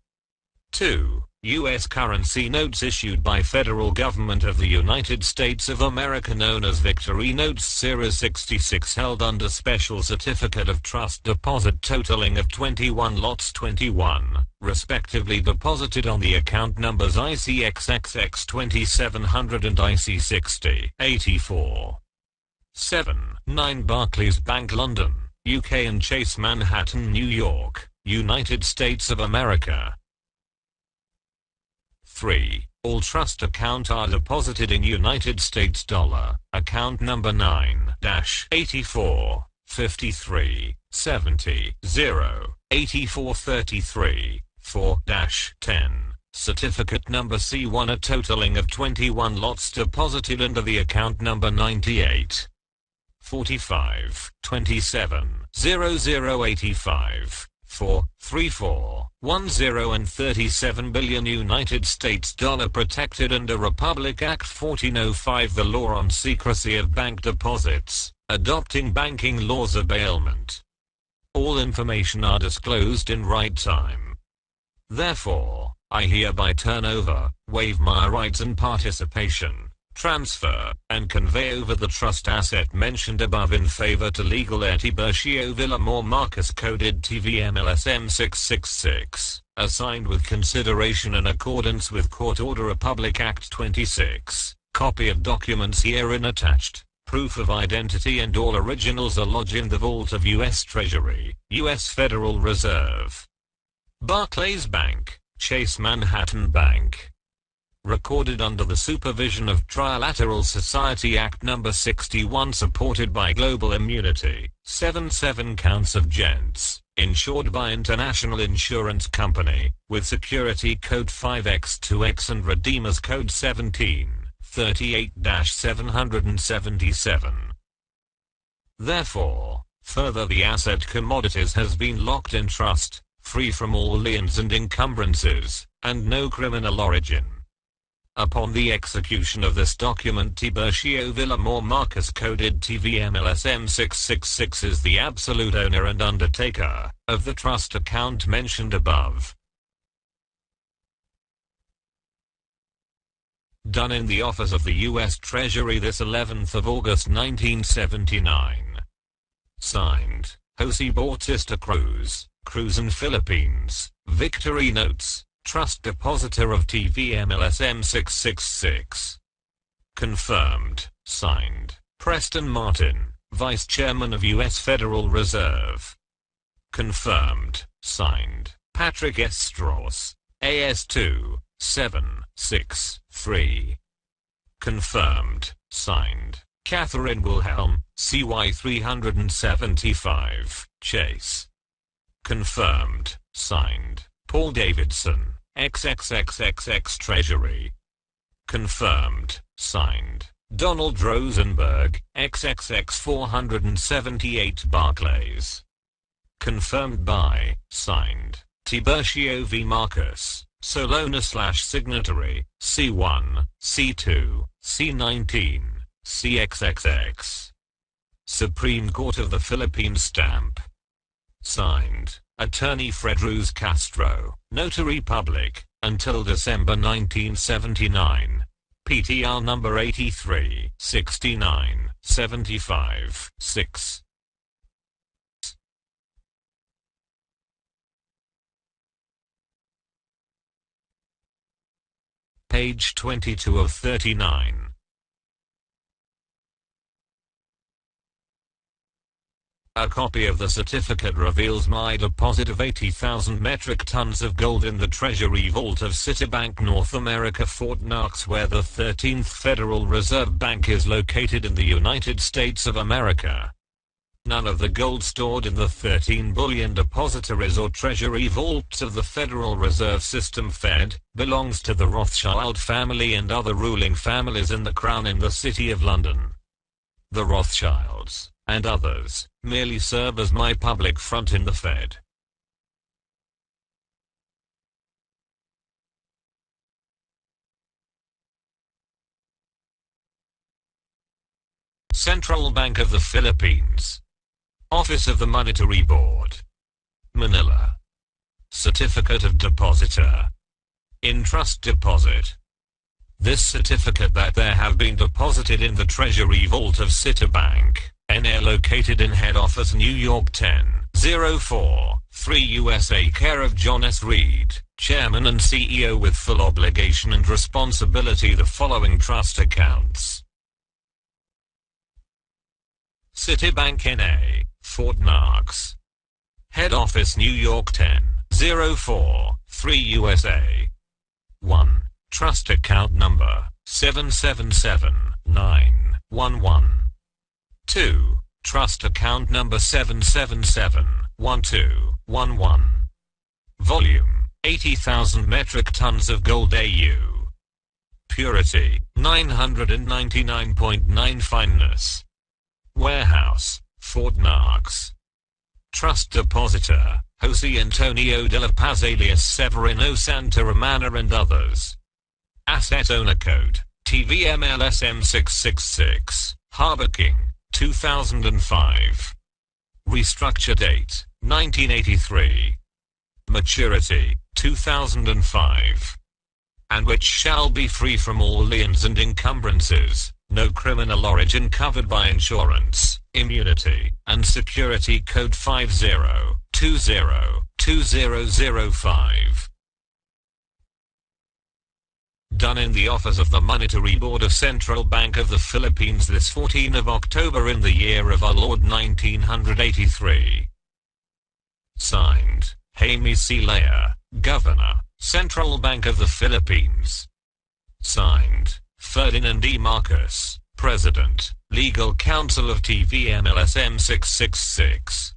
2. U.S. currency notes issued by Federal Government of the United States of America known as Victory Notes Series 66 held under Special Certificate of Trust Deposit totaling of 21 lots 21, respectively deposited on the account numbers ICXXX 2700 and IC 60 84 7 9 Barclays Bank London, UK and Chase Manhattan New York, United States of America. 3. All trust account are deposited in United States dollar, account number 9-84 53 70 0 84 33 4-10, certificate number C1 a totaling of 21 lots deposited under the account number 98 45 27 0085 4 34 10 and 37 billion United States dollar protected under Republic Act 1405, the law on secrecy of bank deposits, adopting banking laws of bailment. All information are disclosed in right time. Therefore, I hereby turn over, waive my rights and participation, transfer, and convey over the trust asset mentioned above in favor to legal heir TIBURCIO VILLAMOR Marcus coded TVM-LSM-666, assigned with consideration in accordance with Court Order Republic Act 26, copy of documents herein attached, proof of identity and all originals are lodged in the vault of U.S. Treasury, U.S. Federal Reserve. Barclays Bank, Chase Manhattan Bank. Recorded under the supervision of Trilateral Society Act No. 61 supported by Global Immunity, 7 counts of gents, insured by International Insurance Company, with Security Code 5X2X and Redeemers Code 1738-777. Therefore, further the asset Commodities has been locked in trust, free from all liens and encumbrances, and no criminal origin. Upon the execution of this document, TIBURCIO VILLAMOR Marcus coded TVM-LSM-666 is the absolute owner and undertaker of the trust account mentioned above. Done in the office of the U.S. Treasury this 11th of August 1979. Signed, Jose Bautista Cruz, Cruzan, Philippines, Victory Notes, Trust Depositor of TVM-LSM-666. Confirmed, signed, Preston Martin, Vice Chairman of U.S. Federal Reserve. Confirmed, signed, Patrick S. Strauss, AS2, 763. Confirmed, signed, Catherine Wilhelm, CY 375, Chase. Confirmed, signed, Paul Davidson, XXXXX Treasury. Confirmed, signed, Donald Rosenberg, XXX 478 Barclays. Confirmed by, signed, TIBURCIO V. Marcus, Solona/signatory, C1, C2, C19, CXXX. Supreme Court of the Philippines stamp. Signed, Attorney Fred Ruz Castro, Notary Public, until December 1979. PTR number 83, 69, 75, 6. Page 22 of 39. A copy of the certificate reveals my deposit of 80,000 metric tons of gold in the Treasury Vault of Citibank North America, Fort Knox, where the 13th Federal Reserve Bank is located in the United States of America. None of the gold stored in the 13 bullion depositories or treasury vaults of the Federal Reserve System Fed belongs to the Rothschild family and other ruling families in the Crown in the City of London. The Rothschilds, and others, merely serve as my public front in the Fed. Central Bank of the Philippines. Office of the Monetary Board. Manila. Certificate of Depositor. In trust deposit. This certificate that there have been deposited in the Treasury Vault of Citibank, NA, located in head office New York 10043 USA, care of John S. Reed, Chairman and CEO, with full obligation and responsibility the following trust accounts. Citibank NA, Fort Knox. Head office New York 10043 USA. 1. Trust account number 777911. 2. Trust account number 7771211. Volume 80,000 metric tons of gold AU. Purity 999.9. Fineness. Warehouse, Fort Knox. Trust depositor, Jose Antonio de la Paz alias Severino Santa Romana and others. Asset owner code, TVM-LSM-666, Harbor King, 2005. Restructure date, 1983. Maturity, 2005. And which shall be free from all liens and encumbrances. No criminal origin covered by insurance, immunity, and security code 50202005. Done in the office of the Monetary Board of Central Bank of the Philippines this 14 of October in the year of our Lord 1983. Signed, Jaime C. Lea, Governor, Central Bank of the Philippines. Signed, Ferdinand E. Marcos, President, Legal Counsel of TVM-LSM-666.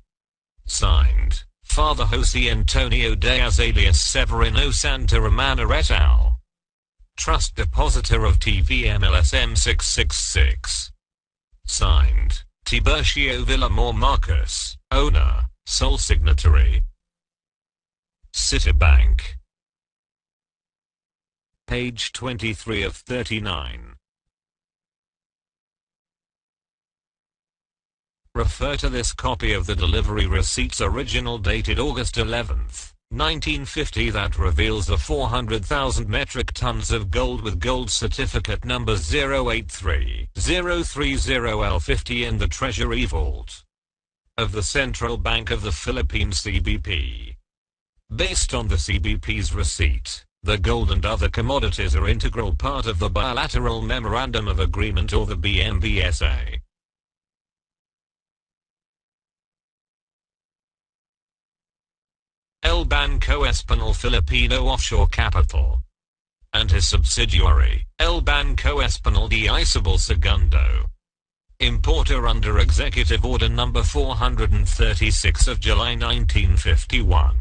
Signed, Father Jose Antonio Diaz alias Severino Santa Romana et al. Trust Depositor of TVM-LSM-666. Signed, Tiburcio Villamor Marcos, Owner, Sole Signatory. Citibank. Page 23 of 39. Refer to this copy of the delivery receipts original dated August 11th, 1950 that reveals the 400,000 metric tons of gold with gold certificate number 083030L50 in the Treasury Vault of the Central Bank of the Philippines CBP. Based on the CBP's receipt, the gold and other commodities are integral part of the Bilateral Memorandum of Agreement or the BMBSA. El Banco Español Filipino Offshore Capital and his subsidiary, El Banco Español de Isabel Segundo. Importer under Executive Order No. 436 of July 1951.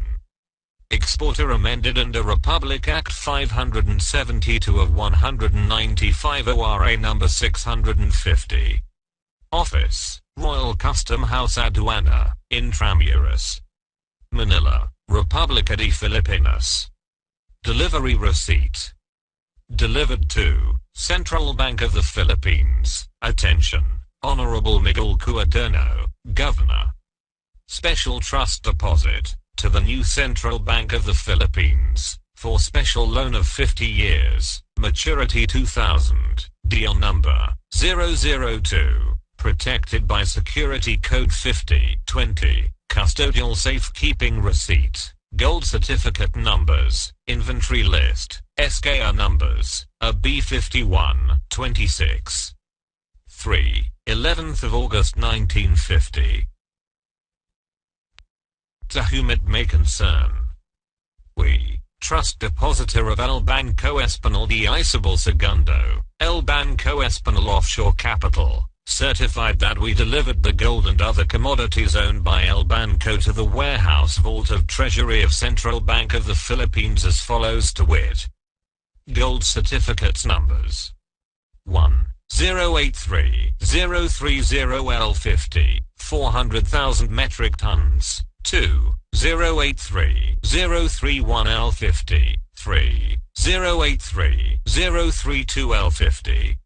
Exporter amended under Republic Act 572 of 195 ORA No. 650. Office, Royal Custom House Aduana, Intramuros. Manila, República de Filipinas. Delivery receipt. Delivered to Central Bank of the Philippines. Attention, Honorable Miguel Cuaderno, Governor. Special trust deposit to the new Central Bank of the Philippines, for special loan of 50 years, maturity 2000, deal number 002, protected by security code 5020, custodial safekeeping receipt, gold certificate numbers, inventory list, SKR numbers, a B51, 26. 3, 11th of August 1950. to whom it may concern. We, Trust Depositor of El Banco Español de Isabel II, El Banco Español Offshore Capital, certified that we delivered the gold and other commodities owned by El Banco to the warehouse vault of Treasury of Central Bank of the Philippines as follows to wit. Gold certificates numbers 1. 083 030 L50, 400,000 metric tons. 2. 083 031 L50, 3. 083 032 L50.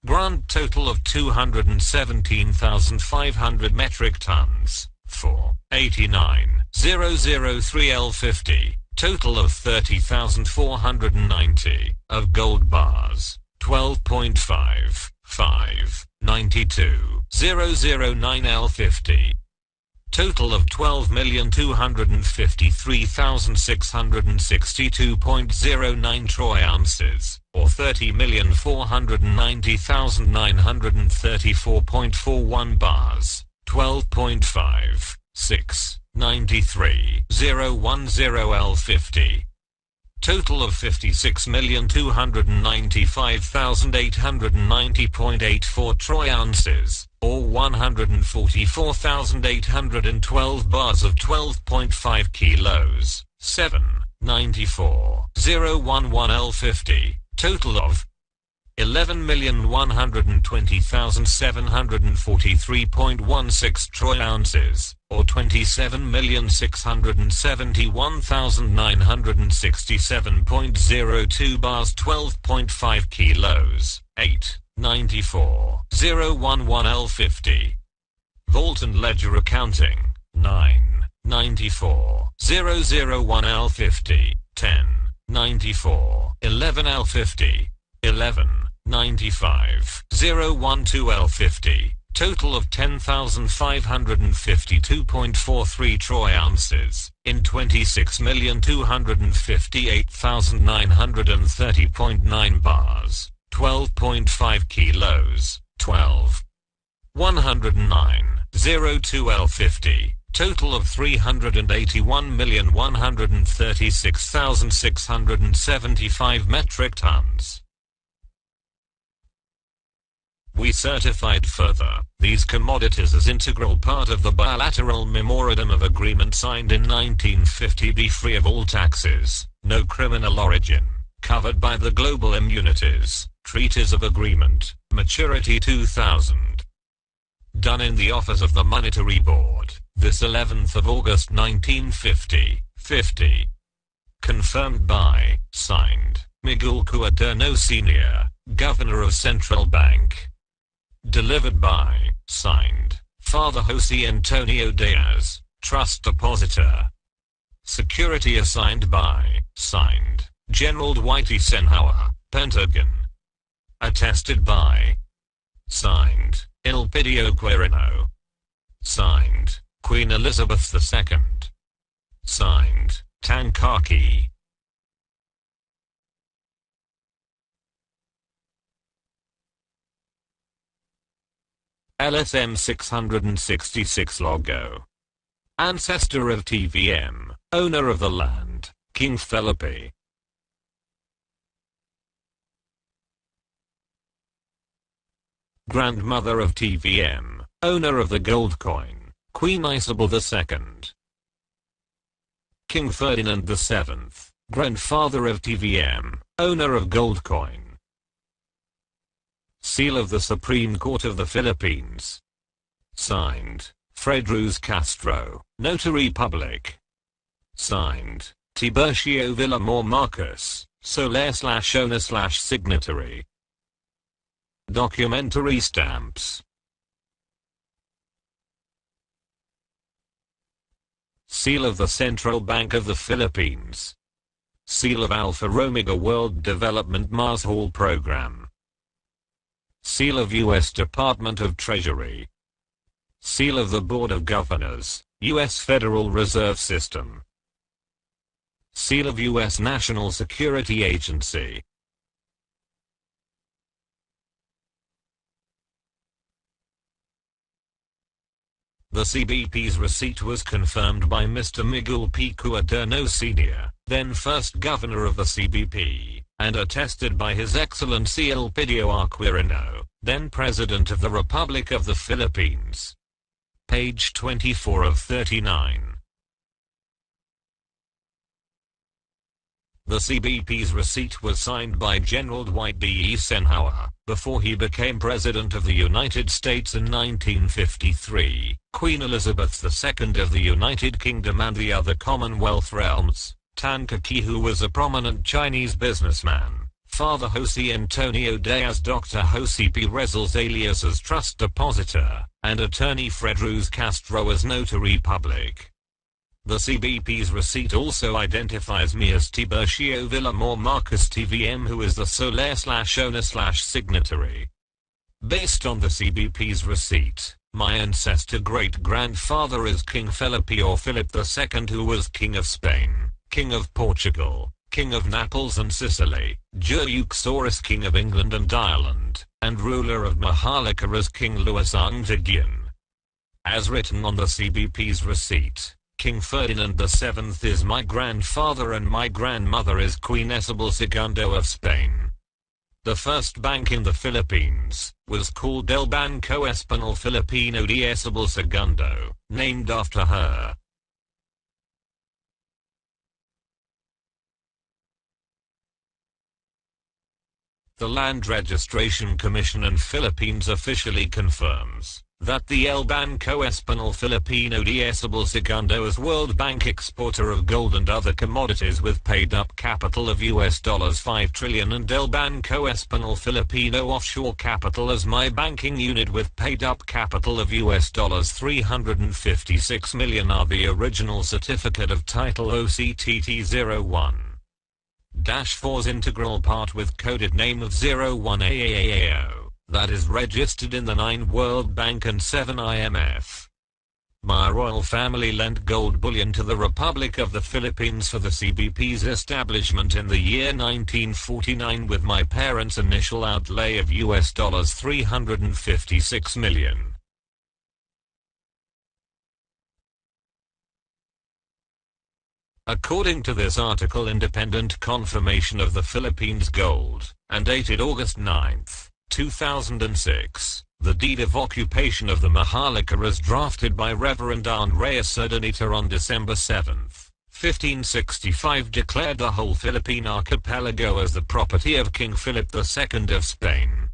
Grand total of 217,500 metric tons. 4. 89 003 L50. Total of 30,490 of gold bars. 12.5 5 92 009 L50. Total of 12,253,662.09 troy ounces, or 30,490,934.41 bars. 12.5 6 93 010 L50. Total of 56,295,890.84 troy ounces, or 144,812 bars of 12.5 kilos. 7. 94 011 L50. Total of 11,120,743.16 troy ounces, or 27,671,967.02 bars. 12.5 kilos. 8. 94 011 L50. Vault and ledger accounting. 9. 94 001 L50. 10. 94 11 L50. 11. 95 012 L50. Total of 10,552.43 troy ounces, in 26,258,930.9 bars. 12.5 kilos. 12. 109 02 L50. Total of 381,136,675 metric tons. We certified further these commodities as integral part of the bilateral Memorandum of Agreement signed in 1950, be free of all taxes, no criminal origin, covered by the Global Immunities Treaties of Agreement, Maturity 2000. Done in the office of the Monetary Board, this 11th of August 1950. 50. Confirmed by, signed, Miguel Cuaderno Sr., Governor of Central Bank. Delivered by, signed, Father Jose Antonio Diaz, Trust Depositor. Security assigned by, signed, General Dwight Eisenhower, Pentagon. Attested by, signed, Elpidio Quirino. Signed, Queen Elizabeth II. Signed, Tankaki. LSM-666 logo. Ancestor of TVM, owner of the land, King Felipe. Grandmother of TVM, owner of the gold coin, Queen Isabel II. King Ferdinand VII, grandfather of TVM, owner of gold coin. Seal of the Supreme Court of the Philippines. Signed, Fred Cruz Castro, Notary Public. Signed, TIBURCIO VILLAMOR Marcus, Soler/owner/signatory. Documentary stamps. Seal of the Central Bank of the Philippines. Seal of Alpha Omega World Development Mars Hall Program. Seal of U.S. Department of Treasury. Seal of the Board of Governors, U.S. Federal Reserve System. Seal of U.S. National Security Agency. The CBP's receipt was confirmed by Mr. Miguel P. Cuaderno Sr., then first governor of the CBP, and attested by His Excellency Elpidio Aquirino, then President of the Republic of the Philippines. Page 24 of 39. The CBP's receipt was signed by General Dwight D. Eisenhower, before he became President of the United States in 1953, Queen Elizabeth II of the United Kingdom and the other Commonwealth realms, Tan Kaki, who was a prominent Chinese businessman, Father Jose Antonio Diaz, Dr. Jose P. Rezals alias as trust depositor, and attorney Fred Ruz Castro as notary public. The CBP's receipt also identifies me as TIBURCIO VILLAMOR Marcus TVM, who is the sole/owner/signatory. Based on the CBP's receipt, my ancestor great-grandfather is King Felipe or Philip II, who was King of Spain, King of Portugal, King of Naples and Sicily, Jureuxorus King of England and Ireland, and ruler of Maharlika as King Louis Ang Tagian. As written on the CBP's receipt, King Ferdinand VII is my grandfather and my grandmother is Queen Isabel II of Spain. The first bank in the Philippines was called El Banco Español Filipino de Isabel II, named after her. The Land Registration Commission in Philippines officially confirms that the El Banco Español Filipino de Isabel II is World Bank exporter of gold and other commodities with paid-up capital of $5 trillion and El Banco Español Filipino offshore capital as my banking unit with paid-up capital of $356 million are the original certificate of title OCTT01-4's integral part with coded name of 01AAAO. That is registered in the 9 World Bank and 7 IMF. My royal family lent gold bullion to the Republic of the Philippines for the CBP's establishment in the year 1949 with my parents' initial outlay of $356 million. According to this article, independent confirmation of the Philippines gold, and dated August 9, 2006, the deed of occupation of the Maharlika as drafted by Reverend Andres Urdaneta on December 7, 1565 declared the whole Philippine archipelago as the property of King Philip II of Spain.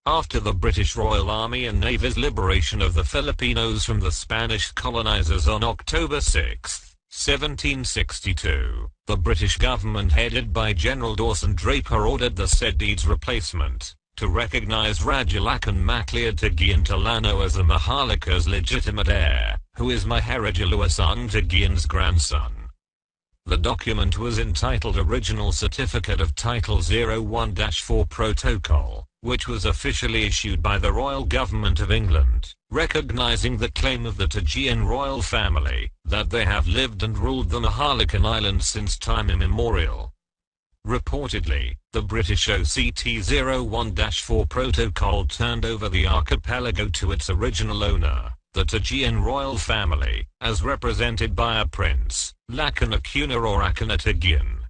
After the British Royal Army and Navy's liberation of the Filipinos from the Spanish colonizers on October 6, 1762, the British government headed by General Dawson Draper ordered the said deed's replacement, to recognize Rajalakan Macleod Tagian Tallano as the Maharlika's legitimate heir, who is Maharaja Louis Ang Tagian's grandson. The document was entitled Original Certificate of Title 01-4 Protocol, which was officially issued by the Royal Government of England, recognizing the claim of the Tagian royal family, that they have lived and ruled the Maharlikan Islands since time immemorial. Reportedly, the British OCT-01-4 protocol turned over the archipelago to its original owner, the Tagian royal family, as represented by a prince, Lakan Acuna or Akuna Tagian.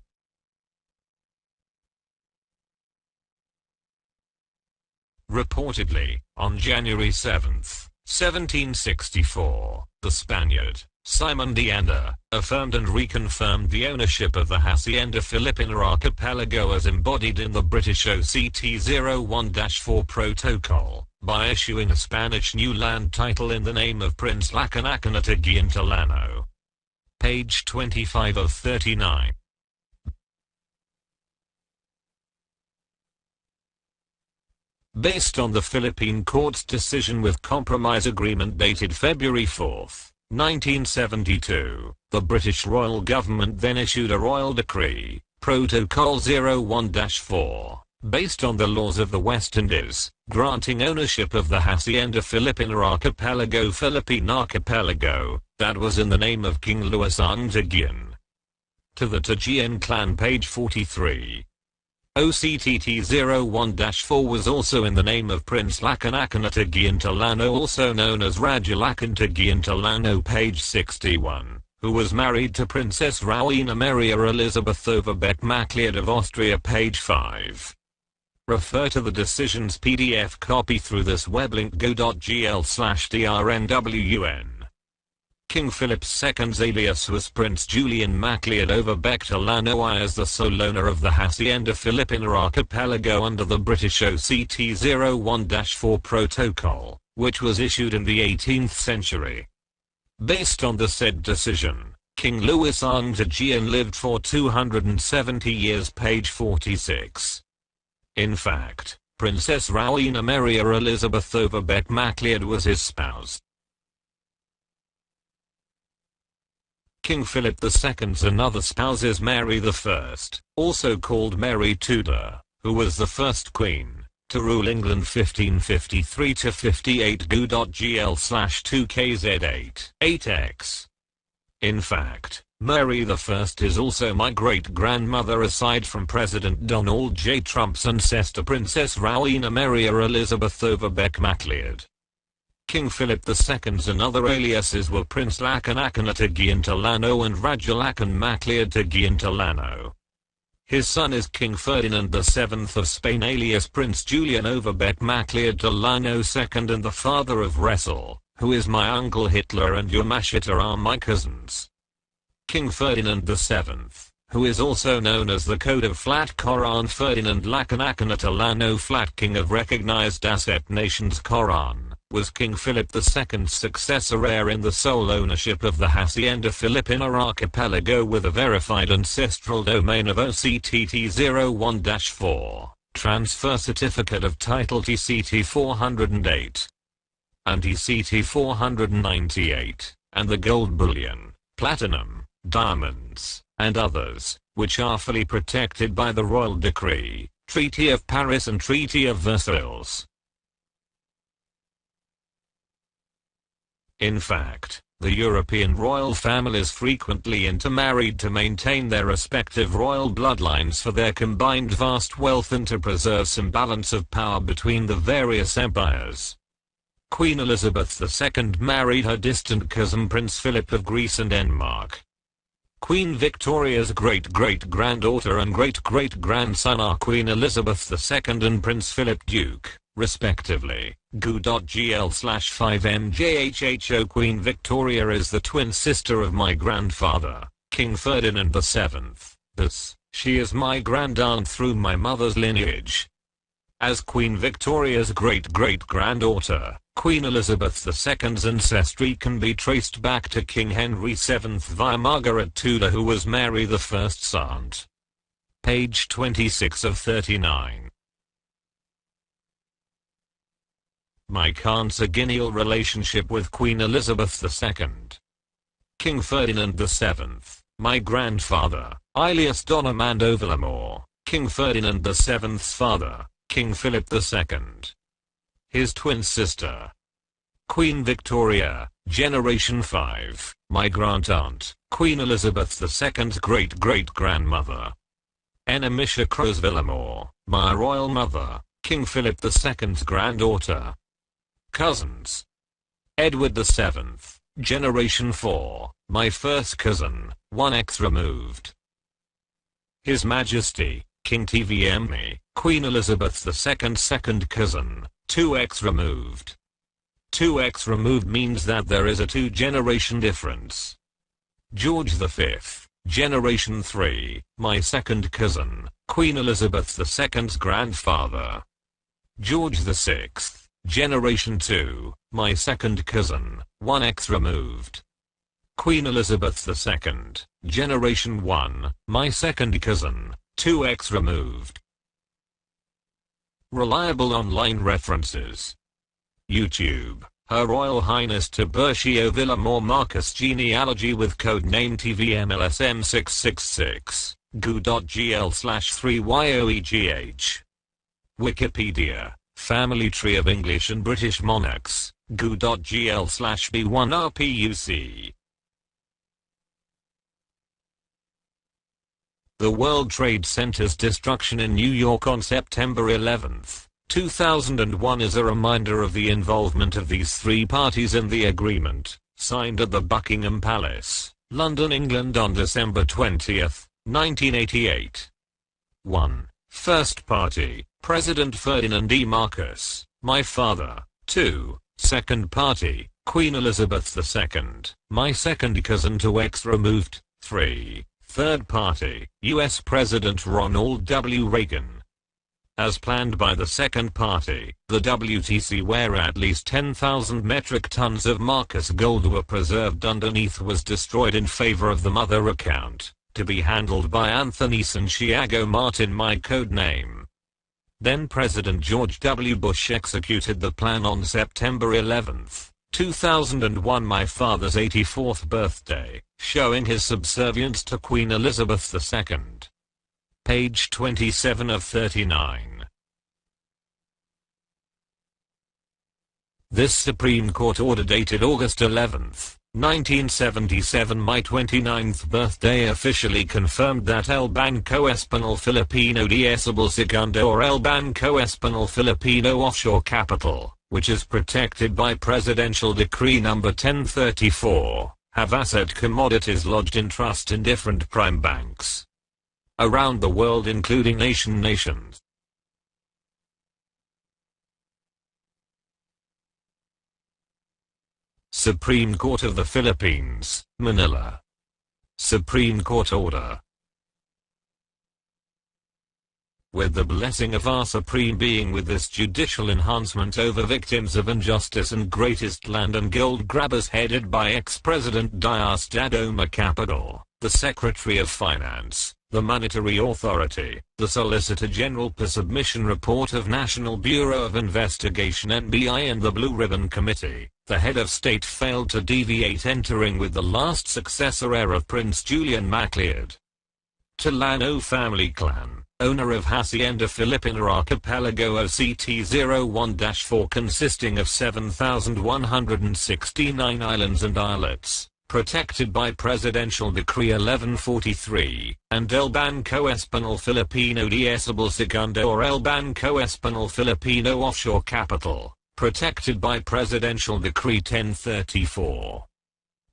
Reportedly, on January 7, 1764, the Spaniard, Simon de Anda, affirmed and reconfirmed the ownership of the Hacienda Filipina archipelago as embodied in the British OCT-01-4 protocol, by issuing a Spanish new land title in the name of Prince Lakan Akuna Tagian Tallano. Page 25 of 39. Based on the Philippine court's decision with compromise agreement dated February 4, 1972, the British royal government then issued a royal decree, Protocol 01-4, based on the laws of the West Indies, granting ownership of the Hacienda Filipina Archipelago Philippine Archipelago, that was in the name of King Louis Ang Tagian, to the Tagian clan. Page 43. OCTT-01-4 was also in the name of Prince Lakan Akhenaton TAGEAN Tallano, also known as Raja Lakan TAGEAN Tallano, page 61, who was married to Princess Rowena Maria Elizabeth Overbeck MacLeod of Austria, page 5. Refer to the decision's PDF copy through this web link go.gl/drnwun. King Philip II's alias was Prince Julian MacLeod Overbeck Tallano, I as the sole owner of the Hacienda Filipina Archipelago under the British OCT-01-4 protocol, which was issued in the 18th century. Based on the said decision, King Louis Ang TAGEAN lived for 270 years, page 46. In fact, Princess Rowena Maria Elizabeth Overbeck MacLeod was his spouse. King Philip II's another spouse is Mary I, also called Mary Tudor, who was the first queen to rule England 1553 to 58 go.gl/2kz8 8x. In fact, Mary I is also my great-grandmother aside from President Donald J. Trump's ancestor Princess Rowena Maria Elizabeth Overbeck MacLeod. King Philip II's another aliases were Prince Lakan Akhenaton TAGEAN Tallano and Raja Lakan MacLeod TAGEAN Tallano. His son is King Ferdinand VII of Spain alias Prince Julian Overbeck MacLeod Tallano II, and the father of Wrestle, who is my uncle. Hitler and Yamashita are my cousins. King Ferdinand VII, who is also known as the Code of Flat Koran Ferdinand Lakan Akhenaton Tallano Flat King of Recognized Asset Nations Koran, was King Philip II's successor heir in the sole ownership of the Hacienda Filipina Archipelago with a verified ancestral domain of OCTT-01-4, transfer certificate of title TCT-408 and TCT-498, and the gold bullion, platinum, diamonds, and others, which are fully protected by the Royal Decree, Treaty of Paris and Treaty of Versailles. In fact, the European royal families frequently intermarried to maintain their respective royal bloodlines for their combined vast wealth and to preserve some balance of power between the various empires. Queen Elizabeth II married her distant cousin Prince Philip of Greece and Denmark. Queen Victoria's great-great-granddaughter and great-great-grandson are Queen Elizabeth II and Prince Philip Duke, respectively. goo.gl/5mjhho. Queen Victoria is the twin sister of my grandfather, King Ferdinand VII. Thus, she is my grandaunt through my mother's lineage. As Queen Victoria's great-great-granddaughter, Queen Elizabeth II's ancestry can be traced back to King Henry VII via Margaret Tudor, who was Mary I's aunt. Page 26 of 39. My consanguineal relationship with Queen Elizabeth II. King Ferdinand VII, my grandfather, alias Don Armando Villamor, King Ferdinand VII's father, King Philip II. His twin sister, Queen Victoria, Generation 5, my grandaunt, Queen Elizabeth II's great-great-grandmother. Enamisha Cruz Villamor, my royal mother, King Philip II's granddaughter. Cousins. Edward VII, Generation 4, my first cousin, 1x removed. His Majesty, King TVM, Queen Elizabeth II's second cousin, 2x removed. 2x removed means that there is a 2-generation difference. George V, Generation 3, my second cousin, Queen Elizabeth II's grandfather. George VI, Generation 2, my second cousin, 1x removed. Queen Elizabeth II, Generation 1, my second cousin, 2x removed. Reliable online references. YouTube, Her Royal Highness TIBURCIO Villamor Marcus genealogy with codename TVM-LSM-666, goo.gl/3yoegh. Wikipedia, Family Tree of English and British Monarchs, goo.gl/b1rpuc. The World Trade Center's destruction in New York on September 11, 2001 is a reminder of the involvement of these three parties in the agreement, signed at the Buckingham Palace, London, England on December 20, 1988. 1. First party, President Ferdinand E. Marcos, my father. 2. Second party, Queen Elizabeth II, my second cousin to X removed. 3. Third party, US President Ronald W. Reagan. As planned by the second party, the WTC where at least 10,000 metric tons of Marcos gold were preserved underneath was destroyed in favor of the mother account, to be handled by Anthony Santiago Martin, my code name. Then President George W. Bush executed the plan on September 11, 2001, my father's 84th birthday, showing his subservience to Queen Elizabeth II. Page 27 of 39. This Supreme Court order dated August 11, 1977, my 29th birthday, officially confirmed that El Banco Español Filipino de Estable Segundo or El Banco Español Filipino Offshore Capital, which is protected by Presidential Decree No. 1034, have asset commodities lodged in trust in different prime banks around the world, including nations. Supreme Court of the Philippines, Manila. Supreme Court Order. With the blessing of our Supreme Being, with this judicial enhancement over victims of injustice and greatest land and gold grabbers headed by ex-President Diosdado Capital, the Secretary of Finance, the Monetary Authority, the Solicitor General per submission report of National Bureau of Investigation NBI and the Blue Ribbon Committee, the head of state failed to deviate, entering with the last successor heir of Prince Julian Macleod. Tallano family clan, owner of Hacienda Filipina Archipelago OCT-01-4, consisting of 7,169 islands and islets, protected by Presidential Decree 1143, and El Banco Español Filipino de Estable Segundo or El Banco Español Filipino Offshore Capital, protected by Presidential Decree 1034.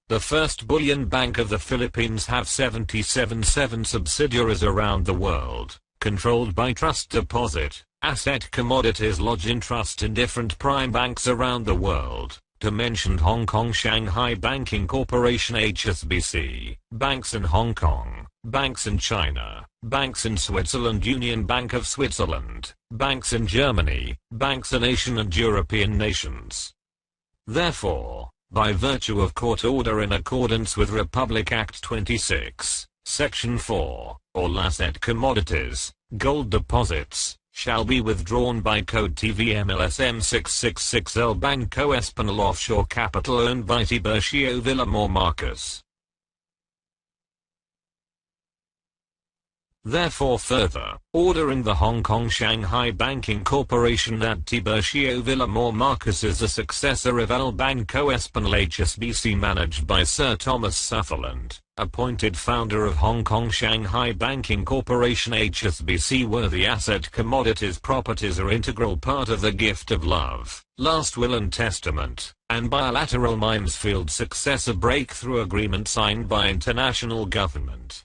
The First Bullion Bank of the Philippines have 77 subsidiaries around the world, controlled by trust deposit, asset commodities lodged in trust in different prime banks around the world. To mention Hong Kong Shanghai Banking Corporation HSBC, banks in Hong Kong, banks in China, banks in Switzerland, Union Bank of Switzerland, banks in Germany, banks in Asian and European nations. Therefore, by virtue of court order in accordance with Republic Act 26, Section 4, all asset commodities, gold deposits, shall be withdrawn by Code TVM-LSM-666 El Banco Español Offshore Capital owned by TIBURCIO VILLAMOR Marcos. Therefore, further, ordering the Hong Kong Shanghai Banking Corporation that TIBURCIO VILLAMOR Marcos is the successor of El Banco Español HSBC, managed by Sir Thomas Sutherland, appointed founder of Hong Kong Shanghai Banking Corporation HSBC, where the asset commodities properties are integral part of the gift of love, last will and testament, and bilateral Mimesfield successor breakthrough agreement signed by international government.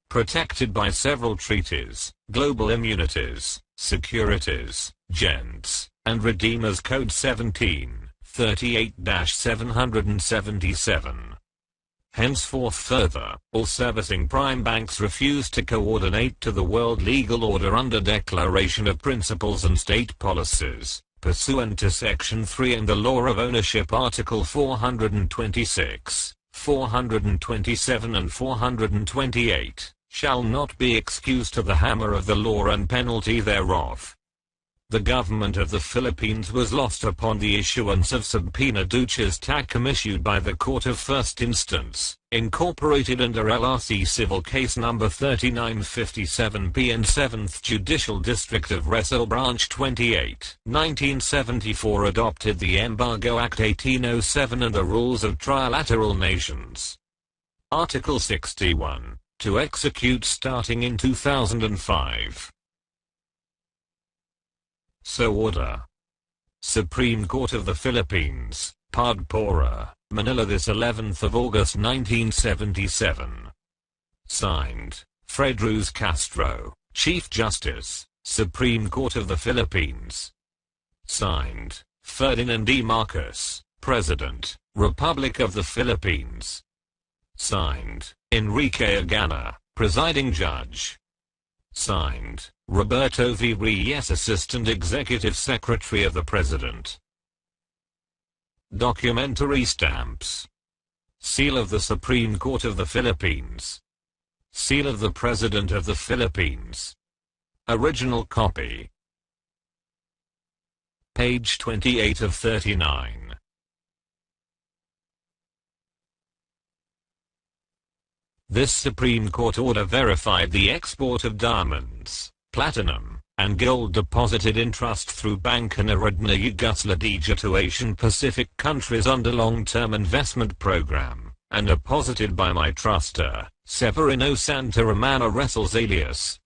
Protected by several treaties, global immunities, securities, gents, and Redeemers Code 17, 38-777. Henceforth further, all servicing prime banks refuse to coordinate to the world legal order under Declaration of Principles and State Policies, pursuant to Section 3 and the Law of Ownership Article 426, 427 and 428, shall not be excused to the hammer of the law and penalty thereof. The government of the Philippines was lost upon the issuance of subpoena duces tactum issued by the Court of First Instance, incorporated under LRC Civil Case No. 3957P and 7th Judicial District of Rizal Branch 28, 1974, adopted the Embargo Act 1807 and the Rules of Trilateral Nations. Article 61. to execute starting in 2005. So order. Supreme Court of the Philippines, Pagpora, Manila, this 11th of August 1977. Signed, Fred Cruz Castro, Chief Justice, Supreme Court of the Philippines. Signed, Ferdinand E. Marcos, President, Republic of the Philippines. Signed, Enrique Agana, Presiding Judge. Signed, Roberto V. Reyes, Assistant Executive Secretary of the President. Documentary stamps. Seal of the Supreme Court of the Philippines. Seal of the President of the Philippines. Original copy. Page 28 of 39. This Supreme Court order verified the export of diamonds, platinum, and gold deposited in trust through Bank Narodna Yugoslavia to Asian Pacific countries under long-term investment program, and deposited by my truster, Severino Santaramana Wrestles alias.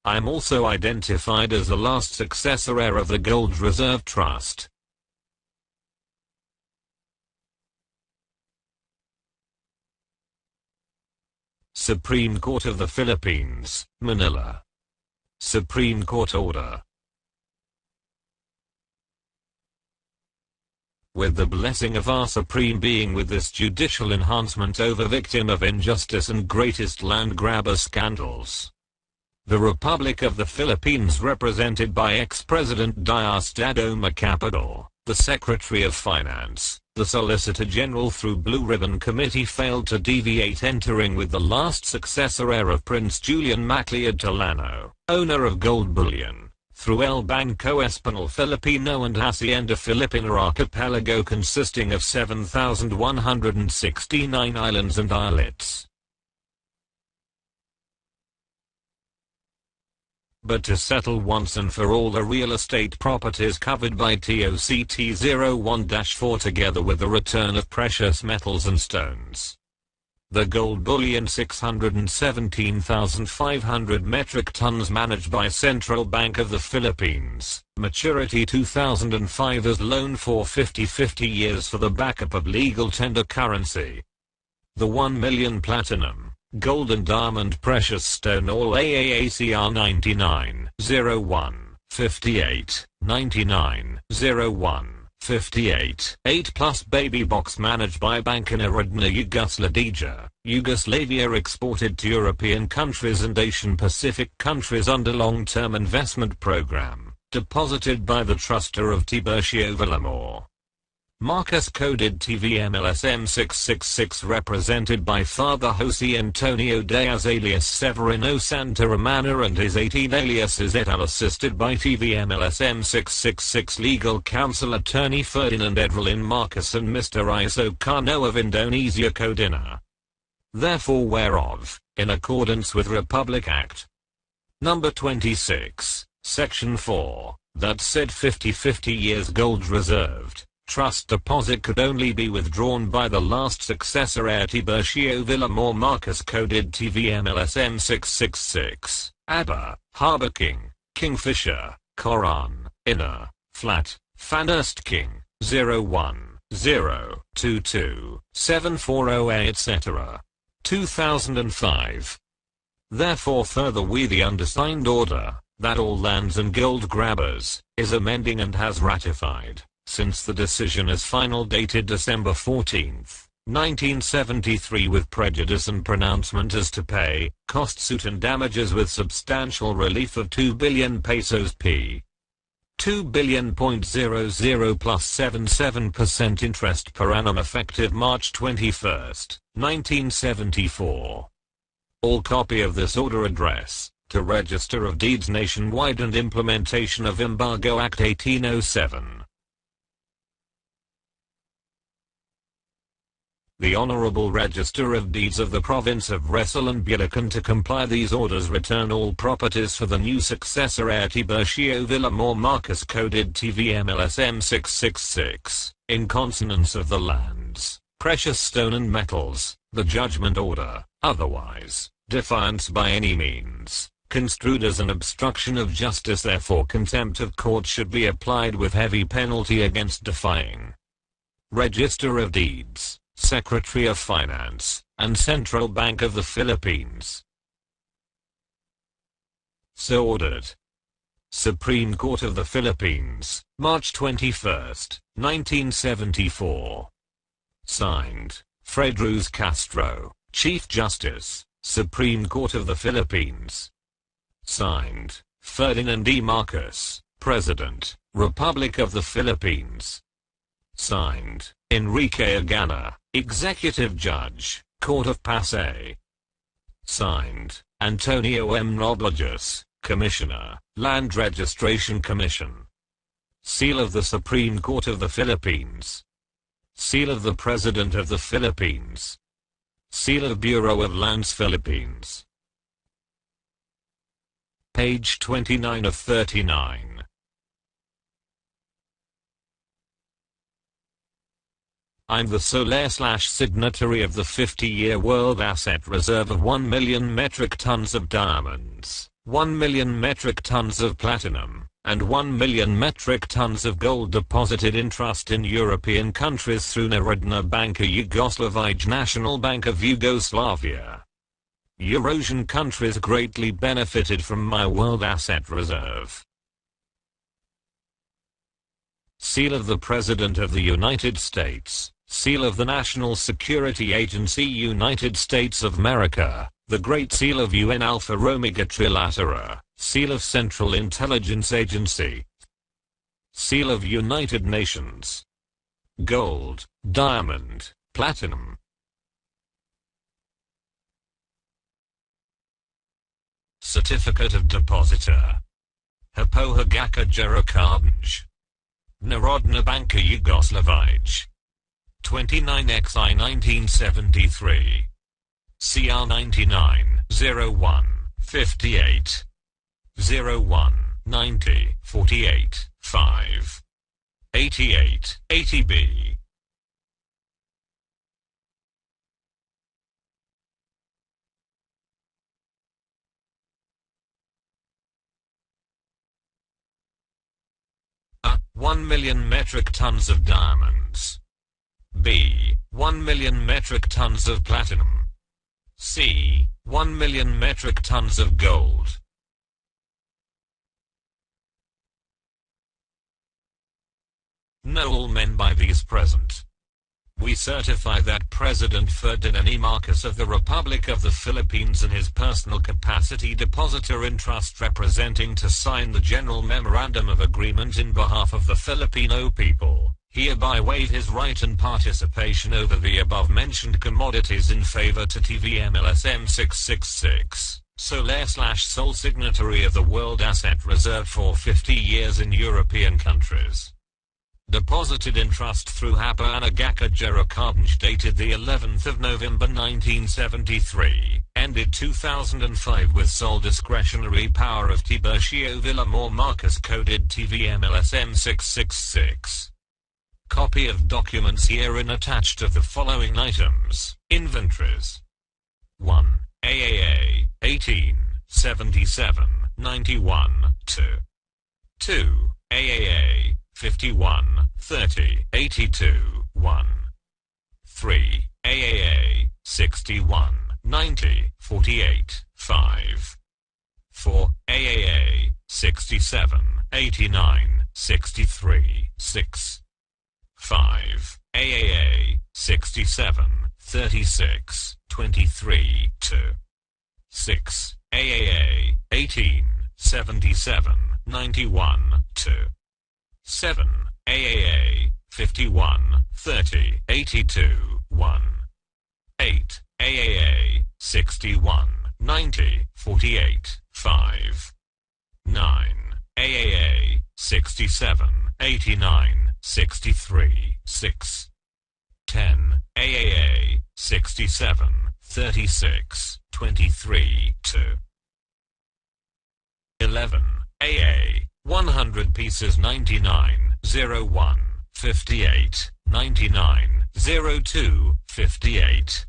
I am also identified as the last successor heir of the Gold Reserve Trust. Supreme Court of the Philippines, Manila. Supreme Court Order. With the blessing of our Supreme Being, with this judicial enhancement over victim of injustice and greatest land grabber scandals, the Republic of the Philippines, represented by ex-President Diosdado Macapagal, the Secretary of Finance, the Solicitor General through Blue Ribbon Committee, failed to deviate, entering with the last successor heir of Prince Julian Macleod Tallano, owner of gold bullion, through El Banco Espanol Filipino and Hacienda Filipina archipelago consisting of 7,169 islands and islets. But to settle once and for all the real estate properties covered by TOCT 01-4 together with the return of precious metals and stones. The gold bullion 617,500 metric tons managed by Central Bank of the Philippines, maturity 2005 as loan for 50 years for the backup of legal tender currency. The 1 million platinum, gold and diamond precious stone all AAACR 99 01 58 99 01 58 8 plus baby box managed by Bank Narodna Yugoslavia exported to European countries and Asian Pacific countries under long-term investment program, deposited by the truster of TIBURCIO VILLAMOR. Marcus coded TVM-LSM-666 represented by Father Jose Antonio Diaz alias Severino Santaramana and his 18 aliases et al. Assisted by TVM-LSM-666 legal counsel attorney Ferdinand Edrelin Marcus and Mr. Iso Karno of Indonesia Codina. Therefore whereof, in accordance with Republic Act Number 26, Section 4, that said 50 years gold reserved trust deposit could only be withdrawn by the last successor heir TIBURCIO VILLAMOR Marcus coded TVM-LSM-666, ABBA, Harbor King, Kingfisher, Coran, Inner, Flat, Fanurst King, 01, 0, 22, 740A etc. 2005. Therefore further we the undersigned order, that all lands and gold grabbers, is amending and has ratified, since the decision is final dated December 14, 1973 with prejudice and pronouncement as to pay, cost suit and damages with substantial relief of 2 billion pesos p. 2 billion.00 plus 77% interest per annum effective March 21, 1974. All copy of this order address, to Register of Deeds nationwide and implementation of Embargo Act 1807. The Honorable Register of Deeds of the Province of Rizal and Bulacan to comply these orders return all properties for the new successor heir TIBURCIO VILLAMOR Marcus coded TVM-LSM-666, in consonance of the lands, precious stone and metals, the judgment order, otherwise, Defiance by any means, construed as an obstruction of justice, therefore contempt of court should be applied with heavy penalty against defying. Register of Deeds, Secretary of Finance, and Central Bank of the Philippines. So ordered. Supreme Court of the Philippines, March 21, 1974. Signed, Fred Cruz Castro, Chief Justice, Supreme Court of the Philippines. Signed, Ferdinand E. Marcos, President, Republic of the Philippines. Signed, Enrique Agana, Executive Judge, Court of Pasay. Signed, Antonio M. Nobliges, Commissioner, Land Registration Commission. Seal of the Supreme Court of the Philippines. Seal of the President of the Philippines. Seal of Bureau of Lands Philippines. Page 29 of 39. I'm the sole/signatory of the 50-year World Asset Reserve of 1 million metric tons of diamonds, 1 million metric tons of platinum, and 1 million metric tons of gold deposited in trust in European countries through Narodna Banka Yugoslavij National Bank of Yugoslavia. Eurasian countries greatly benefited from my World Asset Reserve. Seal of the President of the United States. Seal of the National Security Agency, United States of America. The Great Seal of UN Alpha Omega Trilatera. Seal of Central Intelligence Agency. Seal of United Nations. Gold, diamond, platinum. Certificate of Depositor. Hypohagaka Jerokardnj. Narodna Banka Yugoslavij. 29xi 1973. CR 99 01 58 01 90 48 5 88 80B. A. 1 million metric tons of diamonds. B. 1 million metric tons of platinum. C. 1 million metric tons of gold. Know all men by these present. We certify that President Ferdinand E. Marcos of the Republic of the Philippines in his personal capacity depositor in trust representing to sign the General Memorandum of Agreement in behalf of the Filipino people, hereby waive his right and participation over the above-mentioned commodities in favor to TVM-LSM-666, sole signatory of the World Asset Reserve for 50 years in European countries. Deposited in trust through Hypohagaka Jerokardnj dated the 11th of November 1973, ended 2005 with sole discretionary power of TIBURCIO VILLAMOR Marcos coded TVM-LSM-666. Copy of documents herein attached of the following items. Inventories. 1. AAA, 18, 77, 91, 2. 2. AAA, 51, 30, 82, 1. 3. AAA, 61, 90, 48, 5. 4. AAA, 67, 89, 63, 6. 5. AAA, 67, 36, 23, 2. 6. AAA, 18, 77, 91, 2. 7. AAA, 51, 30, 82, 1. 8. AAA, 61, 90, 48, 5. 9. AAA, 67, 89, 63, 6. 10. AAA, 67, 36, 23, 2. 11. AA, 100 pieces 99, 01, 58, 99, 02, 58.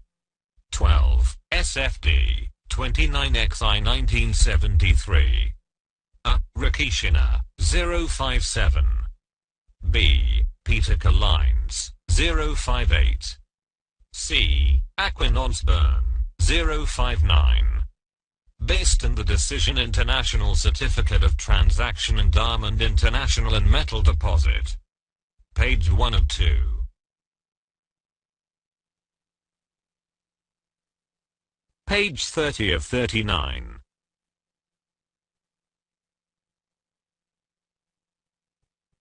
12. SFD, 29XI 1973. A. Rikishina, 057. B. Peter Lines, 058. C. Aquinonsburn, 059. Based on the decision International Certificate of Transaction and Diamond International and Metal Deposit. Page 1 of 2. Page 30 of 39.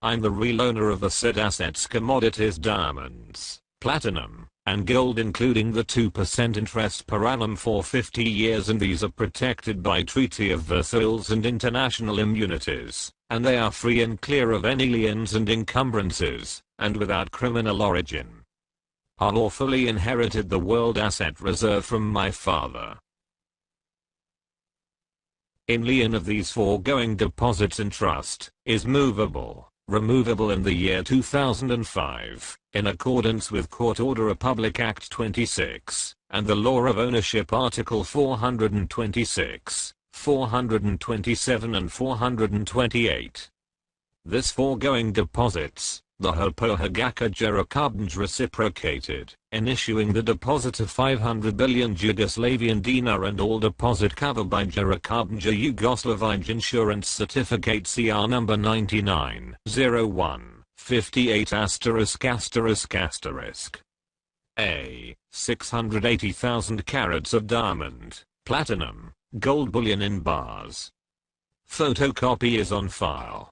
I'm the real owner of the said assets, commodities, diamonds, platinum, and gold, including the 2% interest per annum for 50 years, and these are protected by Treaty of Versailles and international immunities, and they are free and clear of any liens and encumbrances, and without criminal origin. I lawfully inherited the world asset reserve from my father. In lien of these foregoing deposits in trust, is movable, removable in the year 2005, in accordance with Court Order Republic Act 26, and the Law of Ownership Article 426, 427 and 428. This foregoing deposits, the Hopohagaka Jerukabnj reciprocated, in issuing the deposit of 500 billion Yugoslavian dinar and all deposit covered by Jerukabnja Yugoslavian Insurance Certificate CR number 99-01-58****. A. 680,000 carats of diamond, platinum, gold bullion in bars. Photocopy is on file.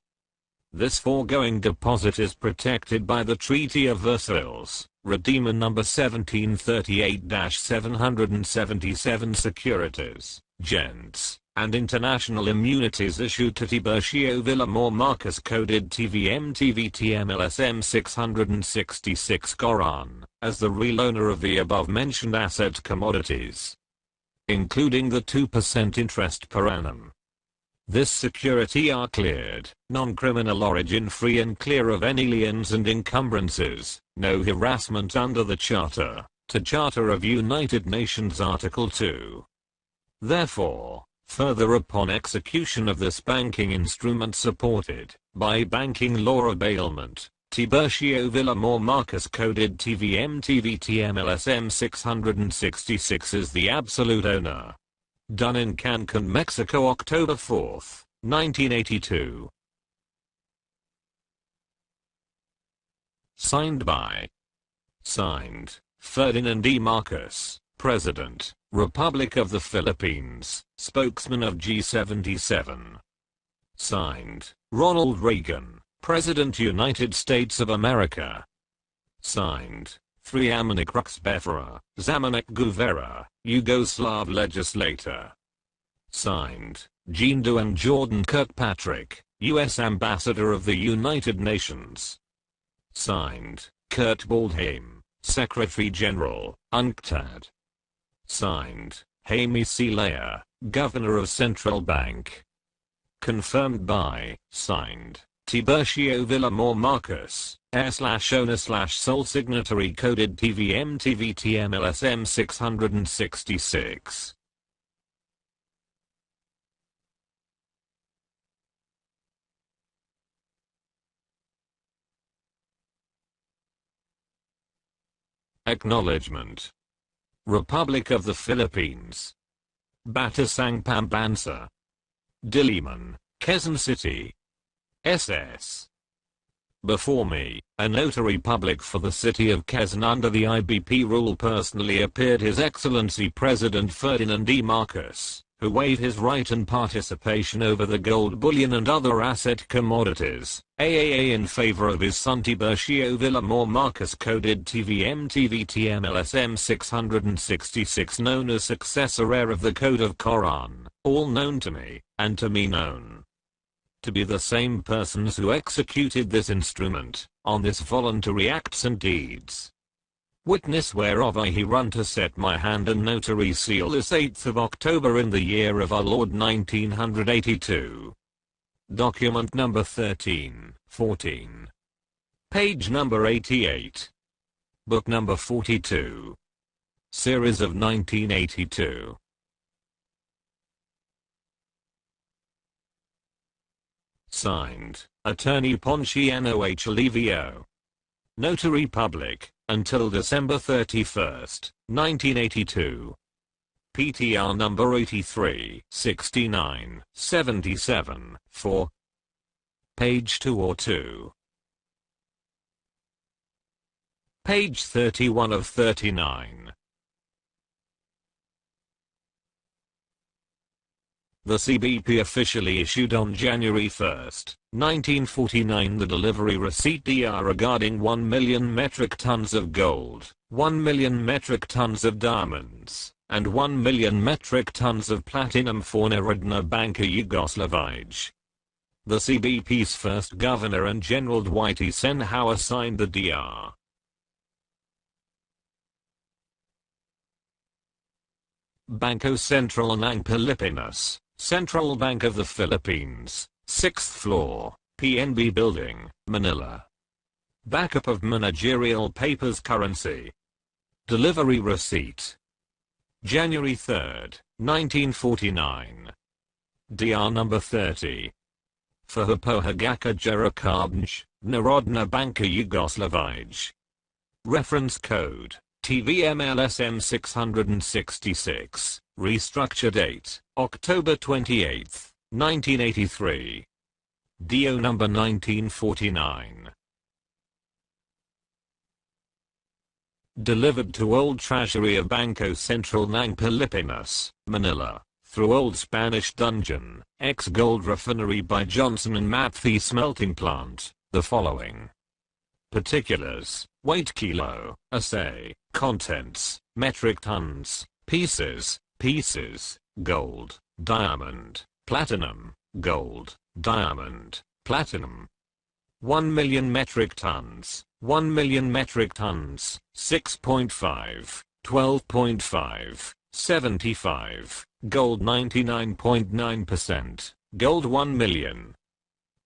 This foregoing deposit is protected by the Treaty of Versailles, Redeemer number 1738-777 securities, gents, and international immunities issued to TIBURCIO VILLAMOR Marcus coded TVM-LSM-666 Coran, as the real owner of the above-mentioned asset commodities, including the 2% interest per annum. This security are cleared, non-criminal origin, free and clear of any liens and encumbrances, no harassment under the Charter, to Charter of United Nations Article 2. Therefore, further upon execution of this banking instrument supported by banking law of bailment, TIBURCIO VILLAMOR Marcus coded TVM-LSM-666 is the absolute owner. Done in Cancun, Mexico, October 4, 1982. Signed by. Signed, Ferdinand E. Marcos, President, Republic of the Philippines, Spokesman of G77. Signed, Ronald Reagan, President, United States of America. Signed, Zamanek Ruxbefera, Zamanek Guvera, Yugoslav legislator. Signed, Jean Duan Jordan Kirkpatrick, U.S. Ambassador of the United Nations. Signed, Kurt Waldheim, Secretary General, UNCTAD. Signed, Jaime C. Leyer, Governor of Central Bank. Confirmed by, signed, TIBURCIO VILLAMOR Marcus, /owner/sole signatory coded TVM-LSM-666. Acknowledgement. Republic of the Philippines. Batasang Pambansa. Diliman, Quezon City. SS. Before me, a notary public for the city of Quezon under the IBP rule personally appeared His Excellency President Ferdinand E. Marcos, who waived his right and participation over the gold bullion and other asset commodities, AAA, in favor of his son TIBURCIO VILLAMOR Marcus coded TVM-TVTM-LSM-666, known as successor heir of the Code of Coran, all known to me, and to me known to be the same persons who executed this instrument, on this voluntary acts and deeds. Witness whereof I hereunder to set my hand and notary seal this 8th of October in the year of our Lord 1982. Document number 1314. Page number 88. Book number 42. Series of 1982. Signed, Attorney Ponciano H. Alivio. Notary Public, until December 31, 1982. PTR number 83, 69, 77, 4. Page 2 or 2. Page 31 of 39. The CBP officially issued on January 1, 1949 the delivery receipt DR regarding 1 million metric tons of gold, 1 million metric tons of diamonds, and 1 million metric tons of platinum for Narodna Banka Yugoslavije. The CBP's first governor and General Dwight Eisenhower signed the DR. Bangko Sentral ng Pilipinas, Central Bank of the Philippines, 6th floor, PNB Building, Manila. Backup of managerial papers currency. Delivery receipt. January 3, 1949. DR number 30. For Hypohagaka Jerakabnj, Narodna Banka Yugoslavije. Reference code, TVM-LSM-666. Restructure date, October 28, 1983. DO number 1949. Delivered to Old Treasury of Bangko Sentral ng Pilipinas, Manila, through Old Spanish Dungeon, ex-gold refinery by Johnson and Matthey Smelting Plant, the following. Particulars, weight kilo, assay, contents, metric tons, pieces, gold, diamond, platinum, gold, diamond, platinum. 1 million metric tons, 1 million metric tons, 6.5, 12.5, 75, gold 99.9%, gold 1 million.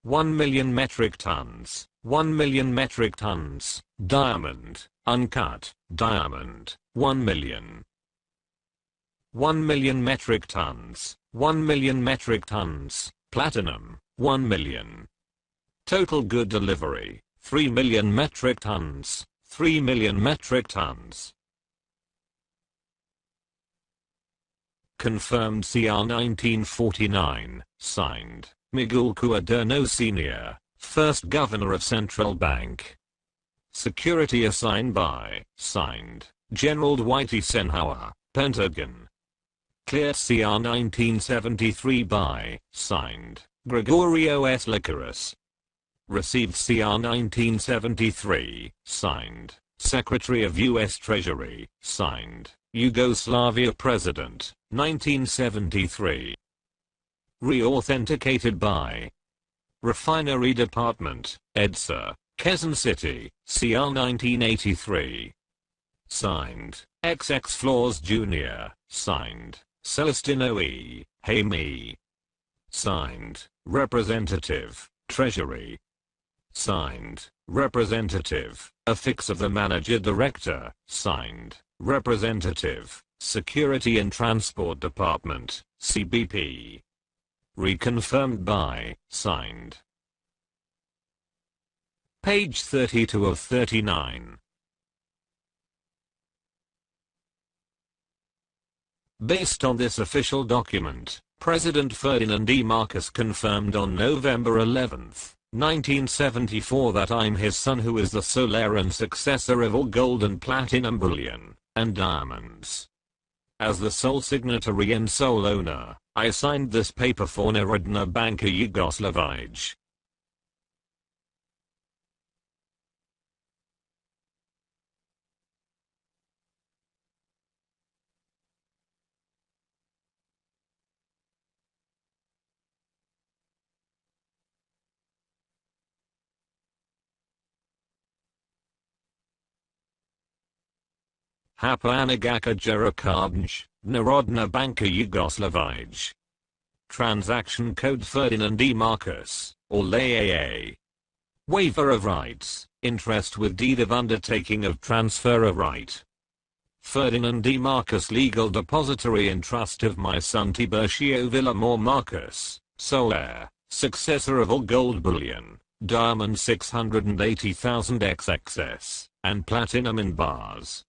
1 million metric tons, 1 million metric tons, diamond, uncut, diamond, 1 million. 1 million metric tons, 1 million metric tons, platinum, 1 million. Total good delivery, 3 million metric tons, 3 million metric tons. Confirmed CR 1949, signed, Miguel Cuaderno Sr., first Governor of Central Bank. Security assigned by, signed, General Dwight Eisenhower, Pentagon. Cleared CR 1973 by, signed, Gregorio S. Licaris. Received CR 1973, signed, Secretary of U.S. Treasury, signed, Yugoslavia President, 1973. Re-authenticated by Refinery Department, EDSA, Quezon City, CR 1983. Signed, XX Flores Jr., signed, Celestino E. Jaime. Signed, Representative, Treasury. Signed, Representative, Affix of the Manager Director, signed, Representative, Security and Transport Department, CBP. Reconfirmed by, signed. Page 32 of 39. Based on this official document, President Ferdinand E. Marcos confirmed on November 11, 1974 that I'm his son who is the sole heir and successor of all gold and platinum bullion, and diamonds. As the sole signatory and sole owner, I signed this paper for Narodna Banka Yugoslavije. Hypohagaka Jerakabnj, Narodna Banka Yugoslavije. Transaction Code Ferdinand E. Marcos, or LAAA. Waiver of rights, interest with deed of undertaking of transfer of right. Ferdinand E. Marcos legal depository in trust of my son TIBURCIO VILLAMOR Marcos, sole heir, successor of all gold bullion, diamond 680,000 XXS, and platinum in bars.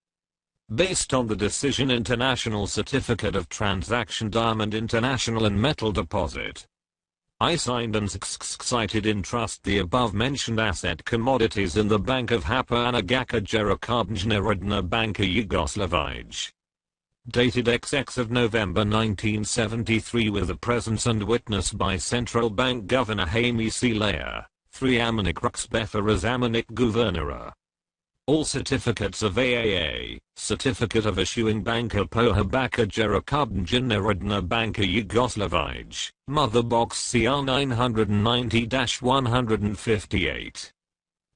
Based on the Decision International Certificate of Transaction Diamond International and Metal Deposit, I signed and cited in trust the above-mentioned asset commodities in the Bank of Hapa Anagaka Narodna Banka Yugoslavij. Dated XX of November 1973 with the presence and witness by Central Bank Governor Jaime Cilea, 3 Amanik Ruxbetha as Amanik Governora. All certificates of AAA, Certificate of Issuing Banka Pohabaka Narodna Banka Yugoslavij, Mother Box CR 990-158.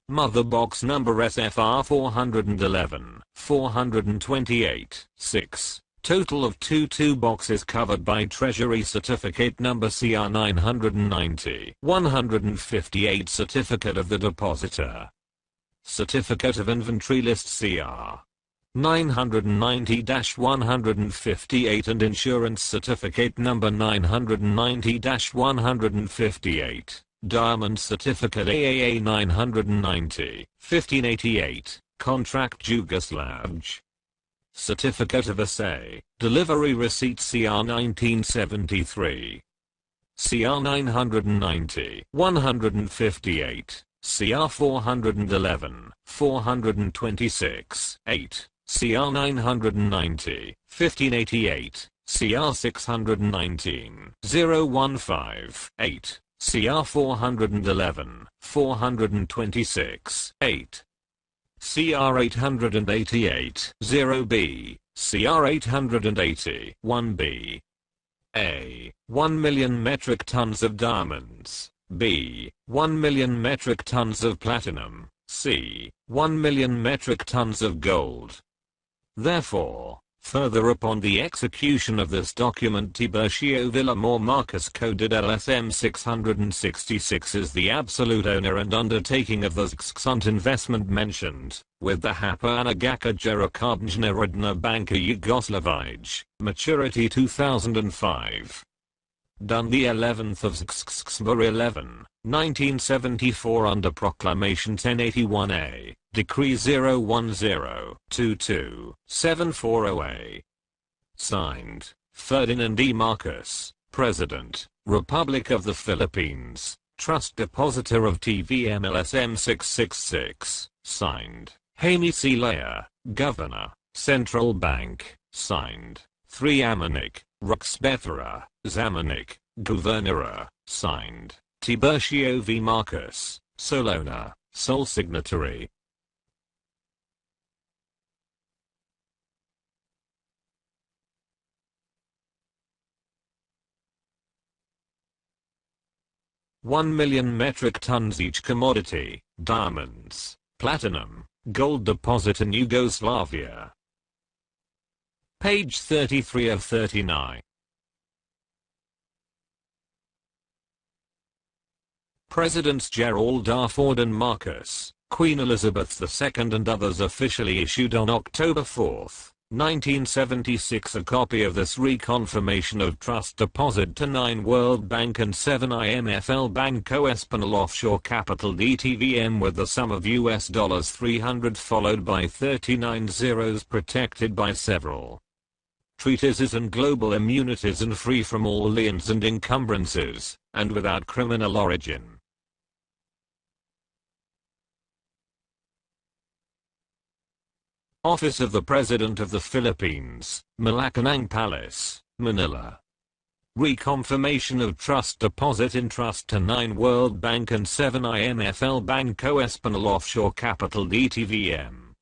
Mother Box number SFR 411, 428, 6. Total of 22 boxes covered by Treasury Certificate number CR 990, 158 Certificate of the Depositor. Certificate of Inventory List CR 990-158 and Insurance Certificate number 990-158. Diamond Certificate AAA 990, 1588, Contract Yugoslavij. Certificate of Assay, Delivery Receipt CR 1973. CR 990, 158. CR 411, 426, 8, CR 990, 1588, CR 619, 015, 8, CR 411, 426, 8, CR 888, 0B, CR 880, 1B. A. 1 million metric tons of diamonds. B. 1 million metric tons of platinum. C. 1 million metric tons of gold. Therefore, further upon the execution of this document, TIBURCIO VILLAMOR Marcus coded LSM-666 is the absolute owner and undertaking of the XXUNT investment mentioned, with the Hapa Anagaka Narodna Banka Yugoslavij, maturity 2005. Done the 11th of September 11, 1974 under Proclamation 1081A, Decree 010-22-740A. Signed, Ferdinand E. Marcos, President, Republic of the Philippines, Trust Depositor of TVM-LSM-666. Signed, Jaime Cilea, Governor, Central Bank. Signed, 3 Amanik, Ruxbethra, Zamanik, Governora. Signed, TIBURCIO V. Marcus, Solona, sole signatory. $1 million metric tons each commodity, diamonds, platinum, gold deposit in Yugoslavia. Page 33 of 39. Presidents Gerald R. Ford and Marcus, Queen Elizabeth II and others officially issued on October 4, 1976 a copy of this reconfirmation of trust deposit to 9 World Bank and 7 IMFL Banco Espanol Offshore Capital DTVM with the sum of US dollars 300 followed by 39 zeros protected by several treatises and global immunities and free from all liens and encumbrances, and without criminal origin. Office of the President of the Philippines, Malacanang Palace, Manila. Reconfirmation of trust deposit in trust to 9 World Bank and 7 IMFL Banco Espanol Offshore Capital DTVM.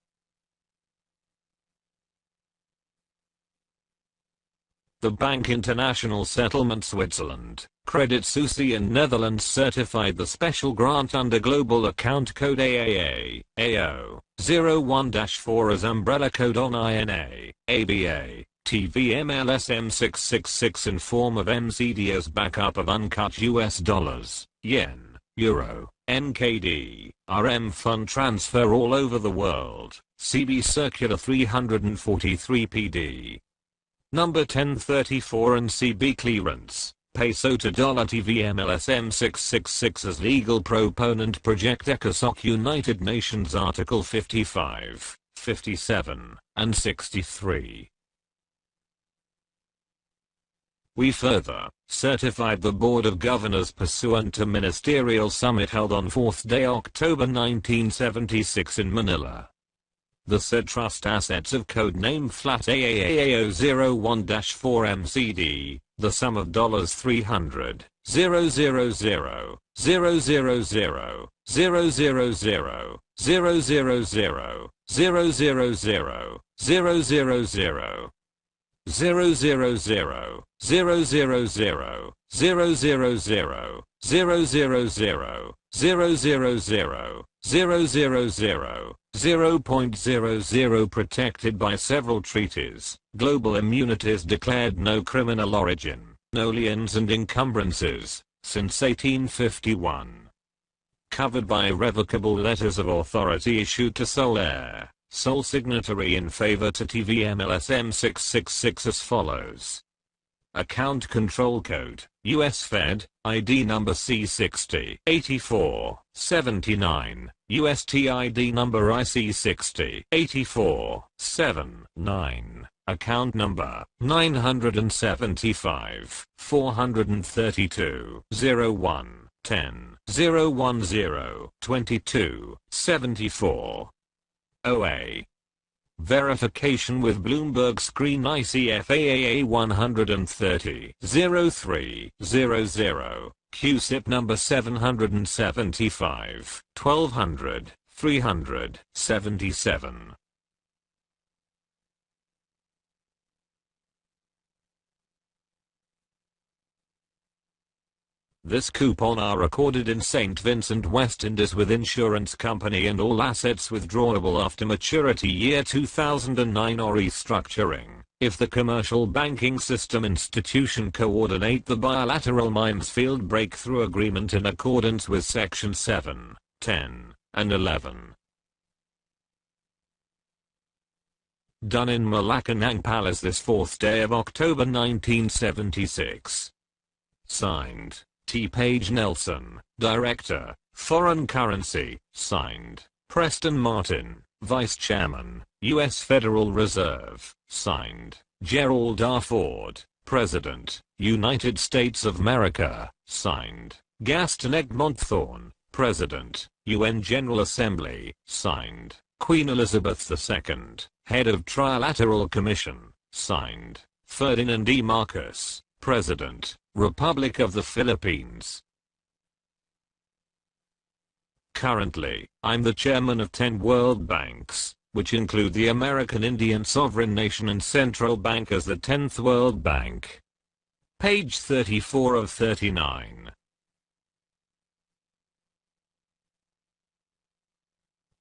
The Bank International Settlement Switzerland, Credit Suisse in Netherlands certified the special grant under Global Account Code AAA, AO, 01-4 as umbrella code on INA, ABA, TVM-LSM-666 in form of MCD as backup of uncut US dollars, yen, euro, NKD, RM fund transfer all over the world, CB Circular 343 PD. Number 1034 and CB clearance, Peso to dollar TVM-LSM-666 as legal proponent Project ECOSOC United Nations Article 55, 57, and 63. We further certified the Board of Governors pursuant to Ministerial Summit held on 4th day October 1976 in Manila. The said trust assets of codename flat AAAO01-4MCD, the sum of $300,000, 000, 000, 000, 000, 000, 000, 0.00 protected by several treaties, global immunities declared no criminal origin, no liens and encumbrances, since 1851. Covered by irrevocable letters of authority issued to sole heir, sole signatory in favor to TVM-LSM-666 as follows. Account Control Code, U.S. Fed, ID number C60-84-79, USTID number IC60-84-79, account number 975-432-01-10-010-22-74. OA. Verification with Bloomberg Screen ICFAAA 130-03-00, QSIP number 775-1200-377. This coupon are recorded in St. Vincent West Indies with insurance company and all assets withdrawable after maturity year 2009 or restructuring, if the commercial banking system institution coordinate the bilateral Minesfield breakthrough agreement in accordance with section 7, 10, and 11. Done in Malacanang Palace this 4th day of October 1976. Signed, T. Page Nelson, Director, Foreign Currency. Signed, Preston Martin, Vice Chairman, U.S. Federal Reserve. Signed, Gerald R. Ford, President, United States of America. Signed, Gaston Egmont Thorne, President, UN General Assembly. Signed, Queen Elizabeth II, Head of Trilateral Commission. Signed, Ferdinand E. Marcos, President, Republic of the Philippines. Currently, I'm the chairman of 10 world banks, which include the American Indian Sovereign Nation and Central Bank as the 10th World Bank. Page 34 of 39.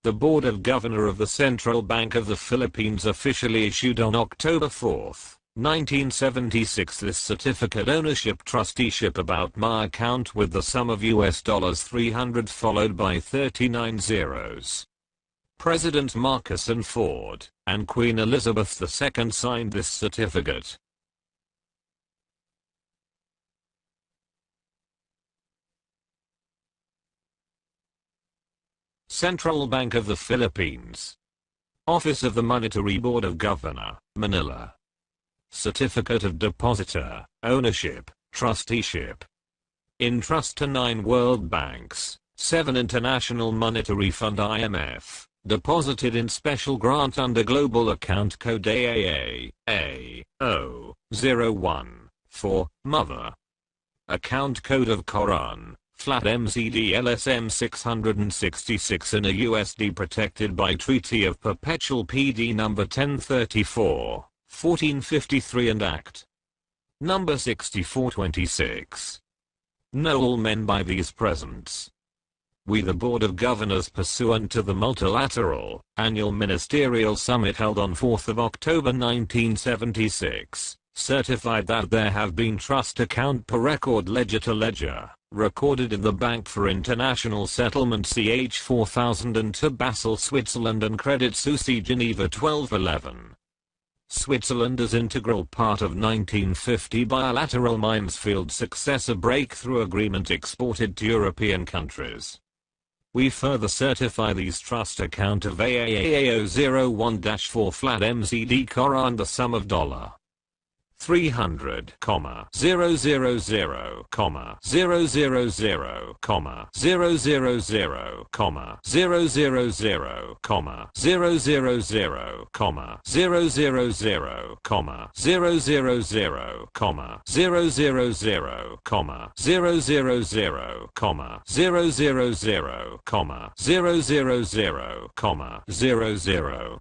The Board of Governors of the Central Bank of the Philippines officially issued on October 4, 1976 this certificate ownership trusteeship about my account with the sum of $300 followed by 39 zeros. President Marcos and Ford and Queen Elizabeth II signed this certificate. Central Bank of the Philippines. Office of the Monetary Board of Governor, Manila. Certificate of Depositor, Ownership, Trusteeship. In trust to 9 world banks, 7 International Monetary Fund IMF, deposited in special grant under Global Account Code AAA-A-O-01, for Mother. Account Code of Quran, flat MCD LSM 666 in a USD protected by Treaty of Perpetual PD number 1034. 1453 and Act number 6426. Know all men by these presents. We the Board of Governors pursuant to the multilateral annual ministerial summit held on 4th of October 1976, certified that there have been trust account per record ledger to ledger, recorded in the Bank for International Settlement CH 4002 Basel, Switzerland and Credit Suisse Geneva 1211. Switzerland as integral part of 1950 bilateral minefield successor breakthrough agreement exported to European countries. We further certify these trust account of AAAO01-4 CAR and the sum of $300,000,000, 000, 000, 000, 000, 000,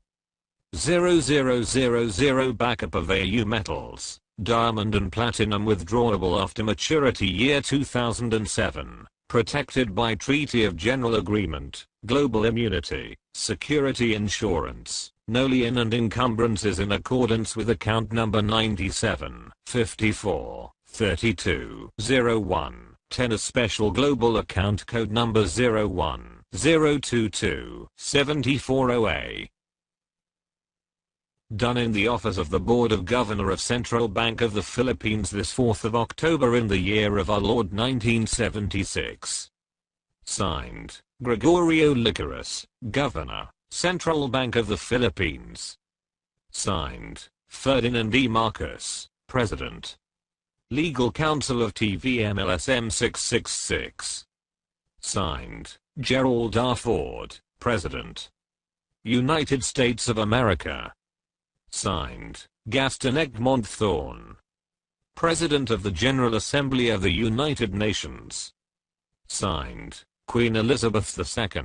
000, 000, 000, 000 backup of AU metals, diamond and platinum withdrawable after maturity year 2007, protected by Treaty of General Agreement, Global Immunity, Security Insurance, no lien and encumbrances in accordance with account number 97, 54, 32, 01, 10 a special global account code number 01, 022, 74OA. Done in the office of the Board of Governor of Central Bank of the Philippines this 4th of October in the year of our Lord 1976. Signed, Gregorio Licorice, Governor, Central Bank of the Philippines. Signed, Ferdinand E. Marcos, President. Legal Counsel of TVM-LSM-666. Signed, Gerald R. Ford, President. United States of America. Signed, Gaston Egmont Thorne, President of the General Assembly of the United Nations. Signed, Queen Elizabeth II,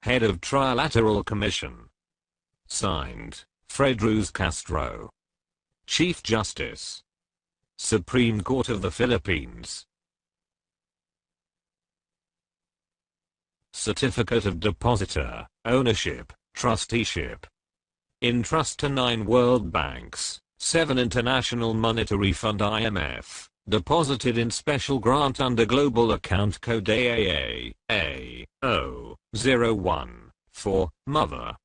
Head of Trilateral Commission. Signed, Fred Ruz Castro, Chief Justice, Supreme Court of the Philippines. Certificate of Depositor, Ownership, Trusteeship. In trust to 9 World Banks, 7 International Monetary Fund IMF, deposited in special grant under Global Account Code AAA-AO01, for Mother.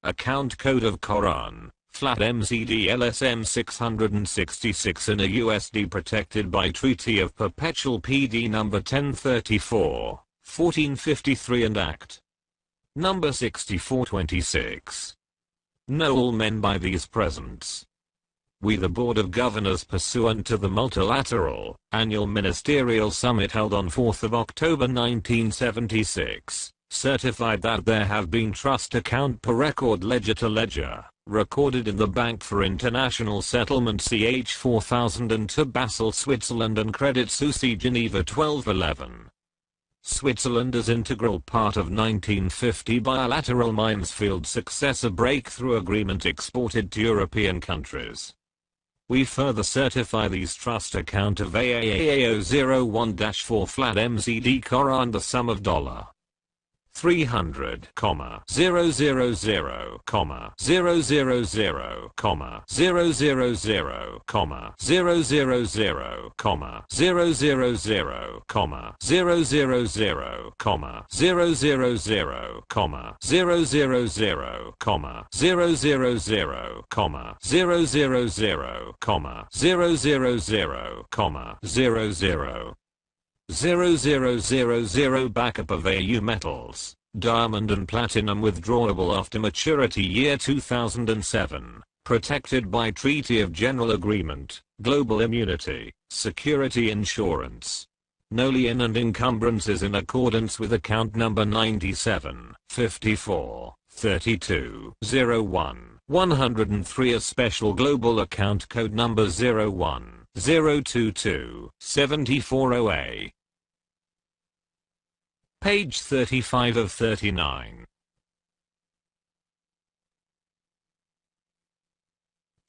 Account Code of Quran, flat MCD LSM-666 in a USD protected by Treaty of Perpetual PD No. 1034, 1453 and Act No. 6426. Know all men by these presents. We the Board of Governors pursuant to the multilateral, annual ministerial summit held on 4th of October 1976, certified that there have been trust account per record ledger to ledger, recorded in the Bank for International Settlement CH 4002 Basel, Switzerland and Credit Suisse Geneva 1211. Switzerland as integral part of 1950 bilateral minefield successor breakthrough agreement exported to European countries. We further certify these trust account of AAAO01-4 flat MCD CAR and the sum of $300,000, 000, 000, 000, 000, 000, 000, 000, 000, 000, 000, 000, 000, 000 backup of AU metals, diamond and platinum withdrawable after maturity year 2007, protected by Treaty of General Agreement, Global Immunity, Security Insurance. No lien and encumbrances in accordance with account number 97, 54, 32, 01, 103 a special global account code number 01, 022, 74OA. Page 35 of 39.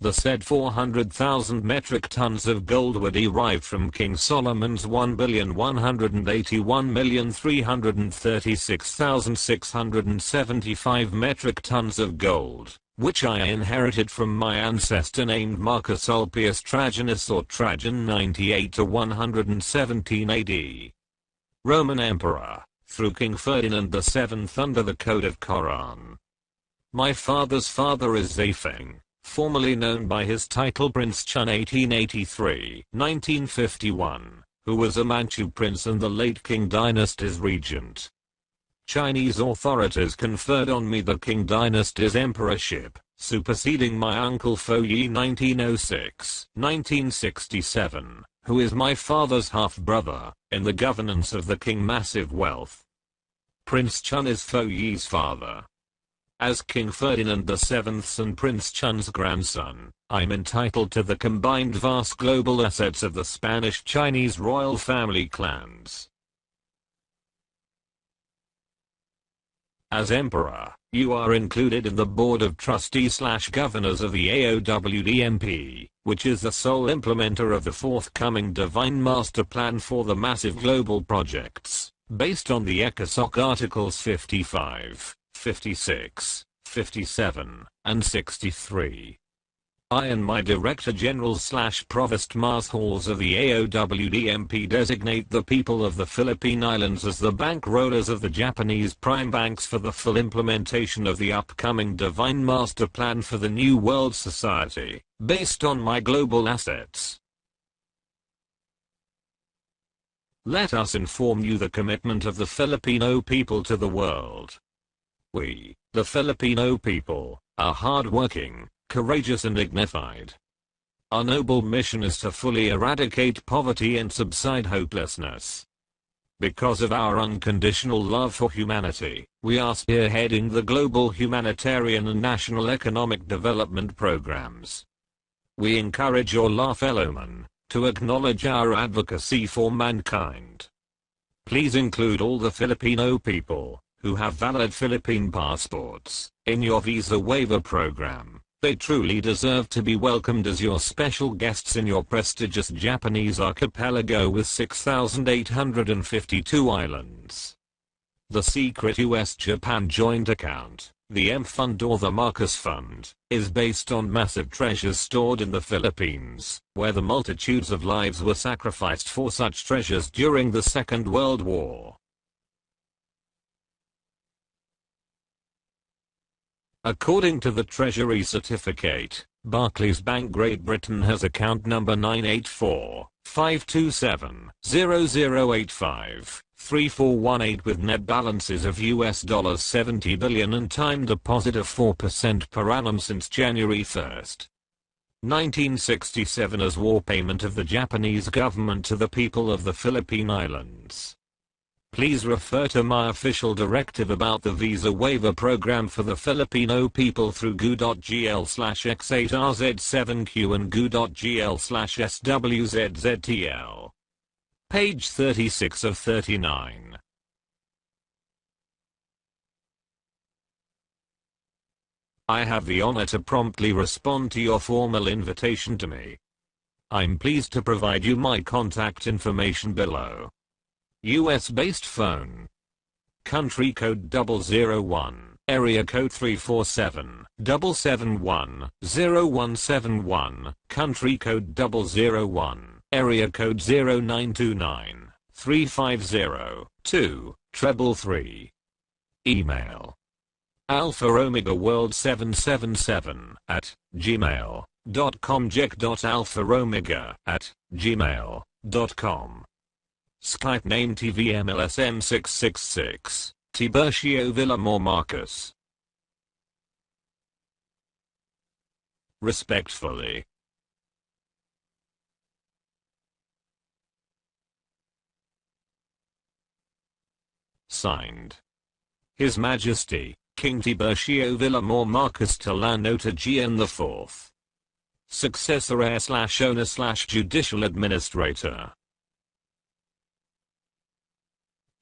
The said 400,000 metric tons of gold were derived from King Solomon's 1,181,336,675 metric tons of gold, which I inherited from my ancestor named Marcus Ulpius Trajanus or Trajan 98 to 117 AD. Roman Emperor, through King Ferdinand VII under the Code of Quran. My father's father is Zafeng, formerly known by his title Prince Chun 1883-1951, who was a Manchu prince and the late Qing dynasty's regent. Chinese authorities conferred on me the Qing dynasty's emperorship, superseding my uncle Fo Yi 1906-1967, who is my father's half-brother, in the governance of the Qing massive wealth. Prince Chun is Fo Yi's father. As King Ferdinand VII's and Prince Chun's grandson, I'm entitled to the combined vast global assets of the Spanish-Chinese royal family clans. As emperor, you are included in the board of trustees/governors of the AOWDMP, which is the sole implementer of the forthcoming Divine Master Plan for the massive global projects, based on the ECOSOC Articles 55, 56, 57, and 63. I and my Director General/Provost Marshals of the AOWDMP designate the people of the Philippine Islands as the bankrollers of the Japanese prime banks for the full implementation of the upcoming Divine Master Plan for the New World Society, based on my global assets. Let us inform you the commitment of the Filipino people to the world. We, the Filipino people, are hardworking, courageous and dignified. Our noble mission is to fully eradicate poverty and subside hopelessness. Because of our unconditional love for humanity, we are spearheading the global humanitarian and national economic development programs. We encourage all our fellowmen to acknowledge our advocacy for mankind. Please include all the Filipino people who have valid Philippine passports in your visa waiver program. They truly deserve to be welcomed as your special guests in your prestigious Japanese archipelago with 6,852 islands. The secret US-Japan joint account, the M Fund or the Marcos Fund, is based on massive treasures stored in the Philippines, where the multitudes of lives were sacrificed for such treasures during the Second World War. According to the Treasury Certificate, Barclays Bank Great Britain has account number 984-527-0085-3418 with net balances of $70 billion and time deposit of 4% per annum since January 1, 1967 as war payment of the Japanese government to the people of the Philippine Islands. Please refer to my official directive about the visa waiver program for the Filipino people through goo.gl/x8rz7q and goo.gl/swzztl. Page 36 of 39. I have the honor to promptly respond to your formal invitation to me. I'm pleased to provide you my contact information below. US-based phone. Country code 001, area code 347-771-0171, country code 001, area code 0929-350-233. Email: alphaomegaworld777@gmail.com jack.alphaomega@gmail.com. Skype name TVM-LSM-666, TIBURCIO VILLAMOR Marcus. Respectfully. Signed. His Majesty, King TIBURCIO VILLAMOR Marcus Tallano TAGEAN IV. Successor heir/owner/judicial administrator.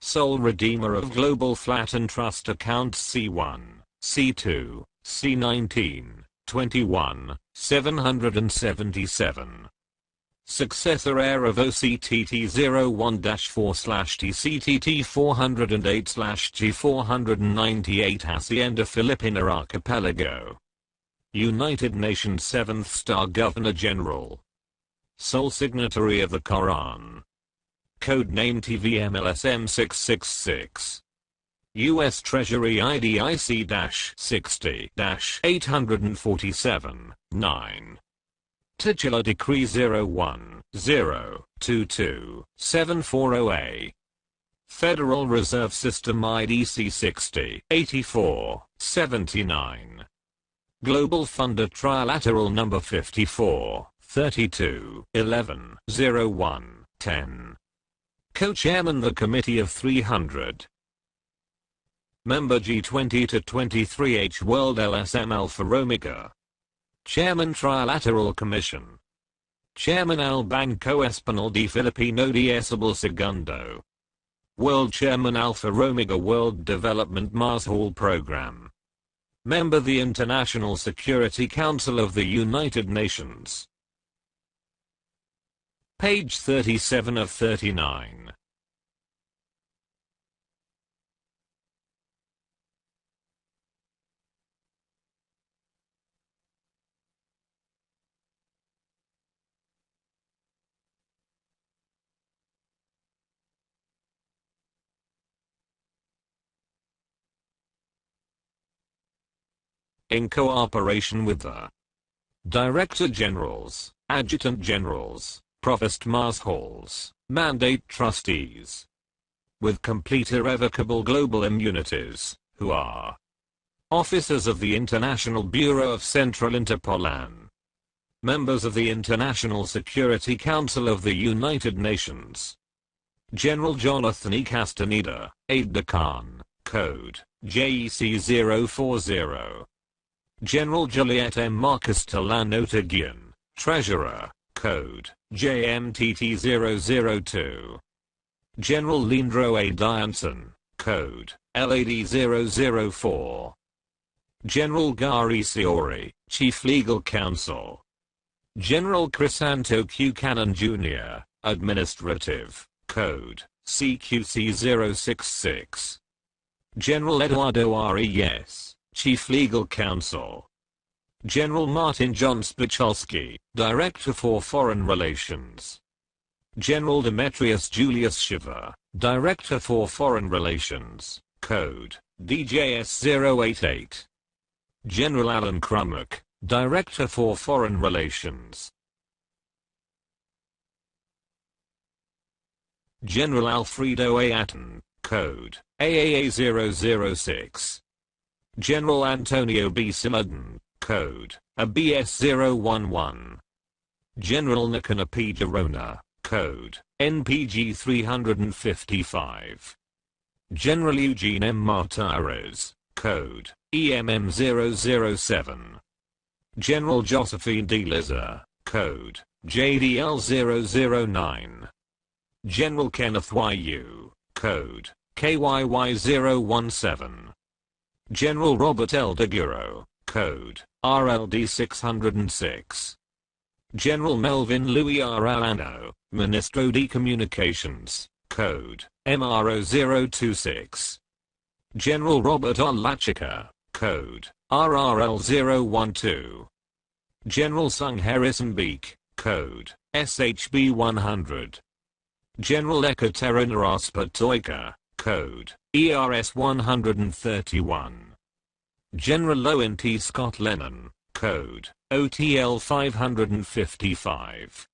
Sole Redeemer of Global Flat and Trust Accounts C1, C2, C19, 21, 777. Successor heir of OCTT01-4/TCTT 408/G498 Hacienda Filipina Archipelago. United Nations 7th Star Governor General. Sole signatory of the Quran. Code name TVM-LSM-666. U.S. Treasury IDIC-60-847-9. Titular Decree 01-022-740A. Federal Reserve System IDC 60-84-79. Global Funder Trilateral Number 54-32-11-01-10. Co-Chairman the Committee of 300. Member G20 to 23H World LSM Alpha Omega. Chairman Trilateral Commission. Chairman Al Banco Espanol de Filipino de Esabel Segundo. World Chairman Alpha Omega World Development Mars Hall Program. Member the International Security Council of the United Nations. Page 37 of 39. In cooperation with the Director Generals, Adjutant Generals, Provost Mars Halls, Mandate Trustees, with complete irrevocable global immunities, who are officers of the International Bureau of Central Interpol, members of the International Security Council of the United Nations. General Jonathan E. Castaneda, Aide-de-Camp, Code, JEC 040. General Juliet M. Marcus Tallano TAGEAN, Treasurer, Code, JMTT 002. General Leandro A. Dianson, Code, LAD 004. General Gary Siori, Chief Legal Counsel. General Crisanto Q. Cannon Jr., Administrative, Code, CQC 066. General Eduardo R.E.S., Chief Legal Counsel. General Martin John Spicholsky, Director for Foreign Relations. General Demetrius Julius Shiva, Director for Foreign Relations, Code, DJS 088. General Alan Krummack, Director for Foreign Relations. General Alfredo A. Atten, Code, AAA 006. General Antonio B. Simaden, Code, ABS 011. General Nicanor P. Girona, Code, NPG 355. General Eugene M. Martires, Code, EMM 007. General Josephine D. Liza, Code, JDL 009. General Kenneth Y.U., Code, KYY 017. General Robert L. DeGuro, Code, RLD 606. General Melvin Louis R. Alano, Ministro de Communications, Code, MRO 026. General Robert R. Lachica, Code, RRL 012. General Sung Harrison Beek, Code, SHB 100. General Ekaterina Raspatoika, Code, ERS 131. General Owen T. Scott Lennon, Code, OTL 555.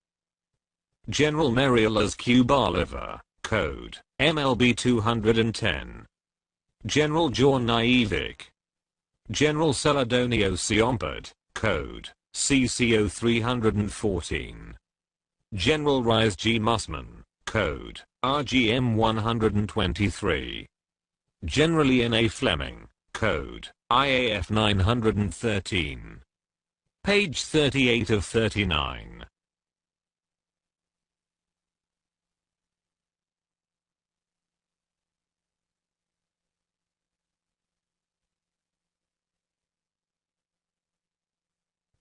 General Merrill Q. Barliver, Code, MLB 210. General John Naivik. General Celadonio Siompert, Code, CCO 314. General Rise G. Mussman, Code, RGM 123. General Ian A. Fleming, Code, IAF 913. Page 38 of 39.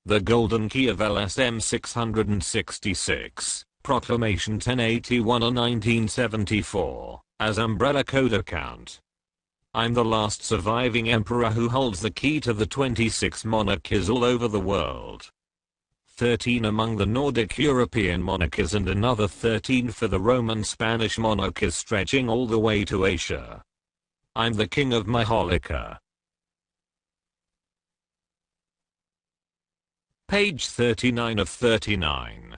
The Golden Key of LSM-666, Proclamation 1081 of 1974, as Umbrella Code Account. I'm the last surviving emperor who holds the key to the 26 monarchies all over the world. 13 among the Nordic European monarchies and another 13 for the Roman Spanish monarchies stretching all the way to Asia. I'm the king of Maholika. Page 39 of 39.